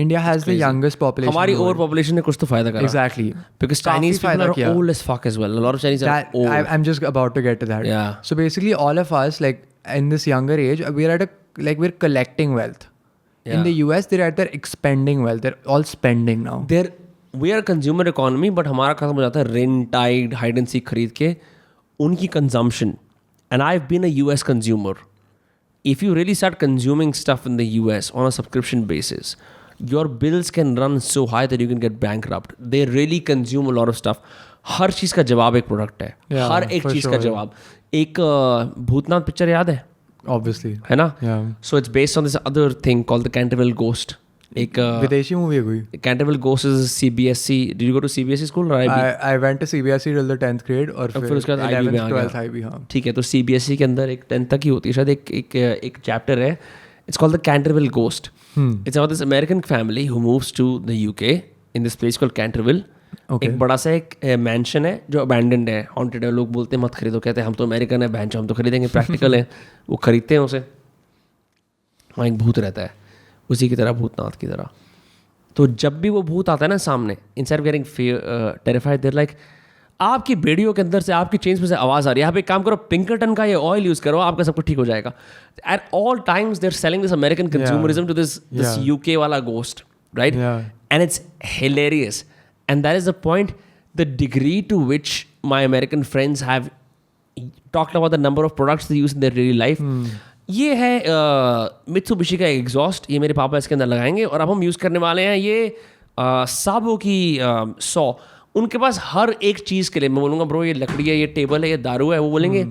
India has the youngest population. हमारी overpopulation ने कुछ तो फायदा करा. Exactly. Because Chinese people are old as fuck as well. A lot of Chinese are old. I'm just about to get to that. Yeah. So basically all of us like in this younger age, we're collecting wealth. Yeah. In the US, they're at their expending wealth. They're all spending now. We are a consumer economy, but हमारा खत्म हो जाता है rent, tide, hide and seek खरीद के उनकी consumption. And I've been a US consumer. If you really start consuming stuff in the US on a subscription basis, your bills can run so high that you can get bankrupt. They really consume a lot of stuff. हर चीज़ का जवाब एक product है. हर एक चीज़ का जवाब. एक Bhootnath picture याद है? Obviously. है ना? So it's based on this other thing called the Canterville Ghost. एक विदेशी मूवी है कोई. Canterville Ghost is CBSE. Did you go to CBSE school or IB? I went to CBSE till the 10th grade और फिर उसके बाद IB में आ गया. 12th IB हाँ. ठीक है तो CBSE के अंदर एक 10th तक ही होती है शायद एक चैप्टर है. It's called the Canterville Ghost. It's about this American family who moves to the UK in this place called Canterville. Okay. एक बड़ा सा एक मैंशन है जो अबैंडन्ड है, हॉन्टेड है. लोग बोलते हैं मत खरीदो, कहते हैं हम तो अमेरिकन है, बहन हम तो खरीदेंगे, प्रैक्टिकल है. वो खरीदते हैं उसे. वहाँ एक भूत रहता है उसी की तरह, भूतनाथ की तरह. तो जब भी वो भूत आता है ना सामने, instead of getting terrified there like आपकी बेड़ियों के अंदर से, आपकी चेन्स में से आवाज़ आ रही है, आप एक काम करो, पिंकरटन का ये ऑयल यूज़ करो, आपका सब कुछ ठीक हो जाएगा. At all times they are selling this American consumerism to this UK वाला ghost, right? And it's hilarious. And that is the point, the degree to which my American friends have talked about the number of products they use in their daily life. ये है Mitsubishi का exhaust, ये मेरे पापा इसके अंदर लगाएंगे और अब हम यूज़ करने वाले हैं ये साबो की 100. उनके पास हर एक चीज़ के लिए मैं बोलूँगा ब्रो ये लकड़ी है, ये टेबल है, ये दारू है, वो बोलेंगे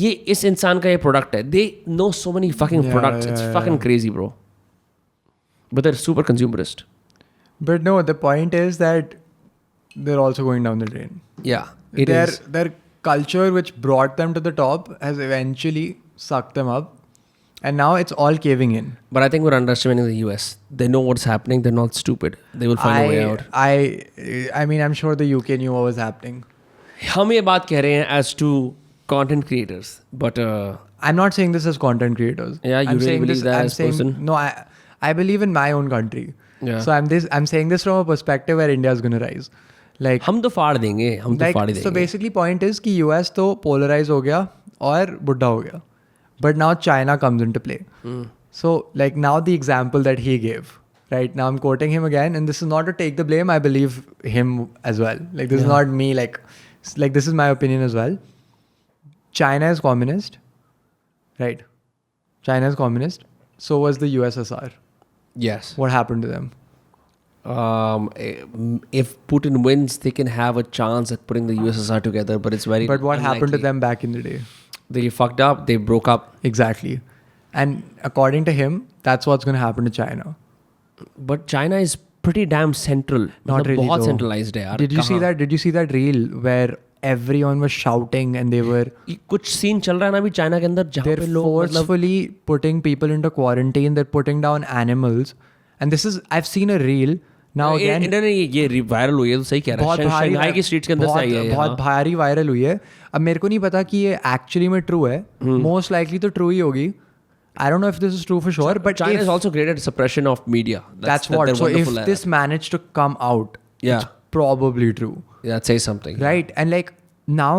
ये इस इंसान का ये प्रोडक्ट है. They know so many fucking products. It's fucking crazy, bro. But they're super consumerist. But no, the point is that they're also going down the drain. Yeah, their culture, which brought them to the top, has eventually sucked them up, and now it's all caving in. But I think we're underestimating the US. They know what's happening. They're not stupid. They will find a way out. I mean, I'm sure the UK knew what was happening. हम ये बात कह रहे हैं as to content creators, but I'm not saying this as content creators. Yeah, you I'm really saying believe this, that I'm as saying, person? No, I believe in my own country. Yeah. So I'm saying this from a perspective where India is going to rise. Like, हम तो फाड़ देंगे, हम तो फाड़ ही so देंगे. basically point is कि US तो polarize हो गया और बुढ़ा हो गया. But now China comes into play. So like now the example that he gave, right? Now I'm quoting him again, and this is not to take the blame. I believe him as well. Like this is not me. Like this is my opinion as well. China is communist, right? China is communist. So was the USSR. Yes. What happened to them? If Putin wins, they can have a chance at putting the USSR together, but it's very. But what happened to unlikely. them back in the day? They fucked up. They broke up. Exactly. And according to him, that's what's going to happen to China. But China is pretty damn central. Not really. बहुत though. centralized है यार. Did you see that? Did you see that reel where everyone was shouting and they were कुछ scene चल रहा है ना अभी China के अंदर जहाँ पे they're लोग मतलब forcefully putting people into quarantine. They're putting down animals. And this is I've seen a reel now again. ये वायरल हुई है तो सही कह रहा है. शंघाई की स्ट्रीट्स के अंदर से आई है. बहुत भारी वायरल हुई है. अब मेरे को नहीं पता कि ये एक्चुअली में ट्रू है. मोस्ट लाइकली तो ट्रू ही होगी. I don't know if this is true for sure, but China is also great at suppression of media. That's what. So if this managed to come out, it's probably true. Yeah, say something. Right? And like now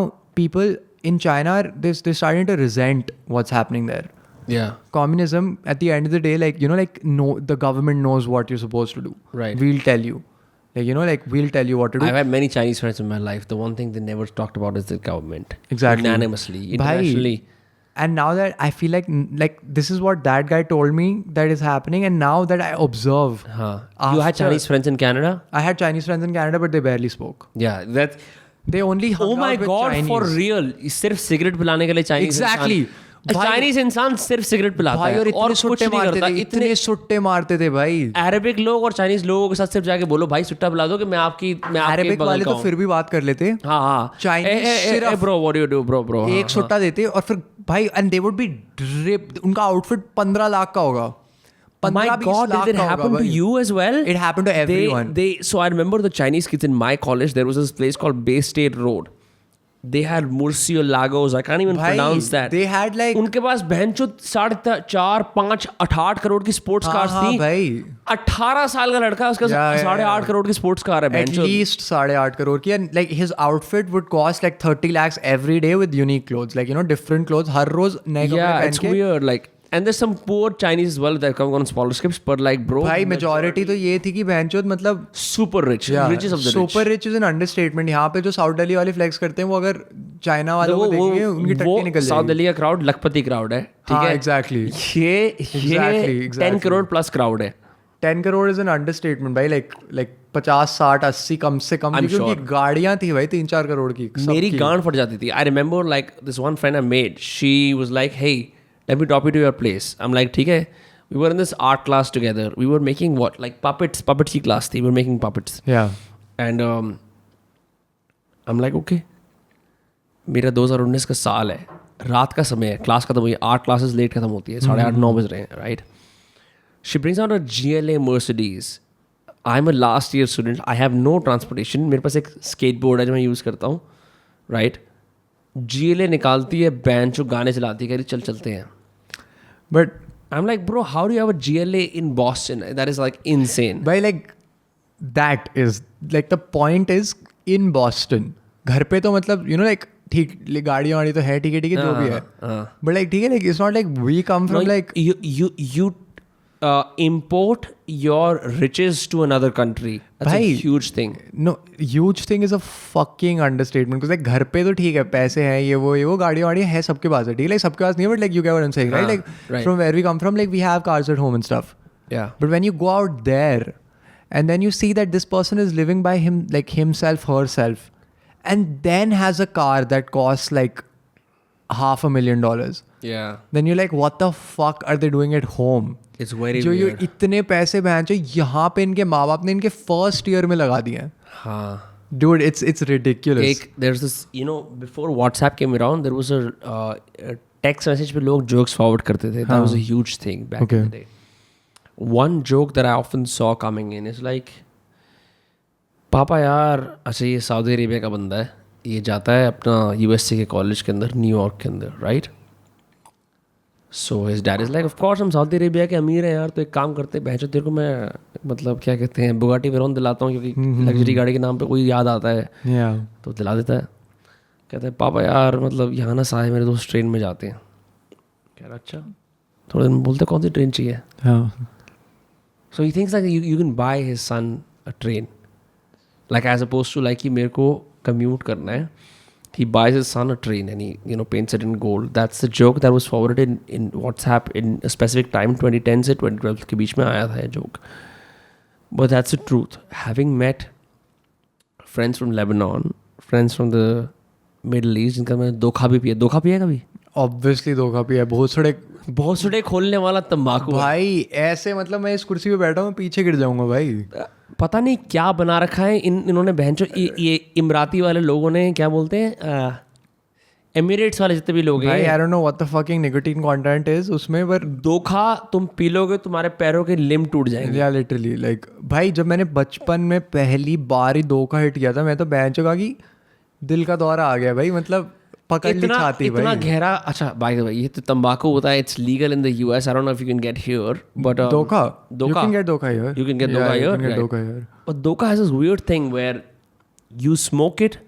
people in China, they're starting to resent what's happening there. Yeah. Communism, at the end of the day, like, you know, like, no, the government knows what you're supposed to do. Right. We'll tell you. Like, you know, like, we'll tell you what to do. I've had many Chinese friends in my life. The one thing they never talked about is the government. Exactly. Unanimously, internationally. And now that I feel like this is what that guy told me that is happening, and now that I observe. You had Chinese friends in Canada? I had Chinese friends in Canada, but they barely spoke. Yeah, that. They only hung Oh my out with God, Chinese. for real. सिर्फ cigarette पिलाने के लिए Chinese. Exactly. Chinese इंसान सिर्फ cigarette पिलाता है और कुछ नहीं करता. इतने सुट्टे मारते थे भाई. अरेबिक लोग और चाइनीज लोगों के साथ सिर्फ जाके बोलो भाई सुट्टा पिला दो कि मैं आपके अरेबिक वाले तो फिर भी बात कर लेते. हाँ. Chinese bro what you do bro एक सुट्टा देते और फिर भाई and they would be dripped. उनका आउटफिट 15 लाख का होगा. My God, did it happen to you as well? It happened to everyone. So I remember the Chinese kids in my college. There was this place called Bay State Road. They had Murciélagos. I can't even pronounce that. They had like उनके पास बहनचोद 4.5 5 8 करोड़ की sports cars थी. भाई 18 साल का लड़का उसका 8.5 करोड़ की sports car है बहनचोद. At least 8.5 crore की. And like his outfit would cost like 30 lakhs every day with unique clothes. Like, you know, different clothes. हर रोज नए कपड़े पहन के. Yeah, it's weird. Like, and there's some poor Chinese as well that come on scholarships, but like bro, भाई majority तो ये थी कि बहनचोद मतलब super rich, richest of the rich. Super rich is an understatement. यहाँ पे जो साउथ दिल्ली वाले फ्लेक्स करते हैं वो अगर चाइना वालों को देखेंगे उनकी टट्टी निकल जाएगी. साउथ दिल्ली का क्राउड लखपति क्राउड है. ठीक है. Exactly. ये 10 करोड़ प्लस क्राउड है. 10 crore is an understatement भाई. like 50 60 80 कम से कम क्योंकि गाड़ियाँ थी भाई 3-4 करोड़ की. मेरी गांड फट जाती थी. I remember like this one friend I made. She was like, hey, let me drop you to your place. I'm like, ठीक है. We were in this art class together. We were making what? Like puppets की class थी. We were making puppets. Yeah. And I'm like, okay. मेरा 2019 का साल है. रात का समय है. क्लास खत्म हुई है. 8 classes लेट खत्म होती है. 8:30 9 बज रहे हैं. Right? She brings out a GLA Mercedes. I'm a last year student. I have no transportation. मेरे पास एक skateboard है जो मैं यूज़ करता हूँ. Right? GLA निकालती है बैंड जो गाने चलाती है. कह रही चल चलते हैं. But I'm like, bro, how do you have a GLA in Boston? That is like insane. By like that is like the point is in Boston. घर पे तो मतलब you know like ठीक गाड़ियाँ वाड़ी तो है ठीक है जो भी है. But like ठीक है like it's not like we come from like you import your riches to another country. That's a huge thing. No, huge thing is a fucking understatement. Because like घर पे तो ठीक है पैसे हैं ये वो गाड़ियाँ वाड़ियाँ है सबके पास है ठीक है like सबके पास नहीं है but like you get what I'm saying right like from where we come from like we have cars at home and stuff. Yeah. But when you go out there and then you see that this person is living by himself herself and then has a car that costs like $500,000. Yeah. Then you're like what the fuck are they doing at home? It's very जो weird. ये इतने पैसे बहन जो यहाँ पे इनके माँ बाप ने इनके फर्स्ट ईयर में लगा दिए हैं. हाँ. Dude, it's ridiculous. There's this, you know, before WhatsApp came around, there was a text message पे लोग jokes forward करते थे. That was a huge thing back in the day. One joke that I often saw coming in is like, पापा यार अच्छा ये Saudi Arabia का बंदा है, ये जाता है अपना USA के कॉलेज के अंदर न्यूयॉर्क के अंदर, right? So his dad is like of course हम सऊदी अरेबिया के अमीर हैं यार, तो एक काम करते हैं बहनचोद तेरे को मैं मतलब क्या कहते हैं बुगाटी वेरोन दिलाता हूँ, क्योंकि लग्जरी गाड़ी के नाम पे कोई याद आता है तो दिला देता है। कहते हैं पापा यार मतलब यहाँ ना सारे मेरे दोस्त ट्रेन में जाते हैं। कह रहा अच्छा, थोड़े दिन बोलते कौन सी ट्रेन चाहिए। So he thinks like you can buy his son a train, like as opposed to like कि मेरे को कम्यूट करना है। He buys his son a train and he paints it in gold. That's the joke that was forwarded in WhatsApp in a specific time, 2010 से 2012 के बीच में आया था ये joke. But that's the truth. Having met friends from Lebanon, friends from the Middle East, जिनका मैंने दोखा भी पिया। दोखा पिया कभी? Obviously दोखा पिया। बहुत सड़े खोलने वाला तंबाकू भाई, ऐसे मतलब मैं इस कुर्सी पे बैठा हूँ पीछे गिर जाऊंगा भाई। पता नहीं क्या बना रखा है इन्होंने बहनचो ये इमराती वाले लोगों ने, क्या बोलते हैं एमिरेट्स वाले जितने भी लोग हैं भाई, I don't know what the fucking nicotine content is उसमें, पर दोखा तुम पी लोगे तुम्हारे पैरों के लिम्ब टूट जाएंगे। या लिटरली लाइक भाई जब मैंने बचपन में पहली बार ही दोखा हिट किया था, मैं तो बैंचो का कि दिल का दौरा आ गया भाई, मतलब पकड़ ली छाती भाई। इतना गहरा। अच्छा बाय द वे ये तो तंबाकू होता है, it's legal in the US, I don't know if you can get here but दोखा you can get dokha here. You can get dokha here. You can get dokha here. But dokha has this weird thing where you smoke it.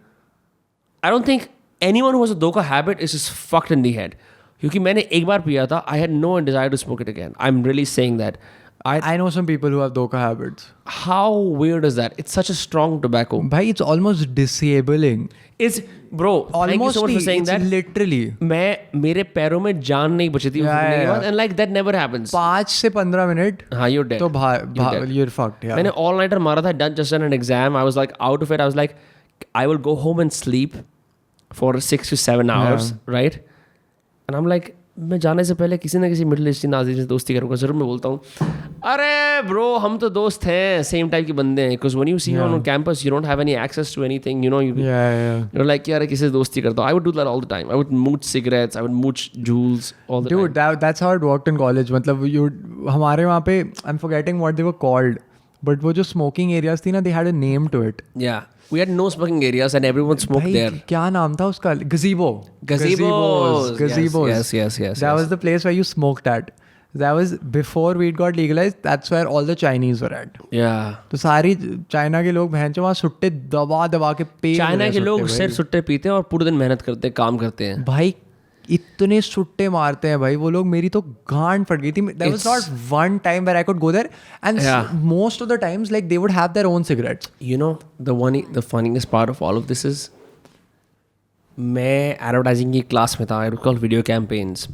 I don't think anyone who has a dokha habit is just fucked in the head. क्योंकि मैंने एक बार पिया था, I had no desire to smoke it again. I'm really saying that. I know some people who have dokha habits. How weird is that? It's such a strong tobacco. भाई it's almost disabling. It's bro. Thank you so much for saying that. Literally. मेरे पैरों में जान नहीं बची थी फूकने के बाद, and like that never happens. 5 से 15 मिनट हाँ you're dead. तो you're fucked. Yeah. मैंने all nighter मारा था, just done an exam. I was like out of it. I was like, I will go home and sleep for 6 to 7 hours, right? And I'm like, मैं जाने से पहले किसी ना किसी मिडिल ईस्टर्न नाज़िर से दोस्ती करूँगा ज़रूर। मैं बोलता हूँ अरे ब्रो हम तो दोस्त हैं, सेम टाइप के बंदे हैं, because when you see on campus you don't have any access to anything, you like यार किसी से दोस्ती करता हूँ। I would do that all the time. I would mooch cigarettes, I would mooch Juuls all the time. Dude, that's how it worked in college. मतलब हमारे वहाँ पे I'm forgetting what they were called, but वो जो smoking areas थी ना, they had a name to it. Yeah. We had no smoking areas and everyone smoked there. क्या नाम था उसका? Gazebos. Yes. That was the place where you smoked at. That was before weed got legalized. That's where all the Chinese were at. Yeah. तो सारी China के लोग भैंचो वहाँ सुट्टे दबा के पे। चाइना के लोग सिर्फ सुट्टे पीते हैं और पूरे दिन मेहनत करते हैं, काम करते हैं भाई। इतने सुट्टे मारते हैं भाई वो लोग, मेरी तो गांड फट गई थी। There was not one time where I could go there, and most of the times like they would have their own cigarettes. You know the funniest part of all of this is, मैं advertising की class में था, I recall video campaigns.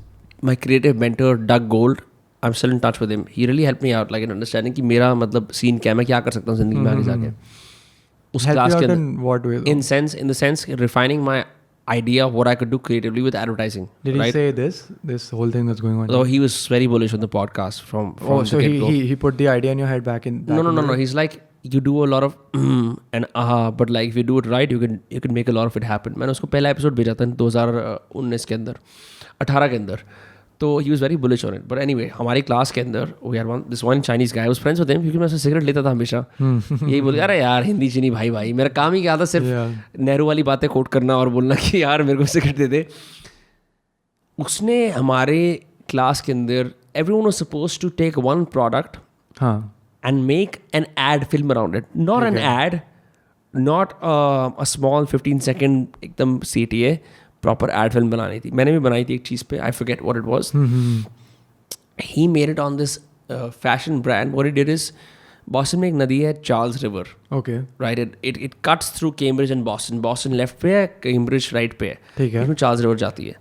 My creative mentor Doug Gold, I'm still in touch with him. He really helped me out like in understanding कि मेरा मतलब scene क्या, मैं क्या कर सकता हूँ जिंदगी में आगे जाके। उस क्लास के अंदर in the sense refining my idea of what I could do creatively with advertising. Did he say this whole thing that's going on? So he was very bullish on the podcast from so he put the idea in your head back in no. He's like, you do a lot of and but like if you do it right, you can make a lot of it happen. मैंने उसको पहला episode भेजा था 2019 के अंदर, 18 के अंदर, तो he was very bullish on it. But any way हमारी क्लास के अंदर we are this one Chinese guy, I was friends with him क्योंकि मैं उससे सिगरेट लेता था हमेशा। यही बोलते अरे यार हिंदी चीनी भाई मेरा काम ही क्या था, सिर्फ नेहरू वाली बातें कोट करना और बोलना कि यार मेरे को सिगरेट दे दे। उसने हमारे क्लास के अंदर everyone was supposed to take one product and make an ad film around it. Not an ad, not a small 15-second एकदम CTA, proper ad film बनानी थी। मैंने भी बनाई थी एक चीज़ पे, I forget what it was. He made it on this fashion brand. What he did is, Boston में एक नदी है Charles River. Okay. Right. It cuts through Cambridge and Boston. Boston left पे है, Cambridge right पे है। ठीक है। इसमें Charles River जाती है।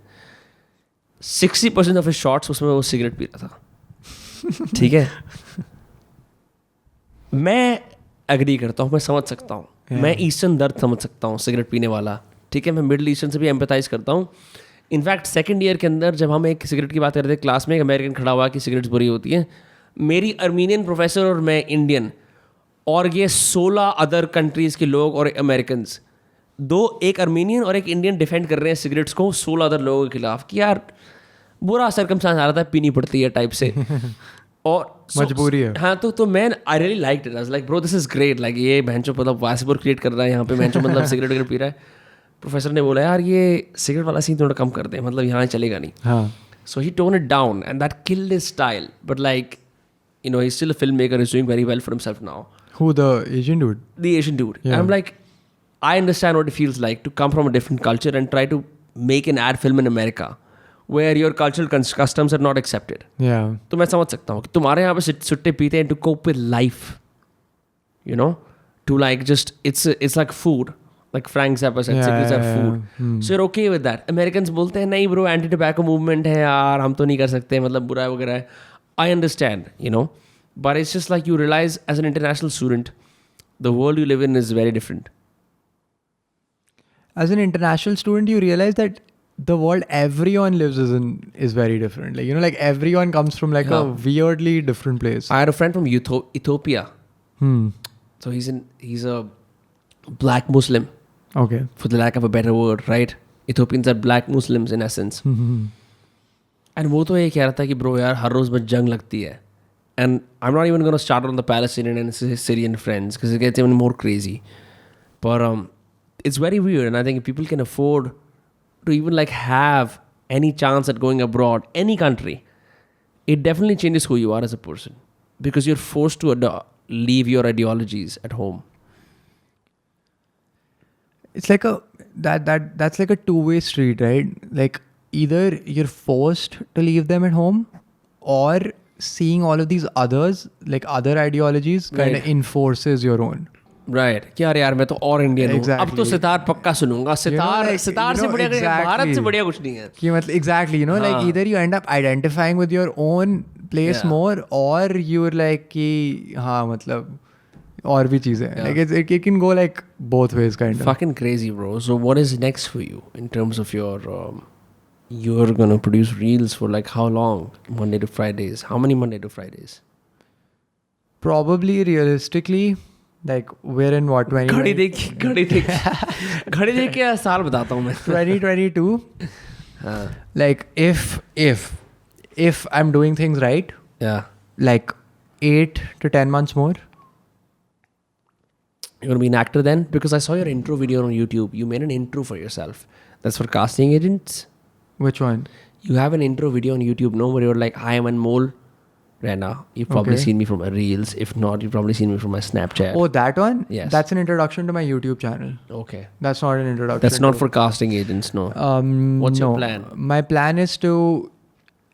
60% of his shots उसमें वो सिगरेट पी रहा था। ठीक है। मैं एग्री करता हूँ, मैं समझ सकता हूँ, मैं ईस्टर्न दर्द समझ सकता हूँ सिगरेट पीने वाला। ठीक है, मैं मिडिल ईस्टर्न से भी एम्पैथाइज करता हूँ। इनफैक्ट सेकंड ईयर के अंदर जब हम एक सिगरेट की बात कर रहे थे क्लास में, एक अमेरिकन खड़ा हुआ कि सिगरेट्स बुरी होती हैं, मेरी अर्मीनियन प्रोफेसर और मैं इंडियन और ये 16 अदर कंट्रीज़ के लोग और अमेरिकन, एक अर्मीनियन और एक इंडियन डिफेंड कर रहे हैं सिगरेट्स को 16 अदर लोगों के खिलाफ कि यार बुरा सर्कमस्टांस आ रहा था, पीनी पड़ती है टाइप से और मजबूरी है। हाँ, तो मैं I really liked it. I was like bro this is great, like ये भैंचो मतलब वासीपुर क्रिएट कर रहा है यहाँ पे, भैंचो मतलब सिगरेट वगैरह पी रहा है। प्रोफेसर ने बोला यार ये सिगरेट वाला सीन थोड़ा कम कर दे, मतलब यहाँ चलेगा नहीं। हाँ। So he toned it down, and that killed his style. But like, you know, he's still a filmmaker. He's doing very well for himself now. Who, the Asian dude? The Asian dude. Yeah. And I'm like, I understand what it feels like to come from a different culture and try to make an ad film in America where your cultural customs are not accepted. Yeah. तो मैं समझ सकता हूँ कि तुम्हारे यहाँ पे सुट्टे पीते हैं to cope with life, you know, to like just it's like food, like Frank Zappa said, cigarettes are food. So you're okay with that. Americans बोलते हैं नहीं bro, anti tobacco movement है यार, हम तो नहीं कर सकते, मतलब बुरा है वगैरह है. I understand, you know, but it's just like you realize as an international student, the world you live in is very different. As an international student, you realize that the world everyone lives is very different. Like, you know, like everyone comes from like a weirdly different place. I had a friend from Ethiopia. So he's a black Muslim. Okay. For the lack of a better word, right? Ethiopians are black Muslims in essence. And वो तो ये कह रहा था कि bro यार हर रोज बस जंग लगती है. And I'm not even going to start on the Palestinian and Syrian friends because it gets even more crazy. But it's very weird, and I think if people can afford to even like have any chance at going abroad, any country, it definitely changes who you are as a person because you're forced to leave your ideologies at home. It's like that's like a two-way street, right? Like either you're forced to leave them at home, or seeing all of these others, like other ideologies, kind of enforces your own. Right. कि यार मैं तो और Indian हूँ. अब तो सितार पक्का सुनूंगा. सितार से बढ़िया भारत से बढ़िया कुछ नहीं है. कि मतलब exactly, you know, like either you end up identifying with your own place more, or you're like कि हाँ मतलब और भी चीजें. Like it can go like both ways kind of. Fucking crazy, bro. So what is next for you in terms of your you're gonna produce reels for like how long? Monday to Fridays. How many Monday to Fridays? Probably realistically, like we're in what 20? घड़ी देख के साल बताता हूँ मैं. 2022. Like if I'm doing things right, like 8 to 10 months more. You're gonna be an actor then? Because I saw your intro video on YouTube. You made an intro for yourself. That's for casting agents. Which one? You have an intro video on YouTube, no? Where you're like, I am Anmol Rana. You've probably seen me from my Reels. If not, you've probably seen me from my Snapchat. Oh, that one? Yes. That's an introduction to my YouTube channel. Okay. That's not an introduction. That's not for casting agents, no. What's your plan? My plan is to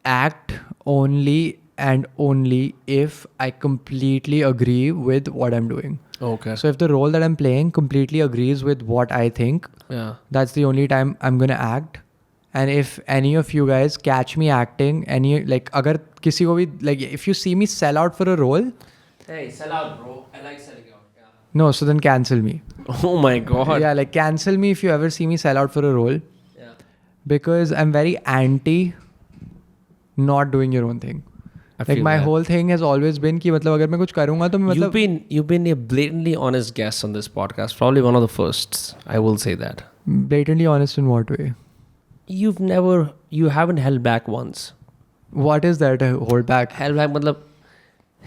act only and only if I completely agree with what I'm doing. Okay. So if the role that I'm playing completely agrees with what I think, that's the only time I'm going to act. And if any of you guys catch me acting, अगर किसी को भी, like, if you see me sell out for a role. Hey, sell out, bro. I like selling out. Yeah. No, so then cancel me. Oh my God. Yeah, like cancel me if you ever see me sell out for a role. Yeah. Because I'm very anti not doing your own thing. Like my whole thing has always been कि मतलब अगर मैं कुछ करूँगा तो मैं मतलब. You've been a blatantly honest guest on this podcast. Probably one of the firsts. I will say that. Blatantly honest in what way? You haven't held back once. What is that? Hold back? Held back मतलब,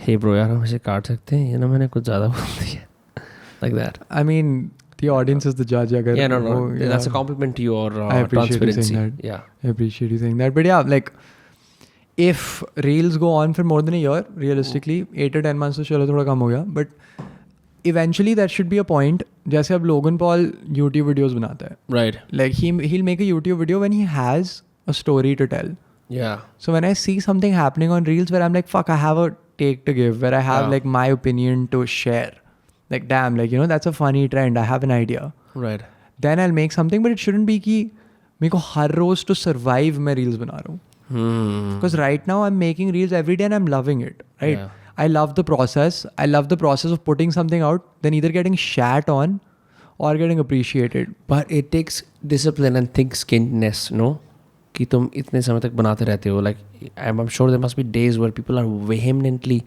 hey bro यार हम इसे काट सकते हैं, ये ना मैंने कुछ ज़्यादा बोल दिया. Like that. I mean, the audience is the judge. अगर yeah, no. That's a compliment to your transparency. Yeah. I appreciate you saying that. But yeah, like, if reels go on for more than a year, realistically, 8 to 10 months तो चलो थोड़ा कम हो गया. But eventually there should be a point, जैसे अब Logan Paul YouTube videos बनाता है. Right. Like he'll make a YouTube video when he has a story to tell. Yeah. So when I see something happening on reels where I'm like, fuck, I have a take to give, where I have like my opinion to share. Like, damn, like, you know, that's a funny trend. I have an idea. Right. Then I'll make something, but it shouldn't be कि मेरे को हर रोज to survive मैं reels बना रहा हूँ. Because right now I'm making reels every day and I'm loving it. Right. Yeah. I love the process. I love the process of putting something out, then either getting shat on or getting appreciated. But it takes discipline and thick-skinnedness, no? कि तुम इतने समय तक बनाते रहते हो. Like, I'm sure there must be days where people are vehemently,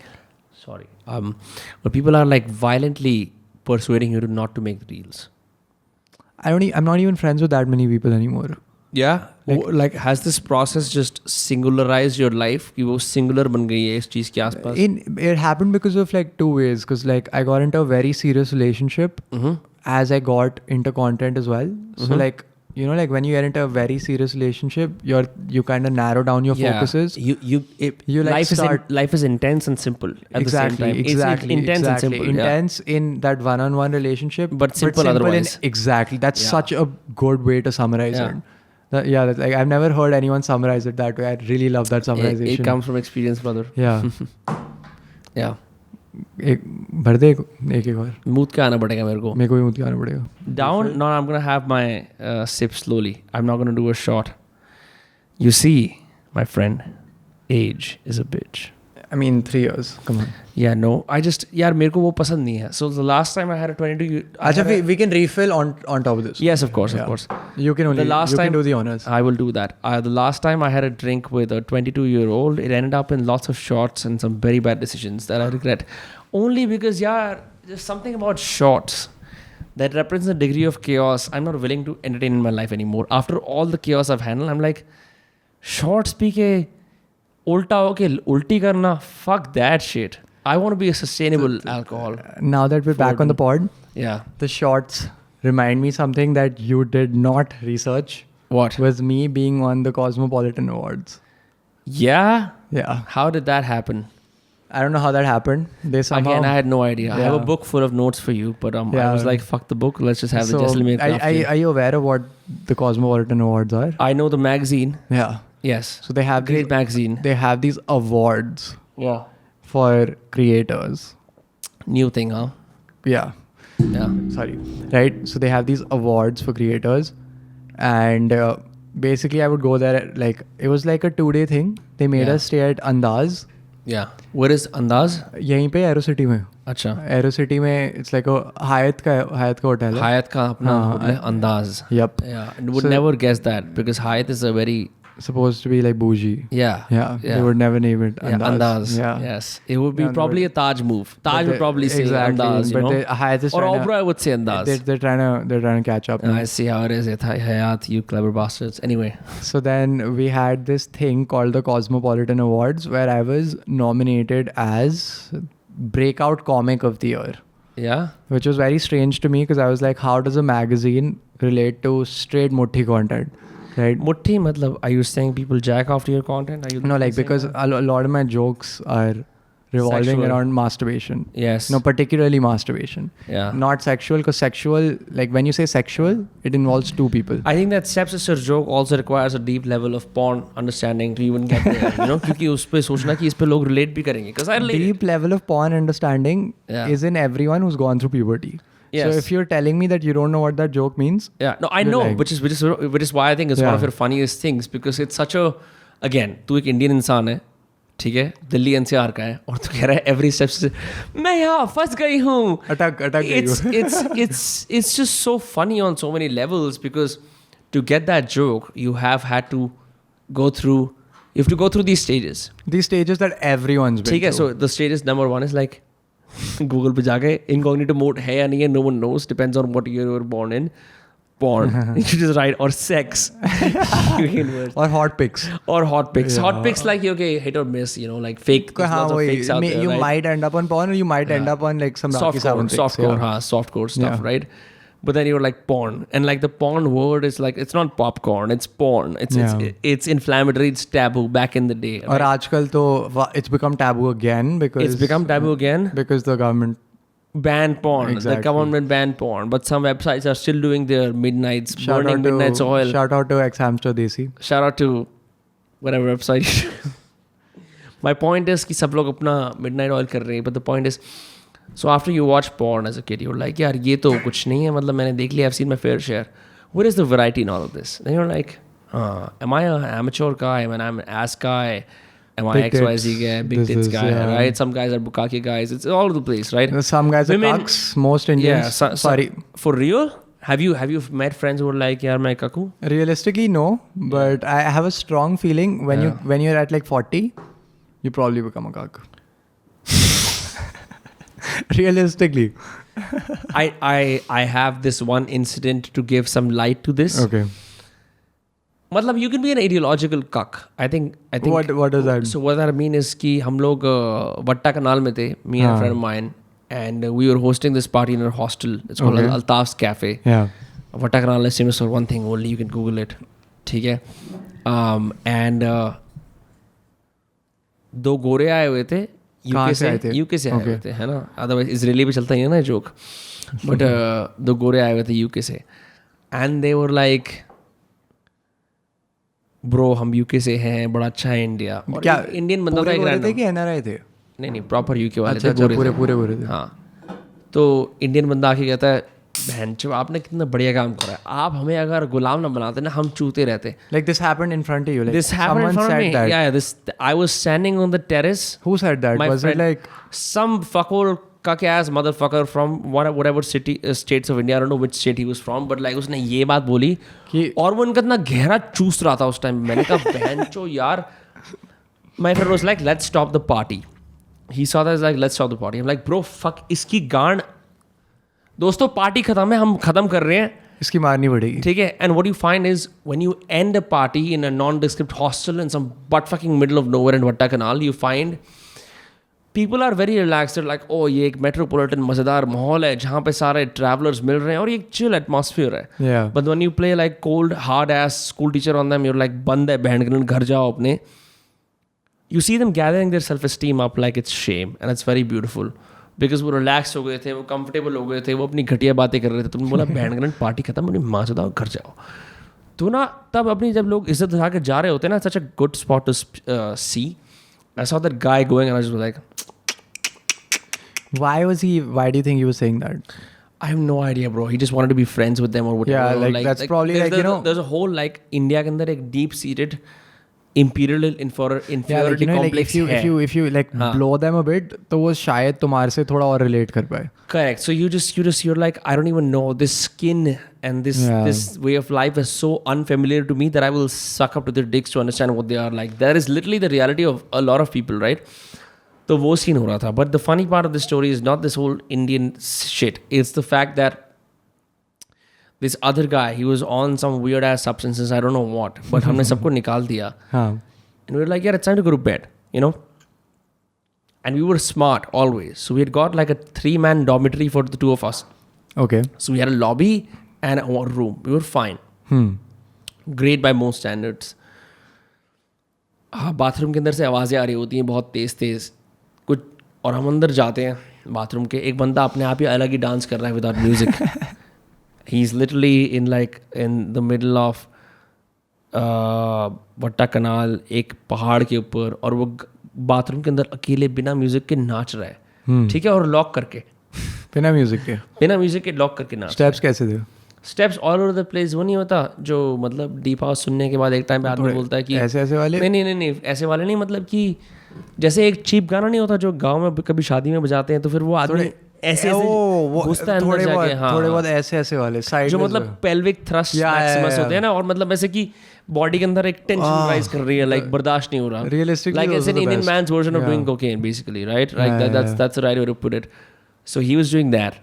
where people are like violently persuading you to not to make reels. I'm not even friends with that many people anymore. Yeah, like has this process just singularized your life? कि वो singular बन गई है इस चीज के आसपास? It happened because of like two ways. Because like I got into a very serious relationship as I got into content as well. So like you know, like when you get into a very serious relationship, you kind of narrow down your focuses. You like life is intense and simple at the same time. It's intense and simple. Intense in that one-on-one relationship, but simple otherwise. Exactly. That's such a good way to summarize it. That's like I've never heard anyone summarize it that way. I really love that summarization. It comes from experience, brother. Yeah. Yeah. भर दे एक और मूद के आना पड़ेगा मेरे को भी मूद के आना पड़ेगा down no I'm gonna have my sip slowly I'm not gonna do a shot you see my friend age is a bitch I mean 3 years come on yeah no I just यार मेरे को वो पसंद नहीं है so the last time I had a 22 अच्छा we can refill on top of this yes of course you can only can do the honors I will do that the last time I had a drink with a 22-year-old it ended up in lots of shots and some very bad decisions that I regret only because yeah there's something about shots that represents a degree of chaos I'm not willing to entertain in my life anymore after all the chaos I've handled I'm like shots P के उल्टा होके उल्टी करना fuck that shit I want to be a sustainable alcohol now that we're back on the pod yeah the shots remind me something that you did not research what was me being on the Cosmopolitan Awards yeah how did that happen I don't know how that happened they somehow again I had no idea I have a book full of notes for you but I was like fuck the book let's just have the Jaisalmer craft are you aware of what the Cosmopolitan Awards are I know the magazine yeah yes so they have great magazine they have these awards yeah for creators new thing huh yeah sorry right so they have these awards for creators and basically I would go there like it was like a 2-day thing they made us stay at Andaz yeah where is Andaz यहीं पे arrow city में अच्छा arrow city में it's like a Hyatt का hotel है Hyatt का अपना hotel है Andaz yep yeah would never guess that because Hyatt is a very supposed to be like bougie yeah they would never name it Andaz yes it would be probably a Taj move Taj would probably say Andaz you know Hyatt is or Oberoi would say Andaz they're trying to catch up I see how it is Hayat you clever bastards anyway so then we had this thing called the Cosmopolitan Awards where I was nominated as breakout comic of the year yeah which was very strange to me because I was like how does a magazine relate to straight mutti content right mutti matlab are you saying people jack off to your content are you no like because a lot of my jokes are revolving around masturbation yes no particularly masturbation yeah not sexual because sexual like when you say sexual it involves 2 people I think that stepsister joke also requires a deep level of porn understanding to even get there you know क्योंकि उस पे सोचना कि इस पे लोग relate भी करेंगे because I relate deep level of porn understanding is in everyone who's gone through puberty yes. So if you're telling me that you don't know what that joke means no I know like, which is why I think it's one of your funniest things because it's such a again तू एक Indian इंसान है ठीक है Delhi NCR का है और तू कह रहा है एवरी स्टेप से मैं यहाँ फंस गई हूँ it's just so funny on so many levels because to get that joke you have had to go through these stages that everyone's been ठीक है so the stages number 1 is like Google पे जाके incognito mode है या नहीं है no one knows depends on what year you were born in porn you just write or sex or hot pics hot pics like okay hit or miss you know like fake fakes out there, you right? might end up on porn or you might end up on like some softcore stuff right but then you're like porn and like the porn word is like it's not popcorn it's porn it's inflammatory it's taboo back in the day right? और आजकल तो it's become taboo again because the government banned porn. Exactly. The government banned porn, but some websites are still doing their midnights, burning midnights oil. Shout out to ex-hamster Desi. Shout out to whatever website. My point is कि सब लोग अपना midnight oil कर रहे हैं, but the point is, so after you watch porn as a kid, you're like, यार ये तो कुछ नहीं है, मतलब मैंने देख लिया, I've seen my fair share. What is the variety in all of this? Then you're like, am I an amateur guy? Am I an ass guy? Am I XYZ guy, big tits guy, right? Some guys are bukkake guys. It's all over the place, right? Some guys are cucks. Most Indians. Yeah, sorry. For real? Have you met friends who are like, yaar, main kaku? Realistically, no. But I have a strong feeling when you're at like 40, you probably become a cuck. Realistically. I have this one incident to give some light to this. Okay. मतलब you can be an ideological cuck. I think. What does that mean? So what that mean is कि हम लोग वट्टा कनाल में थे, me and a friend of mine, and we were hosting this party in our hostel. It's called Altaf's Cafe. Yeah. Vatta Canal is famous for one thing only. You can Google it. ठीक है. And दो गोरे आए हुए थे UK से आए हुए थे, है ना. अदरवाइज इसराइली पे चलता ही है ना जोक. बट दो गोरे आए हुए थे यूके से. And they were like, bro हम यूके से हैं, बड़ा अच्छा है इंडिया. क्या इंडियन बंदा थे कि एनआरआई थे? नहीं प्रॉपर यूके वाले थे, पूरे थे. हाँ. तो इंडियन बंदा आके कहता है, बहनचो आपने कितना बढ़िया काम करा है, आप हमें अगर गुलाम ना बनाते ना, हम चूते रहते. Like this happened in front of you. Like this happened in front of me. That. Yeah, this I was standing on the terrace. Who said that? My was friend, it like some fuckhole cock ass motherfucker from whatever city states of India. I don't know which state he was from, but like उसने ये बात बोली और वो उनका इतना गहरा चूस रहा था उस टाइम. मैंने कहा बहनचो यार. My friend was like, let's stop the party. He saw that, like, let's stop the party. I'm like, bro, fuck, इसकी गांड. दोस्तों पार्टी खत्म है, हम खत्म कर रहे हैं, इसकी मारनी पड़ेगी. ठीक है. And what you find is when you end a party in a nondescript hostel in some but fucking middle of nowhere in Vattakanal, you find people are very relaxed. Like oh ये एक metropolitan मजेदार माहौल है जहाँ पे सारे travellers मिल रहे हैं और ये एक चिल एटमॉस्फेयर है. But when you play like cold hard as school teacher on them, you're like बंद है बहन, घर जाओ अपने. You see them gathering their self-esteem up like it's shame, and it's very beautiful because वो relaxed हो गए थे, वो comfortable हो गए थे, वो अपनी घटिया बातें कर रहे थे. तुमने बोला बहन पार्टी खत्म, अपनी माँ से घर जाओ. तो ना तब अपनी जब लोग इज्जत उठा के जा रहे होते हैं ना, such a good spot to see. I saw that guy going and I was just like, why do you think he was saying that? I have no idea, bro. He just wanted to be friends with them or whatever. Yeah, that's probably like, you know, there's a whole like India के अंदर एक deep seated imperial inferiority complex है. If you like blow them a bit, तो वो शायद तुम्हारे से थोड़ा और relate कर पाए. Correct. So you're like, I don't even know, this skin and this way of life is so unfamiliar to me that I will suck up to their dicks to understand what they are like. That is literally the reality of a lot of people, right? तो वो scene हो रहा था. But the funny part of the story is not this whole Indian shit. It's the fact that this other guy, he was on some weird ass substances, I don't know what, but हमने सबको निकाल दिया. And we were like, yeah, it's time to go to bed, you know. And we were smart always, so we had got like a 3-man dormitory for the two of us. Okay. So we had a lobby and a room. We were fine. Great by most standards. Bathroom के अंदर से आवाज़ें आ रही होती हैं बहुत तेज़ कुछ, और हम अंदर जाते हैं बाथरूम के. एक बंदा अपने आप ही अलग ही डांस कर रहा है without music. He's literally in the middle of वट्टा कनाल, एक पहाड़ के ऊपर, और वो बाथरूम के अंदर अकेले बिना म्यूजिक के नाच रहा है. ठीक है. और लॉक करके बिना म्यूजिक के लॉक करके नाच. स्टेप्स कैसे थे? Steps all over the place. वो नहीं होता जो मतलब डीप हाउस सुनने के बाद एक टाइम पे आदमी बोलता है कि ऐसे वाले. नहीं ऐसे वाले नहीं. मतलब कि जैसे एक चीप गाना नहीं होता जो गाँव में कभी शादी में बजाते हैं, तो फिर वो आदमी ऐसे घुसता है अंदर जाके. हाँ, थोड़े बहुत ऐसे वाले साइड जो मतलब पेल्विक थ्रस्ट मैक्सिमस होते हैं ना, और मतलब ऐसे कि बॉडी के अंदर एक टेंशन राइज कर रही है, लाइक बर्दाश्त नहीं हो रहा. Realistically, like as an Indian man's version of doing cocaine, basically, right? Like that's the right way to put it. So he was doing that,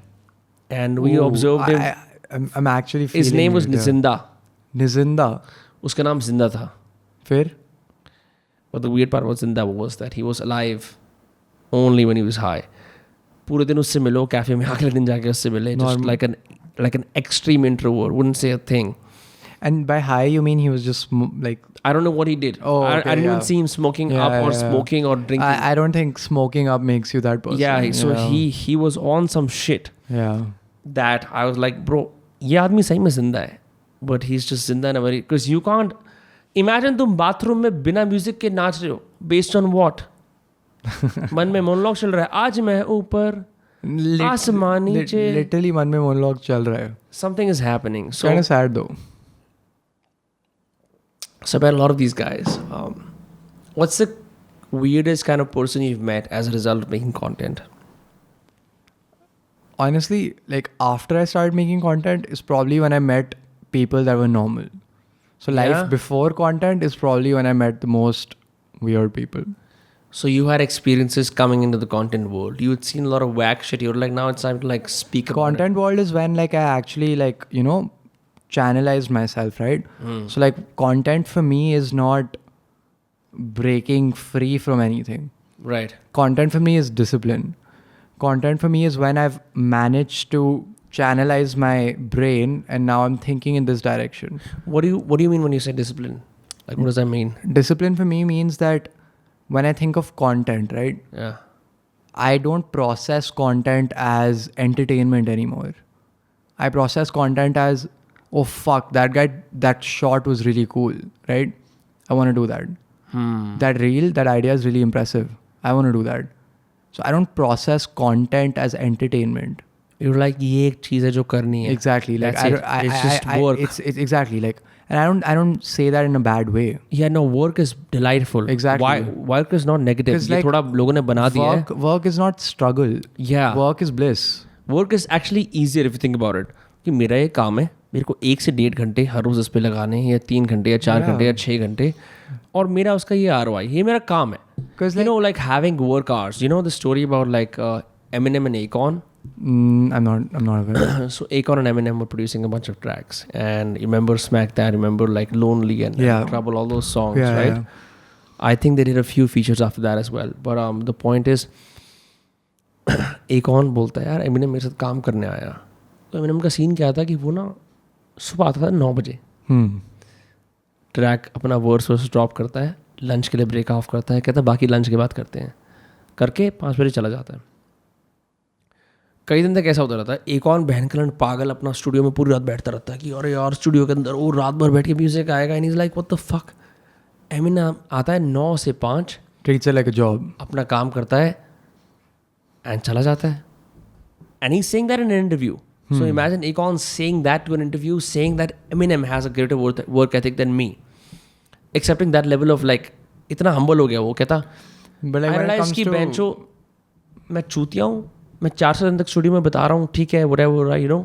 and we observed him. I'm actually feeling his name was Nizinda. उसका नाम जिंदा था. फिर? But the weird part about Zinda was that he was alive only when he was high. पूरे दिन उससे मिलो cafe में, अगले दिन जाके उससे मिले. Just like an extreme introvert, wouldn't say a thing. And by high you mean he was just like, I don't know what he did. Oh, okay, I didn't even see him smoking up or smoking or drinking. I don't think smoking up makes you that person. Yeah, so he was on some shit. Yeah. That I was like, bro, ये आदमी सही में जिंदा है, but he's just जिंदा in a very, because you can't imagine तुम bathroom में बिना म्यूजिक के नाच रहे हो. Based on what? मन में मोनोलॉग चल रहा है, आज मैं ऊपर आसमान नीचे. Literally मन में मोनोलॉग चल रहा है. Something is happening. So kind of sad though. So about a lot of these guys, what's the weirdest kind of person you've met as a result of making content? Honestly, like after I started making content is probably when I met people that were normal. So life before content is probably when I met the most weird people. So you had experiences coming into the content world. You had seen a lot of whack shit. You were like, now it's time to like speak about content world is when like I actually like, you know, channelized myself, right? So like content for me is not breaking free from anything. Right. Content for me is discipline. Content for me is when I've managed to channelized my brain, and now I'm thinking in this direction. What do you mean when you say discipline? Like, what does that mean? Discipline for me means that when I think of content, right? Yeah. I don't process content as entertainment anymore. I process content as, oh fuck, that shot was really cool, right? I want to do that. That idea is really impressive. I want to do that. So I don't process content as entertainment. You're like, ये एक चीज़ है जो करनी है. Exactly. Like it's just work. It's exactly like, and I don't say that in a bad way. Yeah, no, work is delightful. Exactly. Work is not negative. ये like, थोड़ा लोगों ने बना दिया है. Work is not struggle. Yeah. Work is bliss. Work is actually easier if you think about it. कि मेरा ये काम है, मेरे को 1 से 1.5 घंटे हर रोज इस पे लगाने हैं, या 3 घंटे या 4 घंटे या 6 घंटे, और मेरा उसका ये ROI, ये मेरा काम है. You know, like having work hours. You know the story about like Eminem and Akon? I'm not aware. So Akon and Eminem were producing a bunch of tracks, and you remember Smack That, remember like Lonely and Trouble, all those songs, right? Yeah. I think they did a few features after that as well. But the point is, Akon बोलता है यार Eminem मेरे साथ काम करने आया. तो Eminem का सीन क्या था कि वो ना सुबह आता था 9 बजे, ट्रैक अपना वर्स ड्रॉप करता है, लंच के लिए ब्रेक ऑफ करता है, कहता है बाकी लंच के बाद करते हैं, करके 5 बजे चला जाता है. कई दिन तक ऐसा होता रहता है. एक और बहन कलन पागल अपना स्टूडियो में पूरी रात बैठता रहता है कि अरे यार स्टूडियो के अंदर वो रात भर बैठ के म्यूजिक आएगा. And is like what the fuck. Eminem आता है 9 से 5, treats it like a job, अपना काम करता है एंड चला जाता है. And he is saying that in an interview. So imagine Akon saying that to an interview, saying that Eminem has a greater work ethic than me, accepting that level of like, इतना humble हो गया वो. कहता I realize कि बेंचो मैं चूतिया हूँ, मैं 4 दिन तक स्टूडियो में बता रहा हूँ, ठीक है whatever, you know.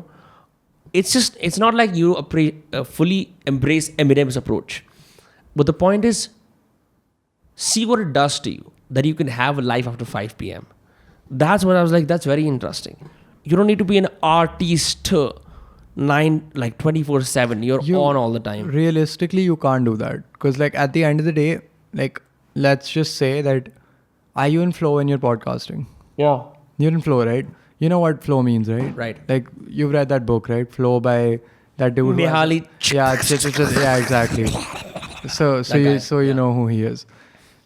It's not like you fully embrace Eminem's approach, but the point is, see what it does to you, that you can have a life after 5 p.m. That's what I was like, that's very interesting. You don't need to be an artist 24/7. You're on all the time. Realistically, you can't do that. Because like at the end of the day, like let's just say that, are you in flow when you're podcasting? Yeah. You're in flow, right? You know what flow means, right? Right. Like you've read that book, right? Flow by that dude. Micheal. Yeah, yeah, exactly. So you know who he is.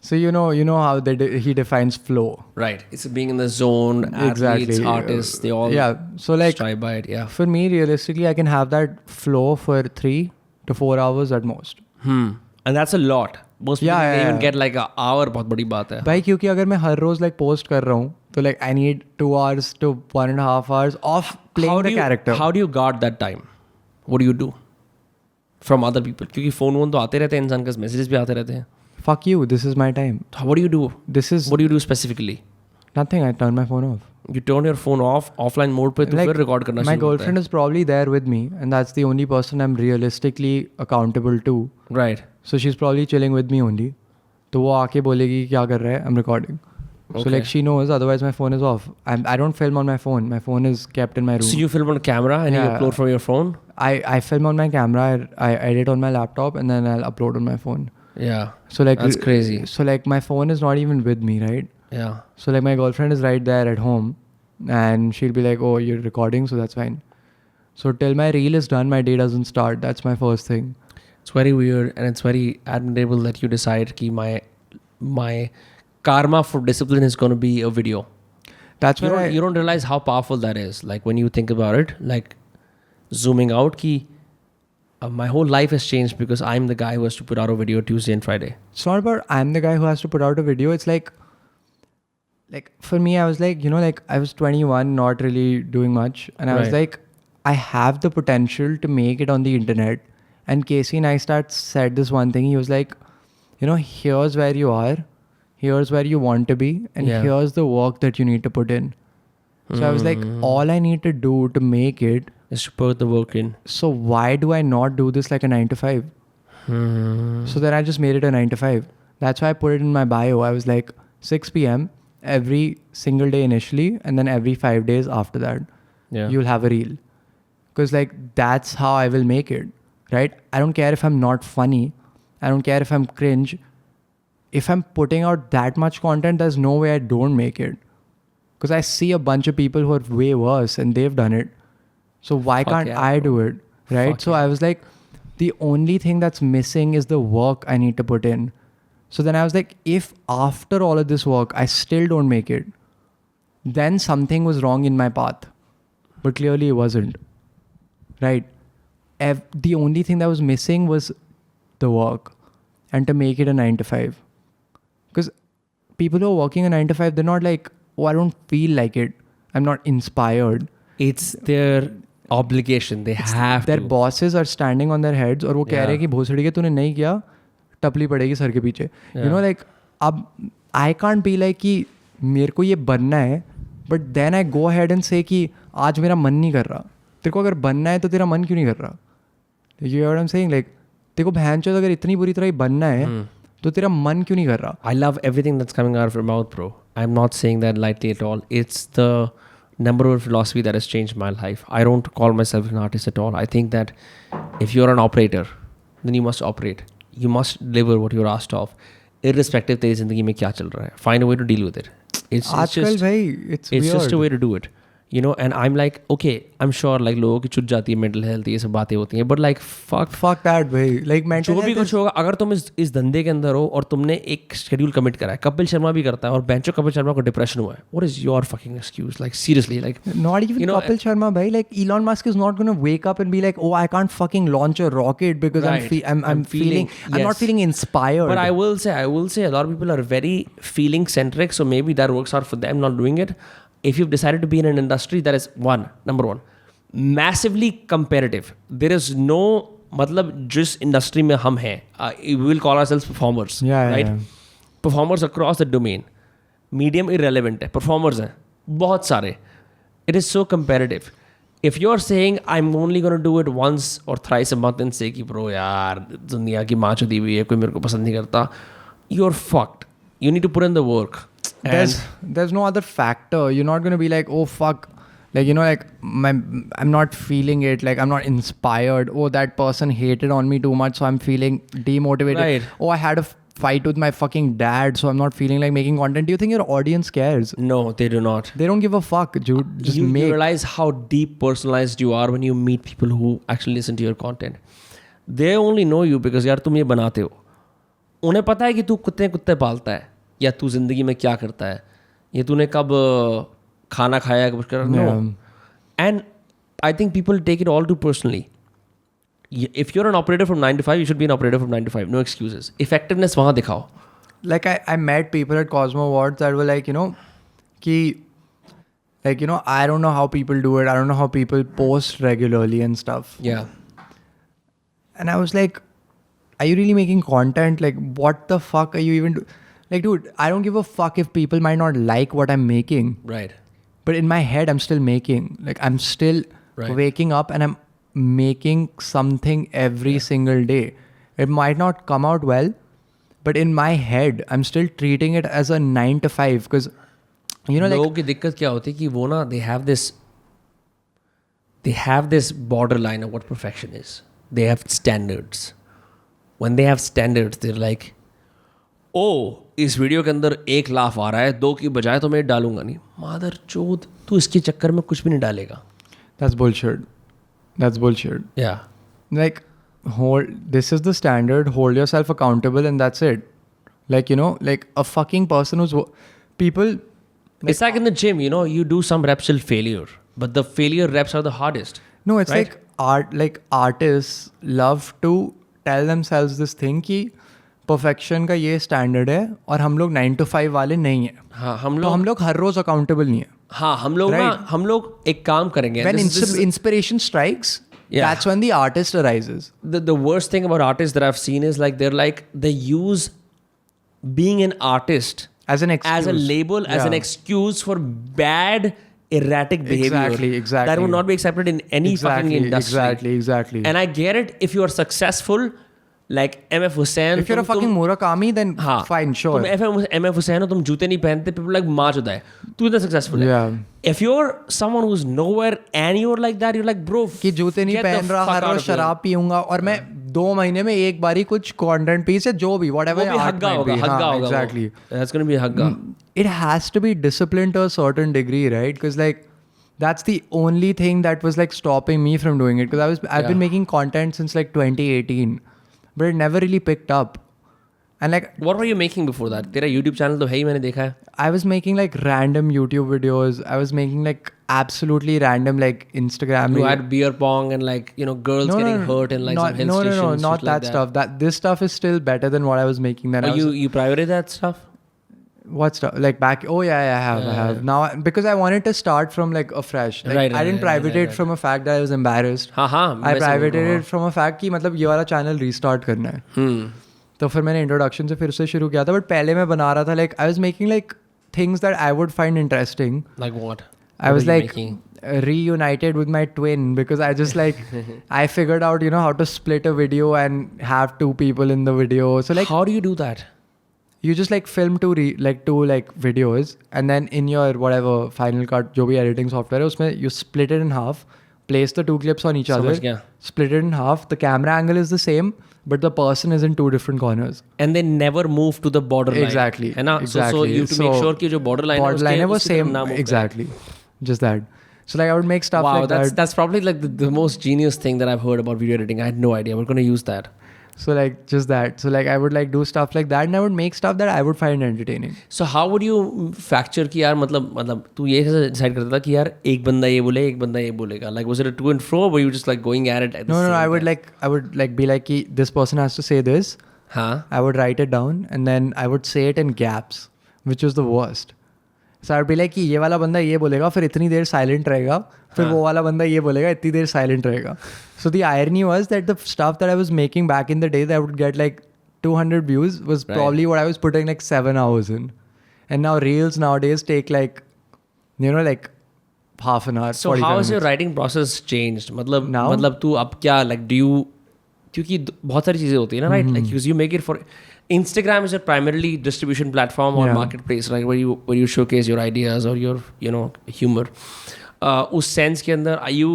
So you know how he defines flow. Right. It's being in the zone. Athletes, artists, they all So like strive by it. Yeah. For me, realistically, I can have that flow for 3 to 4 hours at most. And that's a lot. Most people even get like an hour. बहुत बड़ी बात है. भाई क्योंकि अगर मैं हर रोज like post कर रहा हूँ, तो like I need 2 hours to 1.5 hours of playing the character. How do you guard that time? What do you do from other people? क्योंकि phone तो आते रहते हैं, इंसान के messages भी आते रहते हैं. Fuck you, this is my time. What do you do? What do you do specifically? Nothing, I turn my phone off. You turn your phone off, offline mode पे, तो फिर record करना शुरू My girlfriend is probably there with me, and that's the only person I'm realistically accountable to. Right. So she's probably chilling with me only. तो वो आके बोलेगी क्या कर रहा है, I'm recording. So like she knows, otherwise my phone is off. I don't film on my phone. My phone is kept in my room. So you film on camera and you upload from your phone? I film on my camera, I edit on my laptop, and then I'll upload on my phone. Yeah. So like that's crazy. So like my phone is not even with me, right? Yeah. So like my girlfriend is right there at home, and she'll be like, "Oh, you're recording, so that's fine." So till my reel is done, my day doesn't start. That's my first thing. It's very weird, and it's very admirable that you decide कि my karma for discipline is going to be a video. That's why you don't realize how powerful that is. Like when you think about it, like zooming out, कि my whole life has changed because I'm the guy who has to put out a video Tuesday and Friday. It's not about I'm the guy who has to put out a video. It's like for me, I was like, you know, like I was 21, not really doing much. And I was like, I have the potential to make it on the internet. And Casey Neistat said this one thing. He was like, you know, here's where you are. Here's where you want to be. And here's the work that you need to put in. So I was like, all I need to do to make it is to put the work in. So why do I not do this like a 9 to 5? So then I just made it a 9 to 5. That's why I put it in my bio. I was like 6 p.m. every single day initially, and then every 5 days after that, you'll have a reel. Because like that's how I will make it, right? I don't care if I'm not funny. I don't care if I'm cringe. If I'm putting out that much content, there's no way I don't make it. Because I see a bunch of people who are way worse and they've done it. So why Fuck can't yeah, I do it? Right? Fuck So I was like, the only thing that's missing is the work I need to put in. So then I was like, if after all of this work I still don't make it, then something was wrong in my path. But clearly it wasn't. Right? The only thing that was missing was the work and to make it a 9 to 5. Because people who are working a 9 to 5, they're not like, oh, I don't feel like it. I'm not inspired. It's their obligation. They have Their to. bosses are standing on their heads और वो कह रहे हैं कि भोसड़ी के तूने नहीं किया टपली पड़ेगी सर के पीछे. You know, like अब I can't be like कि मेरे को ये बनना है, but then I go ahead and say कि आज मेरा मन नहीं कर रहा. तेरे को अगर बनना है तो तेरा मन क्यों नहीं कर रहा? You know what I'm saying? Like तेरे को भैंचोद अगर इतनी बुरी तरह ही बनना है तो तेरा मन क्यों नहीं कर रहा? I love everything that's coming out of your mouth, bro. I'm not saying that lightly at all. It's the number one philosophy that has changed my life. I don't call myself an artist at all. I think that if you're an operator, then you must operate. You must deliver what you're asked of, irrespective तेरी जिंदगी में क्या चल रहा है. Find a way to deal with it. It's आजकल भाई it's just a weird. way to do it. You know, and I'm like, okay, I'm sure like लोगों की छुट जाती है mental health ये सब बातें होती हैं, but like fuck that भाई. Like mental जो भी health कुछ होगा, अगर तुम इस धंधे के अंदर हो और तुमने एक शेड्यूल कमिट करा है, कपिल शर्मा भी करता है और बेंचो कपिल शर्मा को डिप्रेशन हुआ है, what is your fucking excuse? Like seriously, like not even Kapil Sharma bhai, like Elon Musk is not going to wake up and be like, oh, I can't fucking launch a rocket because Right. I'm feeling I'm not feeling inspired. But I will say a lot of people are very feeling centric, so maybe that works out for them not doing it. If you've decided to be in an industry that is number one, massively competitive. There is no मतलब जिस industry में हम हैं, we will call ourselves performers, right? Performers across the domain. Medium irrelevant है, performers हैं बहुत सारे. It is so competitive. If you're saying I'm only going to do it once or thrice a month and say कि bro यार दुनिया की माँ चुदी हुई है, कोई मेरे को पसंद नहीं करता, you're fucked. You need to put in the work. There's no other factor. You're not going to be like, oh fuck, like, you know, like I'm not feeling it, like I'm not inspired. Oh, that person hated on me too much, so I'm feeling demotivated. Right. Oh, I had a fight with my fucking dad, so I'm not feeling like making content. Do you think your audience cares? No, they do not. They don't give a fuck, dude. Just you make. realize how deep personalized you are when you meet people who actually listen to your content. They only know you because यार तुम ये बनाते हो. उन्हें पता है कि तू कुत्ते पालता है या तू जिंदगी में क्या करता है, ये तूने कब खाना खाया कुछ कर. No. And I think people take it all too personally. If you're an operator from 9 to 5, you should be an operator from 9 to 5. No excuses. Effectiveness वहाँ दिखाओ. Like I met people at Cosmo Awards that were like, you know, like, you know, I don't know how people do it. I don't know how people post regularly and stuff. Yeah. And I was like, are you really making content? Like, what the fuck are you even doing? Like, dude, I don't give a fuck if people might not like what I'm making. Right. But in my head, I'm still making. Like, I'm still waking up and I'm making something every single day. It might not come out well, but in my head, I'm still treating it as a 9 to 5. Because, you know, लोगों like... की दिक्कत क्या होती है कि वो ना, they have this borderline of what perfection is. They have standards. When they have standards, they're like, oh, इस वीडियो के अंदर 1 लाफ आ रहा है, 2 की बजाय तो मैं डालूंगा नहीं. मादर चोद, तू इसके चक्कर में कुछ भी नहीं डालेगा. That's bullshit. That's bullshit. Yeah. Like, this is the standard, hold yourself accountable and that's it. Like, you know, like a fucking person who's... People... It's like in the gym, you know, you do some reps till failure, but the failure reps are the hardest. No, it's right? like artists love to tell themselves this thing कि perfection का ये standard है और हम लोग 9 to 5 वाले नहीं हैं. हाँ, तो हम लोग हर रोज accountable नहीं हैं. हाँ, हम लोग एक काम करेंगे. When inspiration strikes, that's when the artist arises. The worst thing about artists that I've seen is like they use being an artist as an excuse. As a label, as an excuse for bad, erratic behavior. Exactly. That would not be accepted in any fucking industry. Exactly. And I get it if you are successful, like MF Hussain. If you're a fucking Murakami, then fine, sure. तुम MF Hussain हो, तुम जूते नहीं पहनते, people like माँ चुदा है. तू इतना successful है. Yeah. If you're someone who's nowhere and you're like that, you're like, bro, कि जूते नहीं पहन रहा, हर रोज शराब पीऊंगा और मैं 2 महीने में एक बारी कुछ कंटेंट पीस है जो भी whatever हग्गा होगा. Exactly. That's going to be हग्गा. It has to be disciplined to a certain degree, right? Because like that's the only thing that was like stopping me from doing it, because I've been making content since like 2018, but it never really picked up. And like, what were you making before that? तेरा YouTube channel तो है ही, मैंने देखा है. I was making like random YouTube videos. I was making like absolutely random like Instagram. You had beer pong and like, you know, girls getting hurt in like some hill stations. No, not that stuff. This stuff is still better than what I was making then. You prioritize that stuff? What stuff? Like back? Oh yeah, I have. Now, because I wanted to start from like a fresh. Like, I didn't private it from a fact that I was embarrassed. I privated it from a fact कि मतलब ये वाला channel restart करना है. तो फिर मैंने introduction से फिर से शुरू किया था, बट पहले मैं बना रहा था like I was making like things that I would find interesting. Like what? I was like reunited with my twin, because I just like I figured out, you know, how to split a video and have two people in the video. So like, how do you do that? You just like film two videos, and then in your whatever Final Cut जो भी editing software है उसमें you split it in half, place the two clips on each other, split it in half, the camera angle is the same, but the person is in two different corners. And they never move to the borderline. Exactly. है ना? So you have to make sure कि जो borderline है वो same. Exactly. Just that. So like I would make stuff like that. That's probably like the most genius thing that I've heard about video editing. I had no idea. We're going to use that. So like just that. So like I would like do stuff like that, and I would make stuff that I would find entertaining. So how would you factor कि यार मतलब तू ये कैसे decide करता था कि यार एक बंदा ये बोले एक बंदा ये बोलेगा? Like was it a to and fro, or were you just like going at it at the same No, I would like be like कि this person has to say this. I would write it down, and then I would say it in gaps, which was the worst. So I would be like कि ये वाला बंदा ये बोलेगा, फिर इतनी देर silent रहेगा, फिर वो वाला बंदा ये बोलेगा, इतनी देर silent रहेगा. So the irony was that the stuff that I was making back in the day that I would get like 200 views was probably what I was putting like 7 hours in. And now reels nowadays take like, you know, like half an hour. So how has your writing process changed? मतलब तू अब क्या like do you, क्योंकि बहुत सारी चीज़ें होती है ना, right? Like because you make it for Instagram is a primarily distribution platform or marketplace, like where you showcase your ideas or your, you know, humor. उस sense के अंदर are you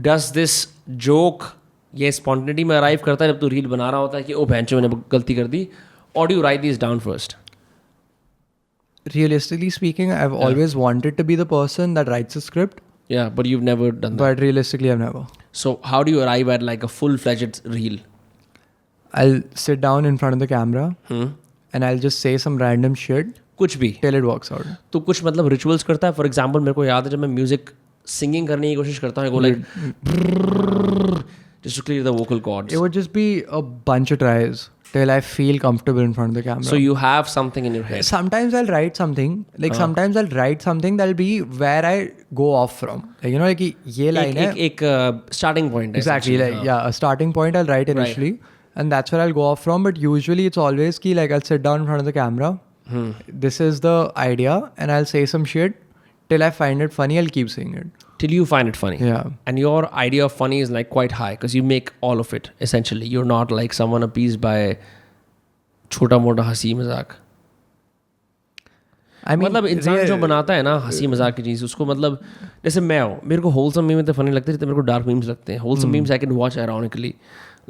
does this joke ये spontaneity में arrive करता है जब तू reel बना रहा होता है कि ओ भैंचो मैंने गलती कर दी, or do you write these down first? Realistically speaking, I've always wanted to be the person that writes a script. Yeah, but you've never done that. But realistically, I've never. So how do you arrive at like a full-fledged reel? I'll sit down in front of the camera and I'll just say some random shit. कुछ भी. Till it works out. तो कुछ मतलब rituals करता है? For example, मेरे को याद है जब मैं music singing करने की कोशिश करता हूँ, I go like just to clear the vocal cords. It would just be a bunch of tries till I feel comfortable in front of the camera. So you have something in your head. Sometimes I'll write something. Like sometimes I'll write something that'll be where I go off from. Like, you know, like ये line है. एक starting point. Exactly. Like a starting point I'll write initially. Right. And that's where I'll go off from. But usually it's always ki like I'll sit down in front of the camera. This is the idea, and I'll say some shit till I find it funny. I'll keep saying it. Till you find it funny. Yeah. And your idea of funny is like quite high because you make all of it essentially. You're not like someone appeased by छोटा मोटा हंसी मजाक. I mean, मतलब इंसान जो बनाता है ना हंसी मजाक की चीज़ उसको मतलब जैसे मैं हूँ मेरे को होलसम मीम इतने फनी लगते हैं जितने मेरे को डार्क मीम्स लगते हैं. Wholesome memes I can watch ironically.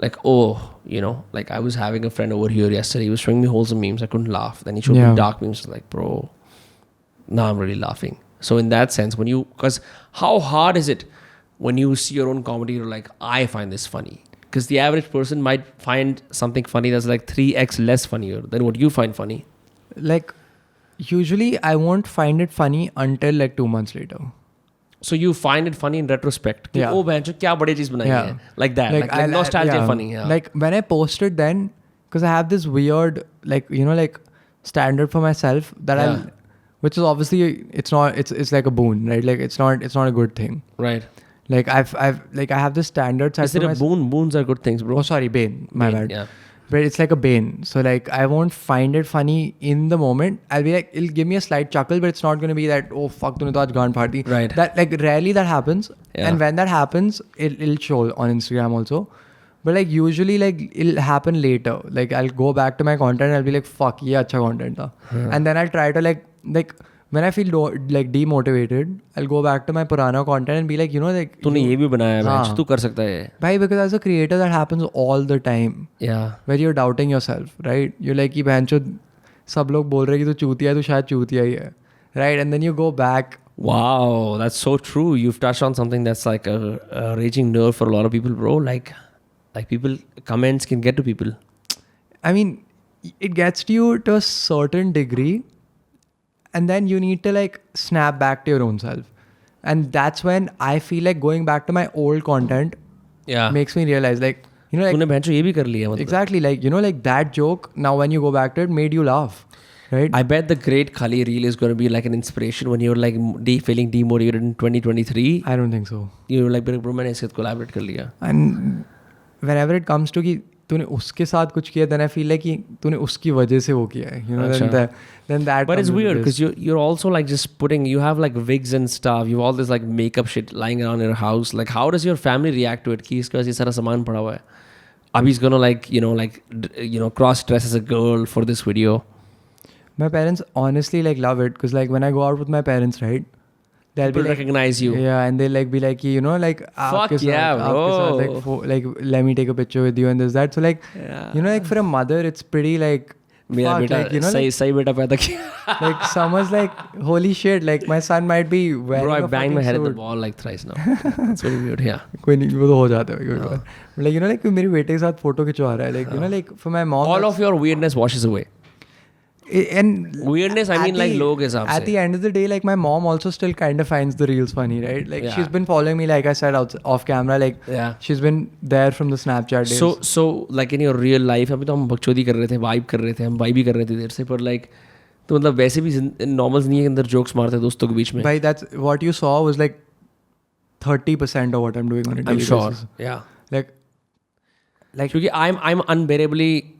Like, oh, you know, like I was having a friend over here yesterday. He was showing me wholesome memes. I couldn't laugh. Then he showed me dark memes. Like, bro, now I'm really laughing. So in that sense, because how hard is it when you see your own comedy, you're like, I find this funny. Because the average person might find something funny that's like 3x less funnier than what you find funny. Like, usually I won't find it funny until like 2 months later. So you find it funny in retrospect. Yeah. Oh, man, क्या बड़ी चीज़ बनाई है. Like that. Like nostalgia funny. Yeah. Like when I posted then, because I have this weird, like, you know, like standard for myself that which is obviously, it's like a boon, right? Like it's not a good thing. Right. Like I have this standard. Is it a boon? Boons are good things, bro. Oh, sorry, bane. My bad. Yeah. But it's like a bane. So like I won't find it funny in the moment. I'll be like, it'll give me a slight chuckle, but it's not going to be that, oh fuck, तूने तो आज गान फाड़ दी. Right. That like rarely that happens. Yeah. And when that happens, it'll show on Instagram also. But like usually like it'll happen later. Like I'll go back to my content and I'll be like, fuck, ये अच्छा content था. And then I'll try to like when I feel like demotivated, I'll go back to my purana content and be like, you know, like तूने ये भी बनाया है, तू कर सकता है. भाई, because as a creator that happens all the time. Yeah. Where you're doubting yourself, right? You're like कि बहनचोद सब लोग बोल रहे हैं कि तू चूतिया है, तू शायद चूतिया ही है, right? And then you go back Wow, that's so true. You've touched on something that's like a raging nerve for a lot of people, bro. Like people, comments can get to people. I mean, it gets to you to a certain degree, and then you need to like snap back to your own self. And that's when I feel like going back to my old content makes me realize, like, you know, like, तूने भैंसो ये भी कर लिया मतलब. exactly, like, you know, like that joke, now when you go back to it, made you laugh, right? I bet the Great Khali reel is going to be like an inspiration when you're like feeling demotivated in 2023. I don't think so. You're like, bro, मैंने इसके साथ collaborate कर लिया. And whenever it comes to कि तूने उसके साथ कुछ किया, then I feel like कि तूने उसकी वजह से वो किया है, you know, then that. But it's weird because you're also like just putting, you have like wigs and stuff, you have all this like makeup shit lying around your house. Like how does your family react to it? कि इसके पास ये सारा सामान पड़ा हुआ है. Abhi is gonna like cross dress as a girl for this video. My parents honestly like love it because like when I go out with my parents, right, they'll People be like, recognize you. Yeah, and they'll like be like, you know, like Fuck aapke yeah, saath, bro. like let me take a picture with you and this that. So like, you know, like for a mother, it's pretty like. मेरा fuck, बेटा like, you know, सही बेटा पैदा किया. like someone's like, holy shit, like my son might be wearing Bro, I a banged my fucking head at the suit. wall like thrice now. It's very weird, yeah. कोई नहीं, वो तो हो जाता है कभी कभार. Like, you know, like मेरे बेटे के साथ फोटो खिंचवा रहा है, like, you know, like for my mom. All of your weirdness washes away. And Weirdness, I mean like लोग के हिसाब से. at the end of the day, like my mom also still kind of finds the reels funny, right? Like she's been following me, like I said, off camera, like she's been there from the Snapchat days. So like in your real life, अभी तो हम बकचोदी कर रहे थे, vibe कर रहे थे, हम vibe भी कर रहे थे देर से, पर like तो मतलब वैसे भी नॉर्मल नहीं है के अंदर jokes मारते दोस्तों के बीच में. Bhai, that's what you saw was like 30% of what I'm doing on a daily basis. Yeah. Like क्योंकि I'm unbearably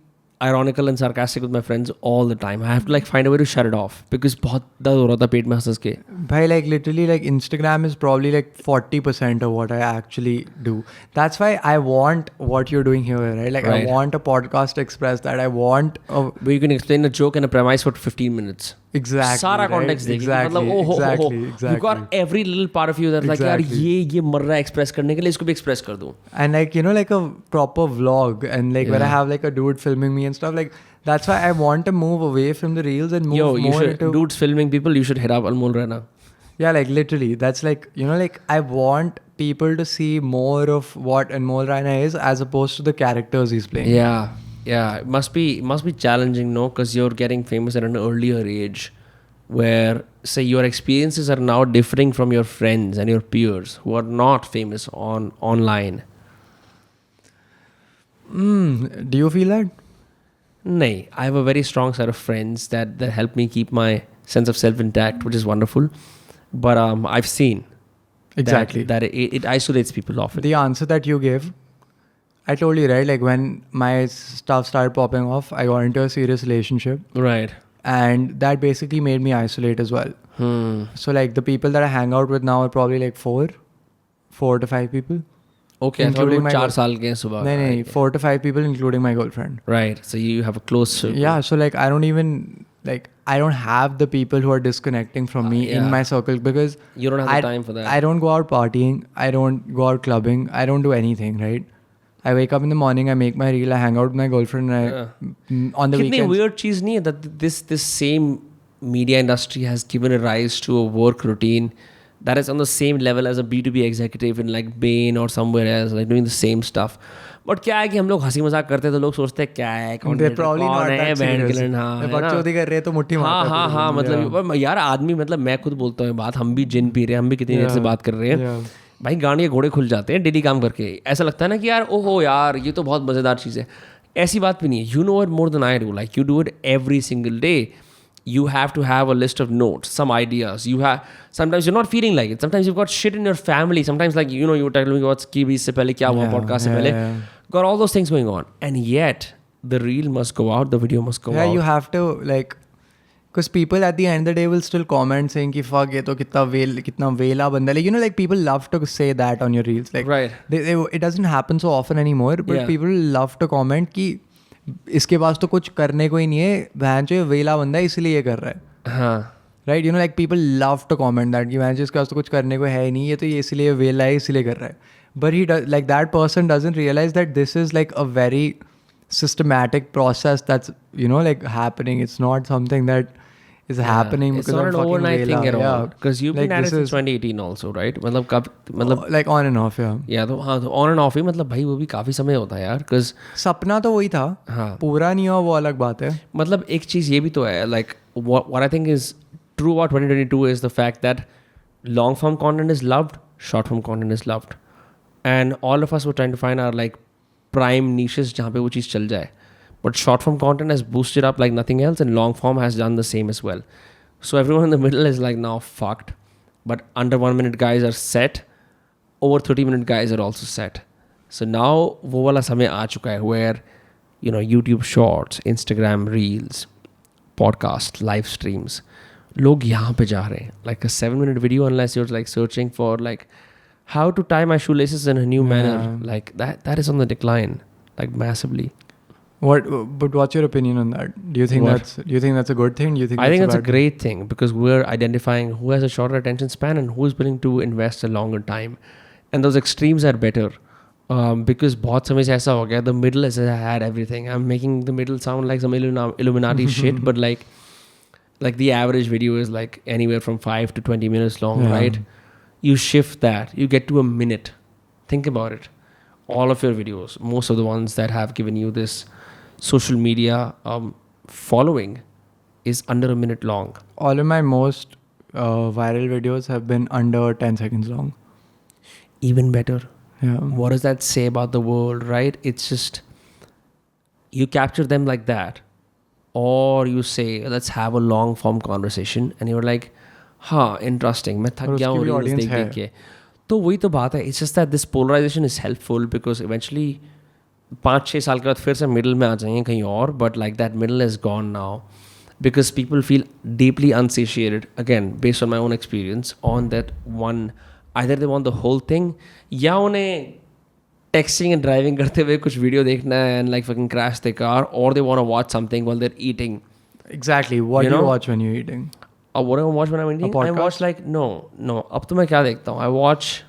ironical and sarcastic with my friends all the time. I have to like find a way to shut it off because बहुत दर्द हो रहा था पेट में हंस के. Bhai, like literally like Instagram is probably like 40% of what I actually do. That's why I want what you're doing here, right? Like I want a podcast to express that. I want where you can explain a joke and a premise for 15 minutes. Exactly. सारा right? context देगी. Exactly. मतलब Exactly. You got every little part of you that's like यार ये मर रहा है express करने के लिए इसको भी express कर दूँ. And like, you know, like a proper vlog and like when I have like a dude filming me and stuff, like that's why I want to move away from the reels and move more into dudes filming people. You should hit up Anmol Rana. Yeah, like literally, that's like, you know, like I want people to see more of what Anmol Rana is as opposed to the characters he's playing. Yeah, it must be challenging, no? Because you're getting famous at an earlier age, where say your experiences are now differing from your friends and your peers who are not famous online. Do you feel that? No, I have a very strong set of friends that help me keep my sense of self intact, which is wonderful. But I've seen exactly that it isolates people often. The answer that you gave, I told you, right? Like when my stuff started popping off, I got into a serious relationship. Right. And that basically made me isolate as well. So like the people that I hang out with now are probably like 4 to 5 people. Okay, including my 4 साल के सुबह. No, 4 to 5 people, including my girlfriend. Right. So you have a close circle. Yeah. So like I don't have the people who are disconnecting from me in my circle because you don't have the time for that. I don't go out partying. I don't go out clubbing. I don't do anything. Right. I wake up in the morning. I make my reel. I hang out with my girlfriend. And on the weekends. कितनी weird चीज़ नहीं है that this same media industry has given a rise to a work routine that is on the same level as a B2B executive in like Bain or somewhere else, like doing the same stuff. But क्या है कि हम लोग हंसी मजाक करते हैं तो लोग सोचते हैं क्या है कौन है बैंड किलन. हाँ बकचोदी कर रहे हैं तो मुट्ठी मारते हैं. हाँ मतलब यार आदमी मतलब मैं खुद बोलता हूँ बात, हम भी जिन पी रहे हैं, हम भी कितनी देर से बात कर रहे हैं भाई, गांड के घोड़े खुल जाते हैं डेली काम करके. ऐसा लगता है ना कि यार ओहो यार ये तो बहुत मज़ेदार चीज़ है. ऐसी बात भी नहीं है. You know it more than I do. Like you do it every single day. You have to have a list of notes, some ideas. Sometimes you're not feeling like it. Sometimes you've got shit in your family. Sometimes like, you know, you were telling me about Skibi se pehle kya hua, podcast se pehle. Got all those things going on. And yet, the reel must go out, the video must go out. Yeah, you have to like, because people at the end of the day will still comment saying ki fuck ye to kitna vela banda. Like, you know, like people love to say that on your reels. Like, right. It doesn't happen so often anymore, but people love to comment ki इसके पास तो कुछ करने को ही नहीं है, बहन जो वेला बंदा है इसलिए ये कर रहा है. हाँ. Right, you know like people love to comment that कि बहन जो इसके पास तो कुछ करने को है ही नहीं, ये तो ये इसलिए वेला है इसलिए कर रहा है. But he like that person doesn't realise that this is like a very systematic process that's, you know, like happening. It's not something that is happening It's because not I'm an fucking overnight thing Vela. at all. Yeah. Because you've Like, been at it this since is- 2018 also, right? मतलब like on and off, yeah. या तो हाँ तो on end of ही मतलब भाई वो भी काफ़ी समय होता है यार. Because सपना तो वही था, हाँ पूरा नहीं हुआ वो अलग बात है. मतलब एक चीज़ ये भी तो है, like what I think is true about 2022 is the fact that long form content is loved, short form content is loved, and all of us were trying to find our like prime niches जहाँ पे वो चीज़ चल जाए. But short form content has boosted up like nothing else, and long form has done the same as well. So everyone in the middle is like now fucked. But under 1 minute guys are set. Over 30-minute guys are also set. So now वो वाला समय आ चुका है where you know YouTube Shorts, Instagram Reels, podcast, live streams, लोग यहाँ पे जा रहे हैं. Like a 7-minute video, unless you're like searching for like how to tie my shoelaces in a new manner, like that is on the decline, like massively. But what's your opinion on that? Do you think that's a good thing? Do you think I think that's it's a great thing because we're identifying who has a shorter attention span and who is willing to invest a longer time. And those extremes are better because बहुत समय से ऐसा हो गया, the middle has had everything. I'm making the middle sound like some Illuminati shit, but like the average video is like anywhere from 5 to 20 minutes long, right? You shift that, you get to a minute. Think about it. All of your videos, most of the ones that have given you this social media following is under a minute long. All of my most viral videos have been under 10 seconds long. Even better. Yeah. What does that say about the world, right? It's just you capture them like that, or you say let's have a long form conversation and you're like हाँ interesting, मैं थक गया हूँ reels देख देख के. तो वही तो बात है. It's just that this polarization is helpful because eventually 5-6 साल के बाद फिर से middle में आ जाएंगे कहीं और, but like that middle is gone now because people feel deeply unsatiated, again based on my own experience, on that one. Either they want the whole thing या उन्हें texting and driving करते हुए कुछ video देखना है and like fucking crash their car, or they want to watch something while they're eating. Exactly. What do you watch when you're eating? What do I watch when I'm eating? I watch like no. अब तो मैं क्या देखता हूँ? I watch.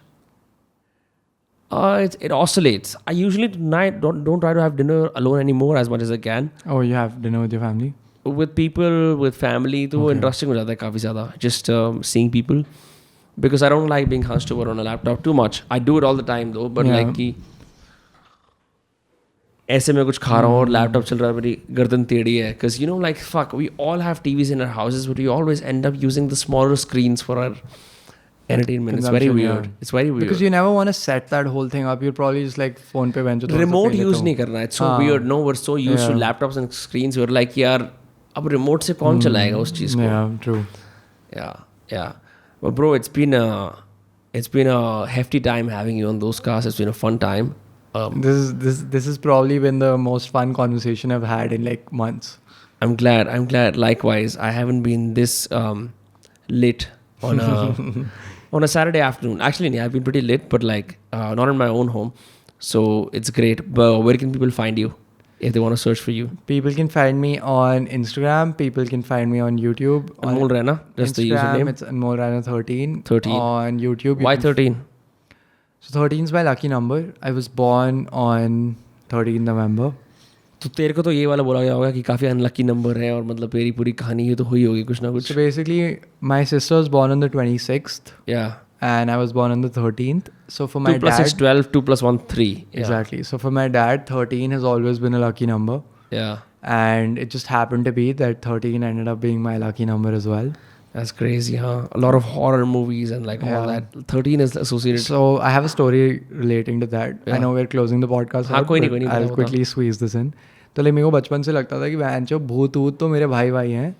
It oscillates. I usually tonight don't try to have dinner alone anymore as much as I can. Oh, you have dinner with your family? With people, with family, तो वो interesting हो जाता है काफ़ी ज़्यादा. Just seeing people, because I don't like being hunched over on a laptop too much. I do it all the time though, but like कि ऐसे मैं कुछ खा रहा हूँ और लैपटॉप चल रहा है, मेरी गर्दन टेढ़ी है. Because you know like fuck, we all have TVs in our houses, but we always end up using the smaller screens for our entertainment. It's very weird. It's very weird. Because you never want to set that whole thing up. You're probably just like phone पे bench remote use नहीं करना. It's so weird. No, we're so used to laptops and screens. We're like यार अब remote से कौन चलाएगा उस चीज़ को? Yeah, true. Yeah. But bro, it's been a hefty time having you on Dostcast. It's been a fun time. This has probably been the most fun conversation I've had in like months. I'm glad. Likewise, I haven't been this lit on a Saturday afternoon. Actually, I've been pretty lit, but like not in my own home. So it's great. But where can people find you if they want to search for you? People can find me on Instagram. People can find me on YouTube. Anmol Rana, that's the username. It's Anmol Rana 13. 13. On YouTube. Why 13? So 13 is my lucky number. I was born on 13 November. तो तेरे को तो ये वाला बोला गया होगा कि काफ़ी अनलकी नंबर है और मतलब तेरी पूरी कहानी ये तो हुई होगी कुछ ना कुछ. So basically, my sister was born on the 26th. Yeah. And I was born on the 13th. So for my 2 plus dad... 6, 12, 2 plus 1, 3. Yeah. Exactly. So for my dad, 13 has always been a lucky number. Yeah. And it just happened to be that 13 ended up being my lucky number as well. That's crazy, huh? A lot of horror movies and like all that. 13 is associated. So I have a story relating to that. Yeah. I know we're closing the podcast out, कोई but नहीं, I'll quickly squeeze this in. तो मेरे को बचपन से लगता था कि बहनचोद भूत तो मेरे भाई हैं.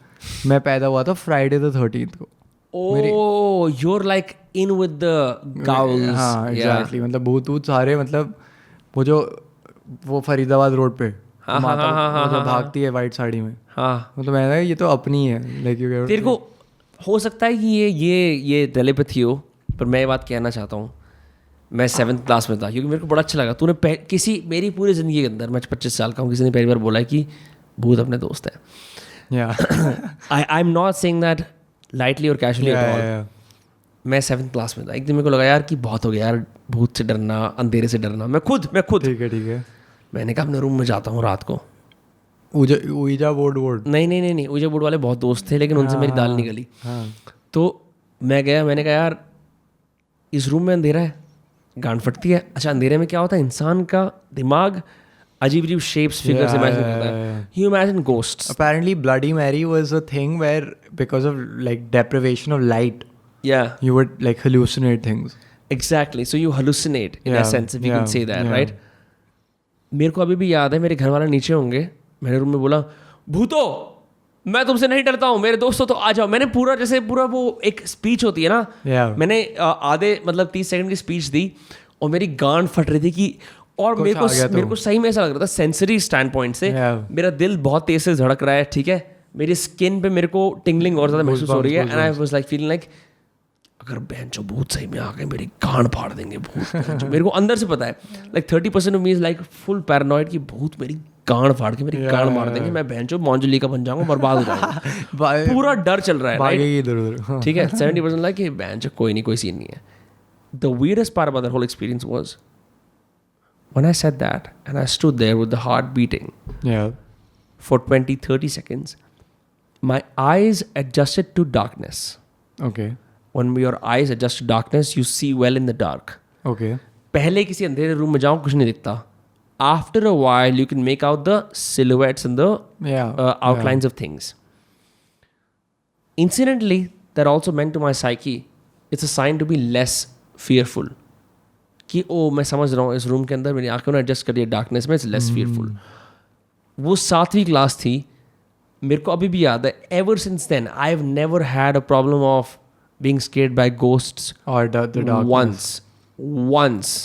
मैं पैदा हुआ था Friday the 13th को. Oh, you're like in with the gowls. हाँ, exactly. मतलब भूत सारे मतलब वो फरीदाबाद रोड पे माता मतलब भागती है वाइट साड़ी में. हाँ. मतलब मैंने ये तो अपनी है. तेरे को हो सकता है कि ये टेलीपैथी हो, पर मैं ये बात कहना चाहता हूँ. मैं 7th क्लास में था क्योंकि मेरे को बड़ा अच्छा लगा. तूने मेरी पूरी ज़िंदगी के अंदर, मैं 25 साल का हूँ, किसी ने पहली बार बोला है कि भूत अपने दोस्त हैं. I am not saying that lightly और कैजुअली एट ऑल. मैं 7th क्लास में था. एक दिन मेरे को लगा यार कि बहुत हो गया यार भूत से डरना, अंधेरे से डरना. मैं खुद ठीक है. मैंने कहा अपने रूम में जाता हूँ रात को. ऊजा बोर्ड नहीं ऊजा बोर्ड वाले बहुत दोस्त थे, लेकिन उनसे मेरी दाल निकली। तो मैंने कहा यार इस रूम में अंधेरा है, गांड फटती है। अच्छा अंधेरे में क्या होता है, इंसान का दिमाग अजीब अजीब शेप्स फिगर्स इमेजिन करता है। You imagine ghosts. Apparently Bloody Mary was a thing where because of like deprivation of light Yeah, you would like hallucinate things. exactly. So you hallucinate in a Yeah, sense, if you can yeah, say that, yeah. right? मेरे को अभी भी याद है, मेरे घर वाले नीचे होंगे, मेरे रूम में बोला भूतो मैं तुमसे नहीं डरता हूँ, मेरे दोस्तों तो आ जाओ। मैंने पूरा वो एक स्पीच होती है ना, Yeah. मैंने आधे मतलब 30 सेकंड की स्पीच दी और मेरी गांड फट रही थी कि, और कुछ मेरे आ गया को सही में ऐसा लग रहा था सेंसरी स्टैंड पॉइंट से। Yeah. मेरा दिल बहुत तेज से धड़क रहा है, ठीक है, मेरी स्किन पे मेरे को टिंगलिंग और ज़्यादा महसूस हो रही है, and I was like feeling like अगर बहन जो भूत सही में आ गए मेरी गांड फाड़ देंगे भूत। मेरे को अंदर से पता है, like 30% of me is like full paranoid कि भूत मेरी गांड फाड़ के मेरी गांड मार देंगे, मैं बहन जो मौंजली का बन जाऊंगा, बर्बाद हो जाऊंगा। पूरा डर चल रहा है, भागेगी इधर-उधर। ठीक है। 70% लाइक कि बहन जो कोई नहीं, कोई सीन नहीं है। The weirdest part about that whole experience was when I said that and I stood there with the heart beating Yeah. for 20-30 seconds, my eyes adjusted to darkness. Okay. When your eyes adjust to darkness, you see well in the dark. Okay. पहले किसी अंधेरे room में जाओ कुछ नहीं दिखता. After a while, you can make out the silhouettes and the outlines of things. Incidentally, that also meant to my psyche, it's a sign to be less fearful. कि ओ मैं समझ रहा हूँ इस रूम के अंदर मेरी आंखों ने एडजस्ट कर दिया डार्कनेस में, इट्स लेस फीयरफुल। वो 7वीं क्लास थी, मेरे को अभी भी याद है। Ever since then I have never had a problem of being scared by ghosts Or the darkness. Once.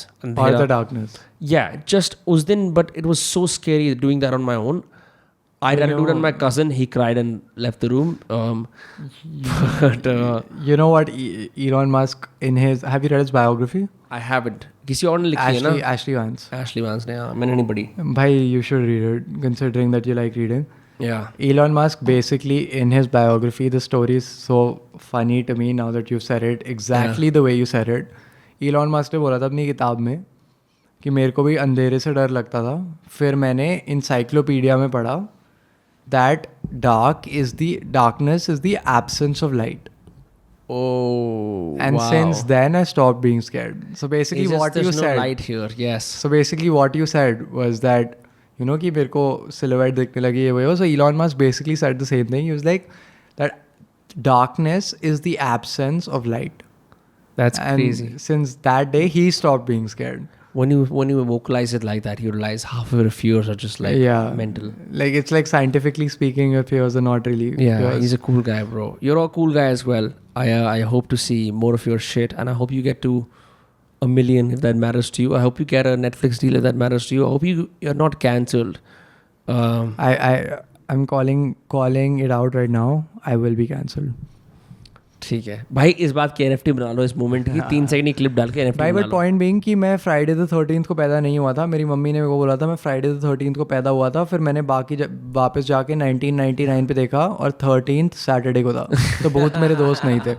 Or the darkness. Yeah, just us din, but it was so scary doing that on my own. I tried to do it on my cousin. He cried and left the room. But you know what? Elon Musk in his, have you read his biography? I haven't. किसी और ने लिखी है ना? Ashley Vance. Ashley Vance ने, हाँ, मैंने नहीं पढ़ी. भाई, you should read it, considering that you like reading. Yeah. Elon Musk basically in his biography, the story is so funny to me now that you've said it exactly the way you said it. Elon Musk ने बोला था अपनी किताब में कि मेरे को भी अंधेरे से डर लगता था, फिर मैंने encyclopedia में पढ़ा that darkness is the absence of light. Oh, and wow. since then I stopped being scared. So basically what you there's said, no light here. Yes. so basically what you said was that, you know, कि मेरे को silhouette दिखने लगी ये वो। So Elon Musk basically said the same thing. He was like that darkness is the absence of light. That's And crazy. since that day he stopped being scared. When you vocalize it like that, you realize half of your fears are just like mental. Like it's like scientifically speaking, your fears are not really yours. He's a cool guy, bro. You're a cool guy as well. I hope to see more of your shit, and I hope you get to 1 million if that matters to you. I hope you get a Netflix deal if that matters to you. I hope you're not cancelled. I'm calling it out right now. I will be cancelled. ठीक है भाई, इस बात की NFT बना लो, इस moment की 3 second की क्लिप डाल के NFT भाई, बना बट लो। पॉइंट बीइंग कि मैं फ्राइडे द 13th को पैदा नहीं हुआ था। मेरी मम्मी ने मेरे को बोला था मैं फ्राइडे द 13th को पैदा हुआ था, फिर मैंने बाकी वापस जाके 1999 पे देखा और 13th सैटरडे को था, तो बहुत मेरे दोस्त नहीं थे।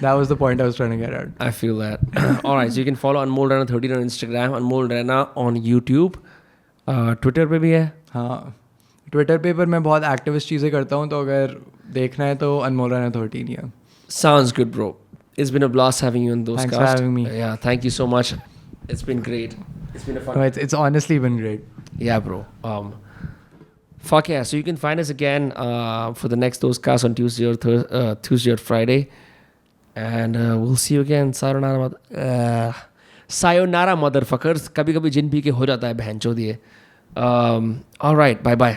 That was the point I was trying to get at. I feel that. Alright, so you can follow Anmol Rana 13 on Instagram, Anmol Rana on YouTube. Twitter पे भी है। हाँ, ट्विटर पे पर मैं बहुत एक्टिविस्ट चीज़ें करता हूँ, तो अगर देखना है तो अनमोल राणा 13 ही है। Sounds good, bro. It's been a blast having you on Dostcast. Thanks for having me. Yeah, thank you so much. It's been great. It's been a fun. No, it's honestly been great. Yeah, bro. Fuck yeah. So you can find us again for the next Dostcast on Tuesday or Friday. And we'll see you again. Sayonara, motherfuckers. कभी कभी जिन P के हो जाता है बहनचोद ये. All right. Bye bye.